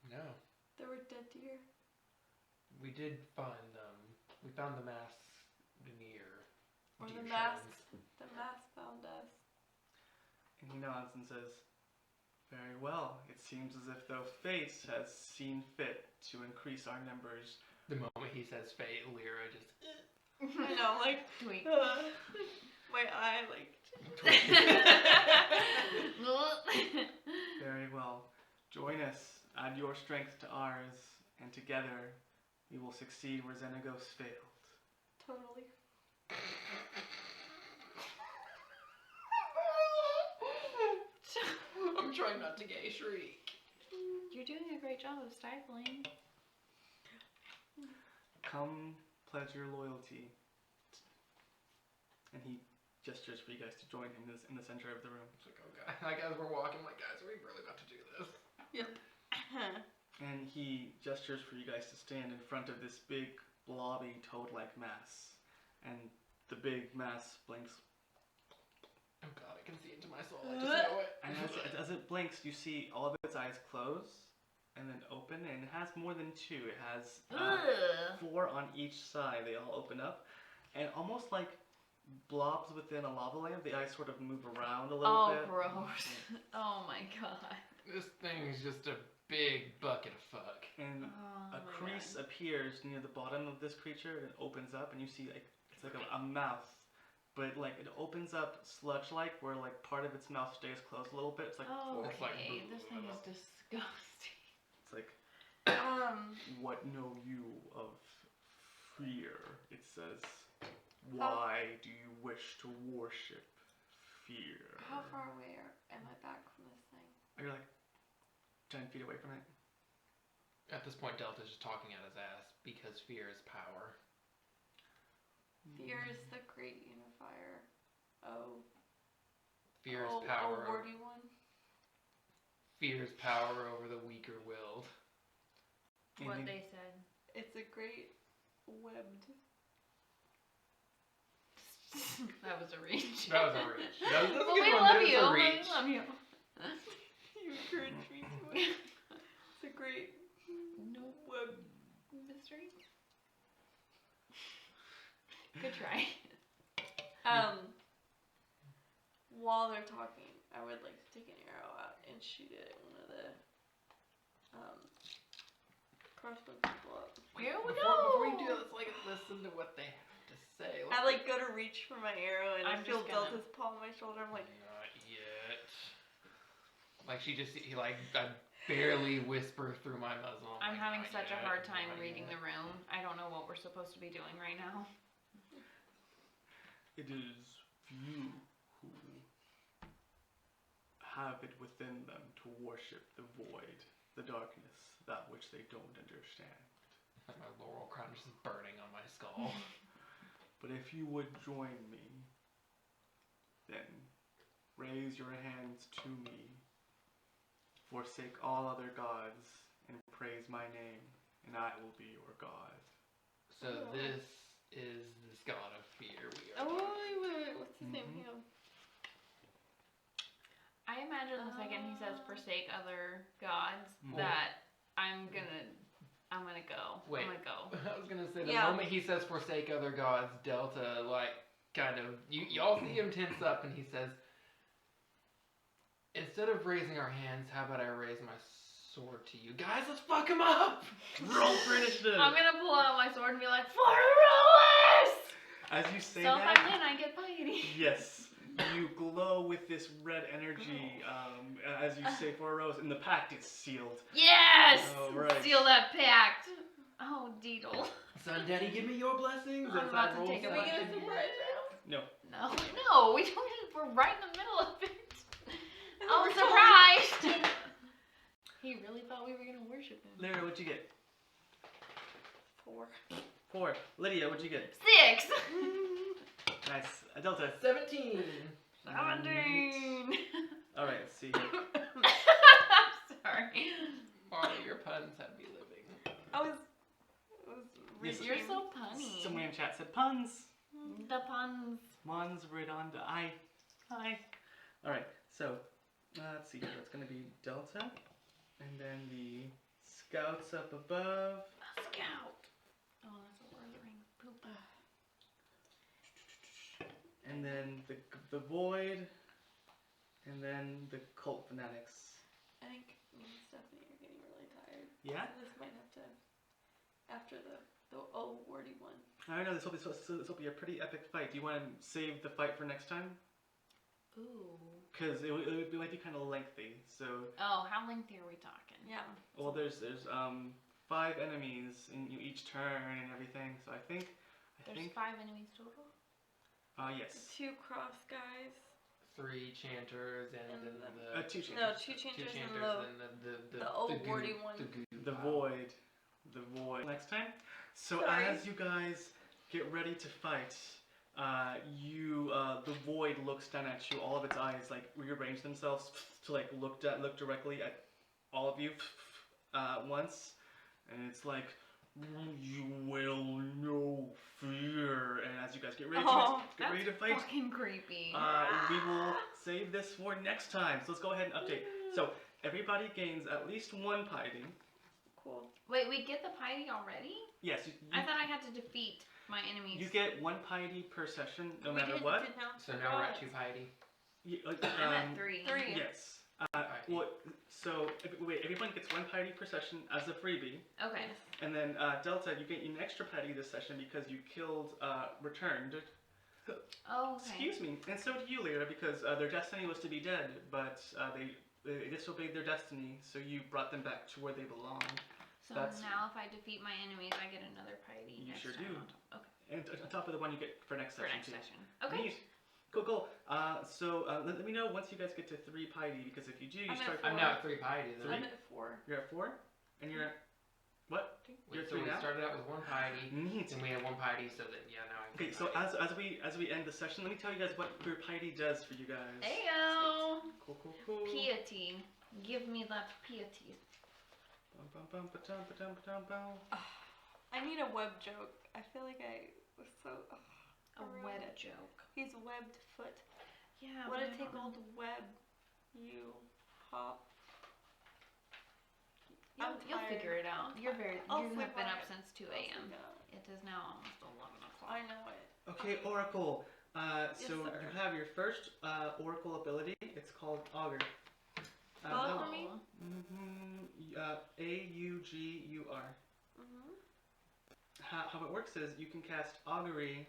No. There were dead deer. We did find them. We found the masks near. Or deer the sheds. mask. The mask found us. And he nods and says, very well. It seems as if the fate has seen fit to increase our numbers. The moment he says fate, Lyra just. I know, like, Tweak. my eye, like. Very well. Join us. Add your strength to ours, and together we will succeed where Xenagos failed. Totally. I'm trying not to gay shriek. You're doing a great job of stifling. Come, pledge your loyalty. And he gestures for you guys to join him in the center of the room. It's like, oh god. Like as we're walking, like guys, are we really about to do this? Yep. And he gestures for you guys to stand in front of this big, blobby, toad-like mass. And the big mass blinks. Oh god, I can see into my soul. I just know it. And as it blinks, you see all of its eyes close and then open. And it has more than two. It has 4 on each side. They all open up. And almost like blobs within a lava lamp, the eyes sort of move around a little bit. Oh, gross. Oh my god. This thing is just a big bucket of fuck. And a crease appears near the bottom of this creature and it opens up and you see like it's like a mouth. But like it opens up sludge-like where like part of its mouth stays closed a little bit. It's like Okay, It's like this thing is disgusting. it's like what know you of fear? It says, why do you wish to worship fear? How far away am I back from this thing? You're like 10 feet away from it. At this point, Delta's just talking out his ass because fear is power. Fear is the great unifier. Fear is power. Wordy one. Fear is power over the weaker willed. What they said. It's a great webbed. That was a reach. That was a reach. That was a Well, good we one, love but it's you. a We reach. love you. You encouraged me to it. It's a great No web. mystery. Good try. While they're talking, I would like to take an arrow out and shoot it at one of the crossbow people up. Here we Before we do that, let's like listen to what they have to say. I like go to reach for my arrow and I I'm feel just gonna- Delta's paw on my shoulder. I'm like, Not yet. Like he like I barely whisper through my muzzle. I'm like, having not such a yet, hard time not reading yet. the room. I don't know what we're supposed to be doing right now. It is you who have it within them to worship the void, the darkness, that which they don't understand. Like my laurel crown is just burning on my skull. But if you would join me, then raise your hands to me, forsake all other gods, and praise my name, and I will be your god. So this is this god of fear we are. oh wait, what's his name? Mhm. Him. I imagine the second he says forsake other gods Mhm. that I'm gonna go. Wait. I'm gonna go. I was gonna say the Yeah. moment he says forsake other gods, Delta like kind of y'all see him tense up and he says, instead of raising our hands, how about I raise my sword to you? Guys, let's fuck him up! Roll for initiative! I'm gonna pull out my sword and be like, for Roas! As you say So if that, I win, I get piety. yes, you glow with this red energy as you say for a rose, and the pact is sealed. Yes! Oh, right. Seal that pact. Oh, Deedle. Son, Daddy, give me your blessings. I'm as about I to roll take a Can we get a bunch of surprise round? No. No, we don't. We're right in the middle of it. Oh, We're surprised! He really thought we were gonna worship him. Lyra, what'd you get? 4. 4. Lydia, what'd you get? 6. Nice. Delta. 17. 17. Alright, let's see here. Sorry. Marley, your puns have me living. I was Yes, reaching. You're so punny. Someone in chat said puns. The puns. One's right on the I. Hi. Alright, so let's see here. It's going to be Delta. And then the scouts up above. A scout. Oh, that's a Lord of the Rings. Poop. And then the Void. And then the Cult Fanatics. I think me and Stephanie are getting really tired. Yeah? So this might have to, after the wordy one. I don't know, this will be a pretty epic fight. Do you want to save the fight for next time? Ooh. Because it might be kind of lengthy, so... Oh, how lengthy are we talking? Yeah. Well, there's 5 enemies in each turn and everything, so I think... There's 5 enemies total? Yes. 2 cross guys. 3 chanters and And then the- the... 2 chanters. No, 2 Two chanters and chanters and the old goo- wordy one. The, goo The pile. Void. The Void. Next time. So Sorry. as you guys get ready to fight, the Void looks down at you. All of its eyes like rearrange themselves to like look directly at all of you once, and it's like, you will know fear. And as you guys get ready to fight, Fucking creepy. we will save this for next time. So let's go ahead and update. So everybody gains at least 1 piety. Cool. Wait, we get the piety already? Yes, I thought I had to defeat my enemies. you get 1 piety per session, no We matter did what. announce So now we're at gods. 2 piety. I'm at 3. 3. Yes. Piety. Well, so everyone gets 1 piety per session as a freebie, Okay. and then Delta, you get an extra piety this session because you killed Returned. Oh, okay. Excuse me, and so did you, Lyra, because their destiny was to be dead, but they disobeyed their destiny, so you brought them back to where they belong. So That's- now if I defeat my enemies, I get another piety. You next sure time do. on top. Okay. And on top of the one you get for next For session next too. session. Okay. Neat. Cool. So let me know once you guys get to 3 piety, because if you do, you I'm at start. 4. I'm now at 3 piety though. I'm at 4. You're at 4, and you're at what? You're at So 3 we now. started out with 1 piety, Neat. and we had 1 piety, so that now I'm Okay, so as we end the session, let me tell you guys what your piety does for you guys. Ayo. Cool. Piety. Give me that piety. Bum. I need a web joke. I feel like I was so. A ruined web it. joke. He's webbed foot. Yeah. What but a I don't know. tickled web. You hop. You'll tired. figure it out. You I'll have sleep been on up it. since 2 I'll a.m. sleep on it. It is now almost 11 o'clock. I know it. Okay, Oracle. Yes, So sir. you have your first Oracle ability. It's called Augur. Spell it how- for me. AUGUR. Mhm. How it works is you can cast Augury.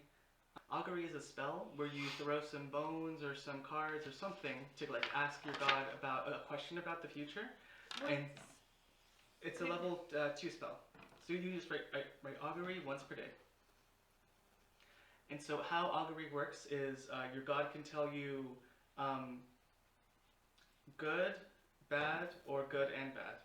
Augury is a spell where you throw some bones or some cards or something to like ask your god about a question about the future, and it's a level 2 spell. So you just write Augury once per day. And so how Augury works is your god can tell you good, bad, or good and bad.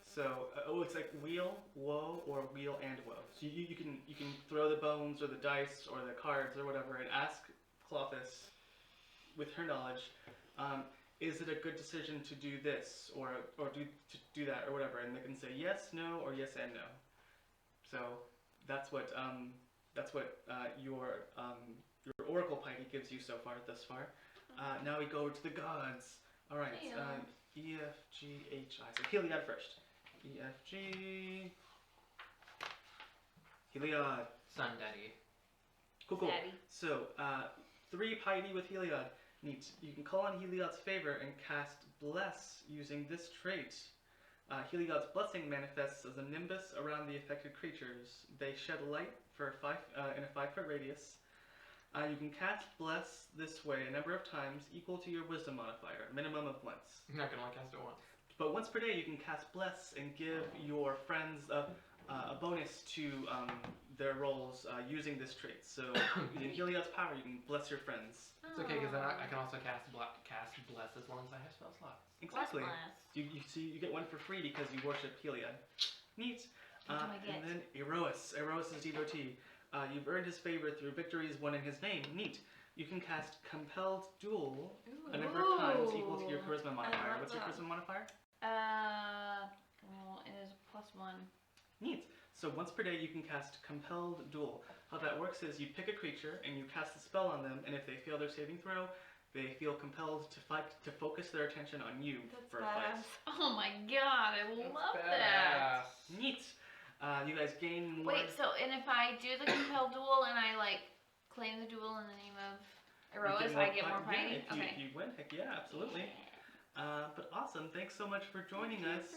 So it's like wheel, woe, or wheel and woe. So you can throw the bones or the dice or the cards or whatever and ask Clothis, with her knowledge, is it a good decision to do this or to do that or whatever, and they can say yes, no, or yes and no. So that's what your Oracle piety gives you so far thus far. Now we go to the gods. All right, E F G H I. So Heliod first. E F G. Heliod. Sun Daddy. Cool. Daddy. So 3 piety with Heliod. Neat. You can call on Heliod's favor and cast Bless using this trait. Heliod's blessing manifests as a nimbus around the affected creatures. They shed light for in a 5-foot radius. You can cast Bless this way a number of times equal to your Wisdom modifier, minimum of once. I'm not gonna only cast it once. But once per day, you can cast Bless and give your friends a bonus to their rolls using this trait. So in Heliod's power, you can bless your friends. It's okay because I can also cast Bless as long as I have spell slots. Exactly. Bless. You get one for free because you worship Heliod. Neat. What do I get? And then Erois. Erois' devotee. You've earned his favor through victories won in his name. Neat. You can cast Compelled Duel a number of times equal to your charisma modifier. love What's your that. charisma modifier? 1. Neat. So once per day you can cast Compelled Duel. How that works is you pick a creature and you cast a spell on them, and if they fail their saving throw, they feel compelled to focus their attention on you That's for a fight. badass. Oh my god, I love that. Neat. You guys gain more. Wait, so and if I do the compel duel and I like claim the duel in the name of Erois, I get more Yeah, fighting? if you win, heck yeah, absolutely. But awesome, thanks so much for joining us.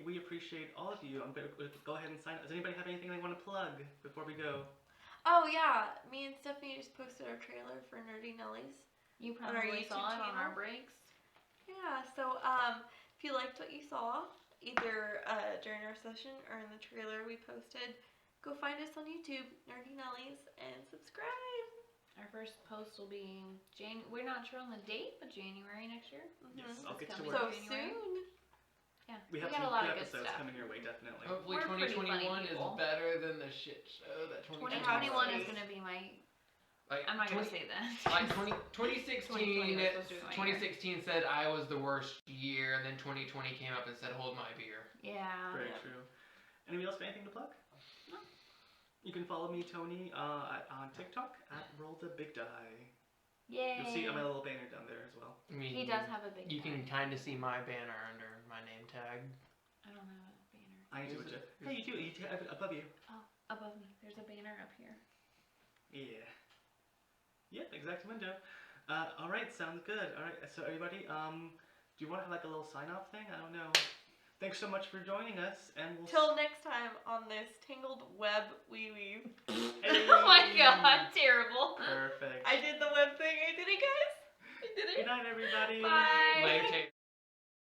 We appreciate all of you. I'm gonna go ahead and sign up. Does anybody have anything they want to plug before we go? Oh yeah, me and Stephanie just posted our trailer for Nerdy Nellies. You On our probably saw YouTube it on our channel? breaks. Yeah, so if you liked what you saw, either during our session or in the trailer we posted, go find us on YouTube, Nerdy Nellies, and subscribe. Our first post will be we're not sure on the date, but January next year. Yes, Mhm. I'll get to coming. work. So January. soon. Yeah, We have got some a lot good of good episodes stuff. coming your way, definitely. Hopefully We're pretty funny 2021 is people. better than the shit show that 2020 2021 is Right. gonna be my. Like, I'm not gonna say that. Like 2016, 2020 was supposed to be my 2016 said I was the worst year, and then 2020 came up and said hold my beer. Yeah. Very Yeah. true. Anybody else got anything to plug? No. You can follow me, Tony, on TikTok at Roll the Big Die. Yay. You'll see my little banner down there as well. I mean, He does have a big. You can tag. kind of see my banner under my name tag. I don't have a banner. I do Is it. it- Hey, you do. You have it above you. Oh, above me. There's a banner up here. Yeah. Yep, exact window. All right, sounds good. All right, so everybody, do you want to have like a little sign-off thing? I don't know. Thanks so much for joining us, and we'll. Till next time on this tangled web we weave. Hey. Oh my god, terrible. Perfect. I did the web thing. I did it, guys. I did it. Good night, everybody. Bye. Later.